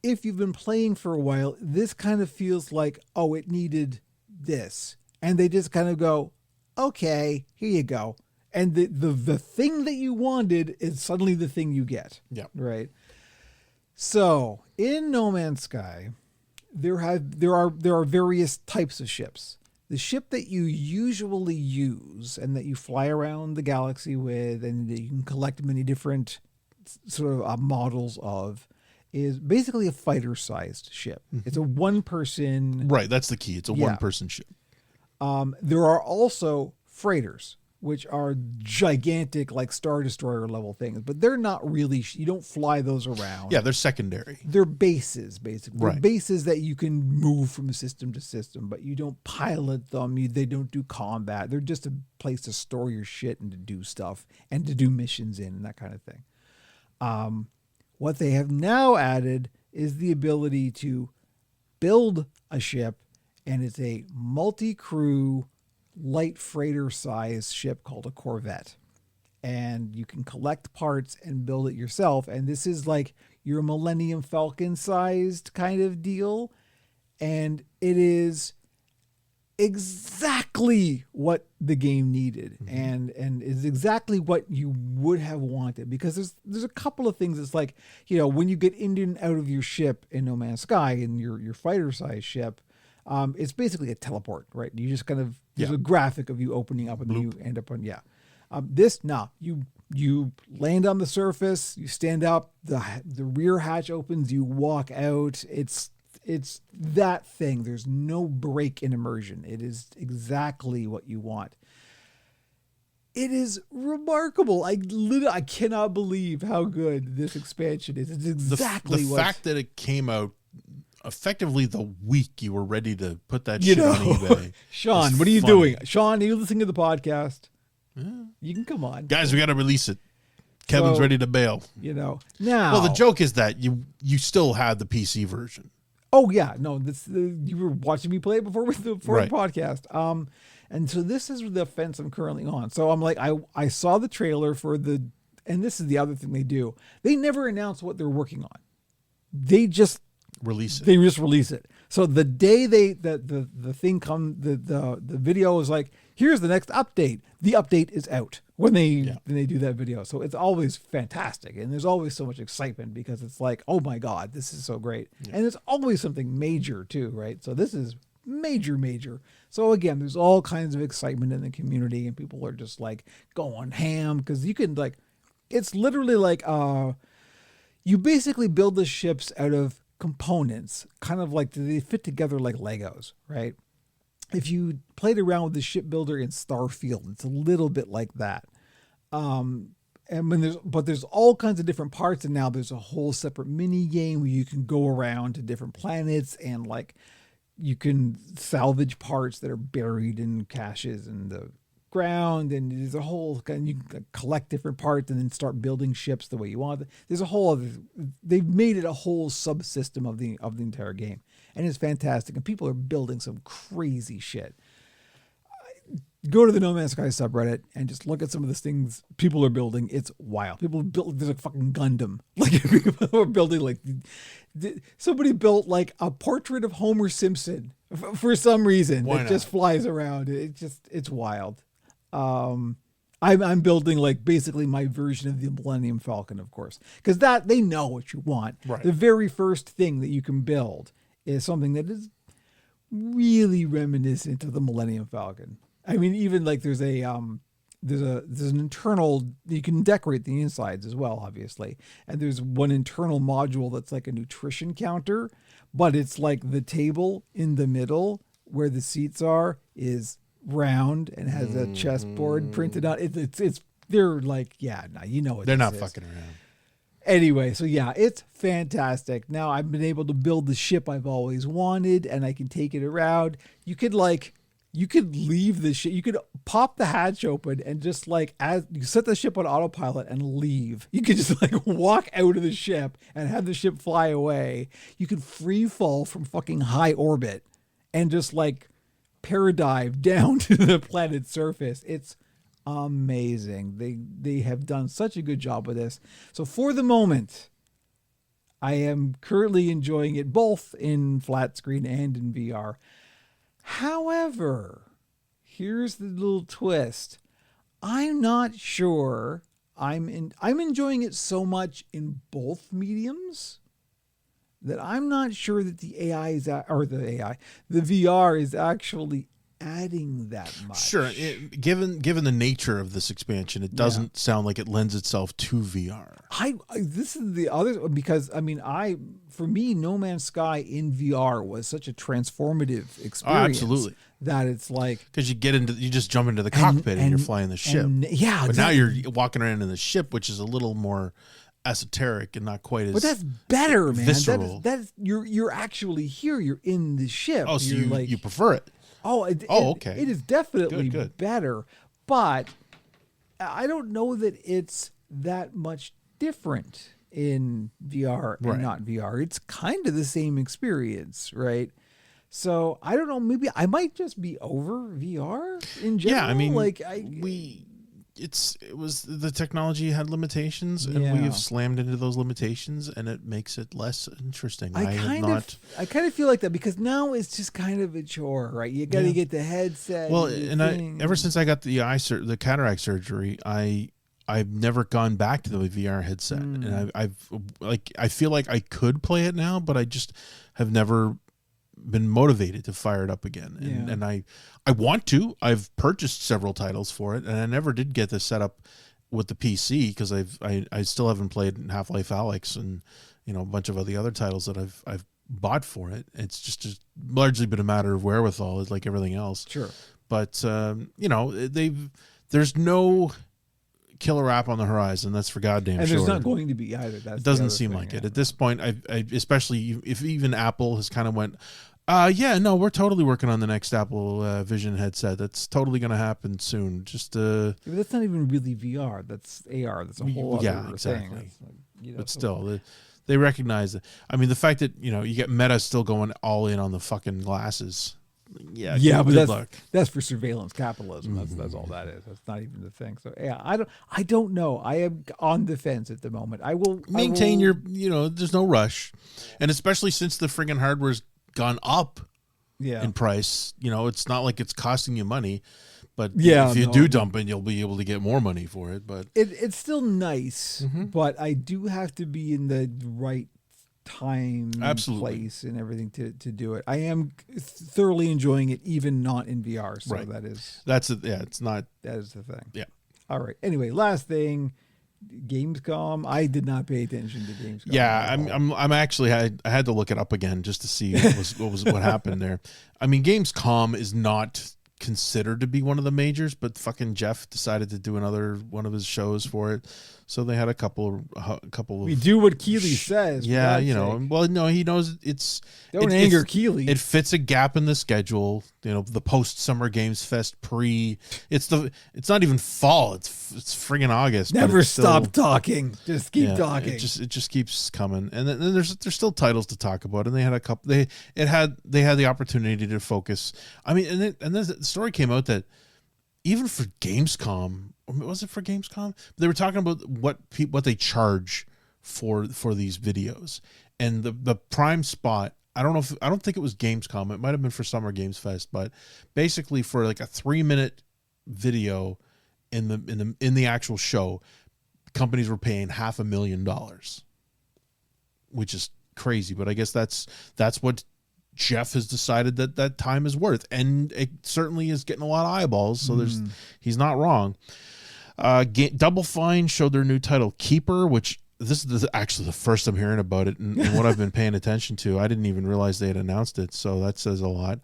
if you've been playing for a while, this kind of feels like, oh, it needed this. And they just kind of go, okay, here you go. And the thing that you wanted is suddenly the thing you get. Yeah. Right. So in No Man's Sky, there are various types of ships. the ship that you usually use and that you fly around the galaxy with and that you can collect many different sort of models of is basically a fighter-sized ship. Mm-hmm. It's a one-person... Right, that's the key. It's a one-person ship. There are also freighters, which are gigantic, like Star Destroyer level things, but they're not really, you don't fly those around. Yeah, they're secondary. They're bases, basically. Right. They're bases that you can move from system to system, but you don't pilot them. They don't do combat. They're just a place to store your shit and to do stuff and to do missions in and that kind of thing. What they have now added is the ability to build a ship, and it's a multi-crew light freighter size ship called a Corvette, and you can collect parts and build it yourself. And this is like your Millennium Falcon sized kind of deal, and it is exactly what the game needed. Mm-hmm. and is exactly what you would have wanted, because there's a couple of things. It's like, when you get in and out of your ship in No Man's Sky, in your fighter size ship, it's basically a teleport, right? You just kind of, there's a graphic of you opening up and then you end up on, you land on the surface, you stand up, the rear hatch opens, you walk out. It's that thing. There's no break in immersion. It is exactly what you want. It is remarkable. I cannot believe how good this expansion is. It's exactly the fact that it came out effectively the week you were ready to put that shit on eBay. Sean, what are you doing? Sean, are you listening to the podcast? Yeah. You can come on. Guys, we got to release it. Kevin's ready to bail. Now. Well, the joke is that you still had the PC version. Oh yeah, no, you were watching me play it before the podcast. And so this is the fence I'm currently on. So I'm like, I saw the trailer and this is the other thing they do. They never announce what they're working on. They just release it. They just release it. So the day the thing the video is like, here's the next update. The update is out when they do that video. So it's always fantastic, and there's always so much excitement because it's like, oh my god, this is so great. Yeah. And it's always something major too, right? So this is major. So again, there's all kinds of excitement in the community, and people are just like going ham because you can it's literally like you basically build the ships out of components, kind of like they fit together like Legos, right? If you played around with the shipbuilder in Starfield, it's a little bit like that. And there's all kinds of different parts, and now there's a whole separate mini game where you can go around to different planets and you can salvage parts that are buried in caches in the ground, and there's a whole kind. You can collect different parts and then start building ships the way you want. There's a whole other. They've made it a whole subsystem of the entire game, and it's fantastic. And people are building some crazy shit. Go to the No Man's Sky subreddit and just look at some of the things people are building. It's wild. People built, there's a fucking Gundam. People are building somebody built a portrait of Homer Simpson for some reason. It just flies around. It's wild. I'm building basically my version of the Millennium Falcon, of course, because that they know what you want. Right. The very first thing that you can build is something that is really reminiscent of the Millennium Falcon. I mean, even there's an internal, you can decorate the insides as well, obviously. And there's one internal module that's like a nutrition counter, but it's like the table in the middle where the seats are is round and has a chessboard printed on it. They're they're not fucking around. Anyway, so yeah, it's fantastic. Now I've been able to build the ship I've always wanted, and I can take it around. You could leave the ship. You could pop the hatch open and just as you set the ship on autopilot and leave. You could just walk out of the ship and have the ship fly away. You could free fall from fucking high orbit and just paradive down to the planet's surface. It's amazing. They have done such a good job with this. So for the moment, I am currently enjoying it both in flat screen and in VR. However, here's the little twist. I'm not sure I'm enjoying it so much in both mediums that I'm not sure that the VR is actually adding that much. Sure, given the nature of this expansion, it doesn't sound like it lends itself to VR. This is the other, because I mean, for me, No Man's Sky in VR was such a transformative experience. Oh, absolutely. That it's like, because you just jump into the cockpit and you're flying the ship. Yeah, but now you're walking around in the ship, which is a little more esoteric and not quite as. But that's better, man. Visceral. That's you're actually here. You're in the ship. Oh, so you're you prefer it? Okay. It is definitely Good. better, but I don't know that it's that much different in VR and not VR. It's kind of the same experience, right? So I don't know. Maybe I might just be over VR in general. Yeah, I mean, like it was the technology had limitations, and we have slammed into those limitations, and it makes it less interesting. I kind of feel like that, because now it's just kind of a chore, right? You got to get the headset. Well, and ever since I got the cataract surgery, I've never gone back to the VR headset, and I feel like I could play it now, but I just have never been motivated to fire it up again. And I want to. I've purchased several titles for it, and I never did get this set up with the PC, because I still haven't played Half-Life Alyx and a bunch of the other titles that I've bought for it. It's just largely been a matter of wherewithal, like everything else. Sure. But there's no killer app on the horizon. That's for goddamn sure. And there's not going to be either. It doesn't seem like it at this point. I especially if even Apple has kind of went, we're totally working on the next Apple Vision headset. That's totally going to happen soon. Just that's not even really VR. That's AR. That's a whole other exactly. thing. But still, they recognize it. I mean, the fact that you get Meta still going all in on the fucking glasses. Yeah, but that's for surveillance capitalism. That's all that is. That's not even the thing. So I don't know. I am on the fence at the moment. I will maintain your. There's no rush, and especially since the friggin' hardware's gone up in price. It's not like it's costing you money, but if you do dump it, you'll be able to get more money for it. But it's still nice, but I do have to be in the right time, place, and everything to do it. I am thoroughly enjoying it, even not in VR. So it's not. That is the thing. Yeah. All right. Anyway, last thing. Gamescom. I did not pay attention to Gamescom. Yeah, I'm actually I had to look it up again just to see what happened there. I mean, Gamescom is not considered to be one of the majors, but fucking Jeff decided to do another one of his shows for it. So they had a couple of. We do what Keeley says. Yeah, well, no, he knows it's. Don't anger Keeley. It fits a gap in the schedule. The post Summer Games Fest It's not even fall. It's friggin' August. Never stop talking. Just keep talking. It just keeps coming, and then there's still titles to talk about, and they had a couple. They had the opportunity to focus. I mean, and then the story came out that even for Gamescom. Was it for Gamescom? They were talking about what they charge for these videos, and the prime spot. I don't think it was Gamescom. It might have been for Summer Games Fest, but basically for like a 3-minute video in the actual show, companies were paying $500,000, which is crazy. But I guess that's what Jeff has decided that time is worth, and it certainly is getting a lot of eyeballs. So he's not wrong. Double Fine showed their new title Keeper, which this is actually the first I'm hearing about it and what I've been paying attention to. I didn't even realize they had announced it, so that says a lot.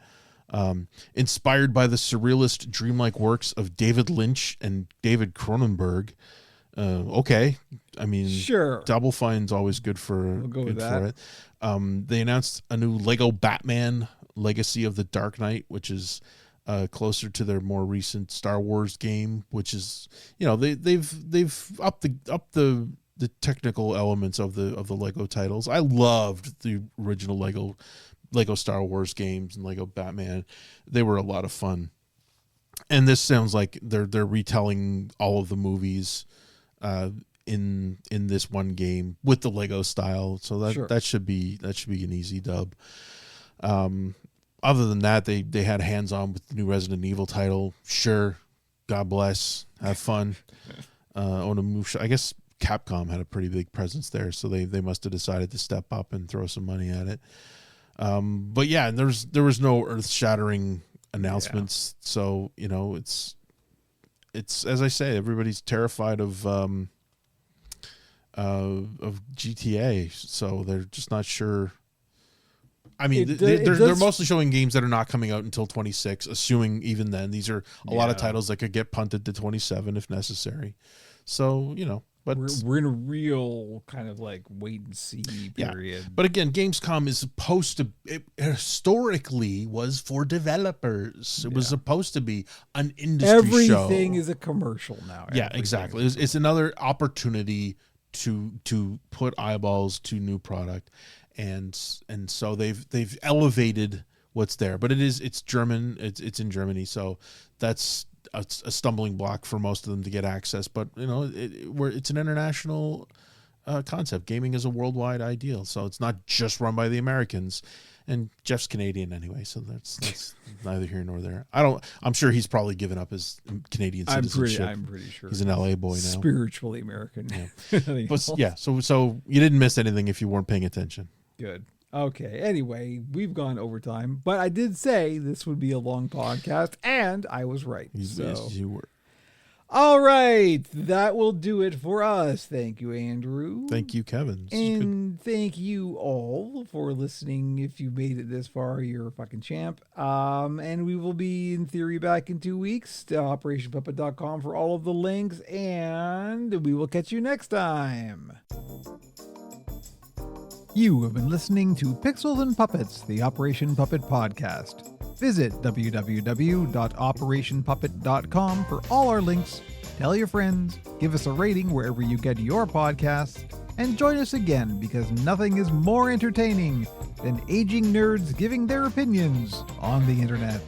Inspired by the surrealist dreamlike works of David Lynch and David Cronenberg. Okay, I mean, sure. Double Fine's always good for it. They announced a new Lego Batman Legacy of the Dark Knight, which is closer to their more recent Star Wars game, which is they've upped the technical elements of the Lego titles. I loved the original Lego Star Wars games and Lego Batman. They were a lot of fun. And this sounds like they're retelling all of the movies in this one game with the Lego style. So that should be an easy dub. Other than that, they had hands-on with the new Resident Evil title. Sure, God bless, have fun. I guess Capcom had a pretty big presence there, so they must have decided to step up and throw some money at it. But yeah, there was no earth-shattering announcements. Yeah. So, you know, it's as I say, everybody's terrified of GTA, so they're just not sure. I mean, they're mostly showing games that are not coming out until 26, assuming even then. These are a lot of titles that could get punted to 27 if necessary. So, you know, but we're in a real kind of like wait and see period. Yeah. But again, Gamescom is supposed to, it historically was for developers. It was supposed to be an industry show. Everything is a commercial now. Yeah, exactly. It's another opportunity to put eyeballs to new product. And so they've elevated what's there, but it's German. It's in Germany, so that's a stumbling block for most of them to get access. But you know, it's an international concept. Gaming is a worldwide ideal, so it's not just run by the Americans. And Jeff's Canadian anyway, so that's neither here nor there. I'm sure he's probably given up his Canadian citizenship. I'm pretty sure he's an LA boy now. Spiritually American. Yeah. But yeah, so you didn't miss anything if you weren't paying attention. Good. Okay. Anyway, we've gone overtime, but I did say this would be a long podcast, and I was right. Yes, you were. All right. That will do it for us. Thank you, Andrew. Thank you, Kevin. And thank you all for listening. If you made it this far, you're a fucking champ. And we will be, in theory, back in 2 weeks. OperationPuppet.com for all of the links, and we will catch you next time. You have been listening to Pixels and Puppets, the Operation Puppet podcast. Visit www.operationpuppet.com for all our links. Tell your friends, give us a rating wherever you get your podcasts, and join us again because nothing is more entertaining than aging nerds giving their opinions on the internet.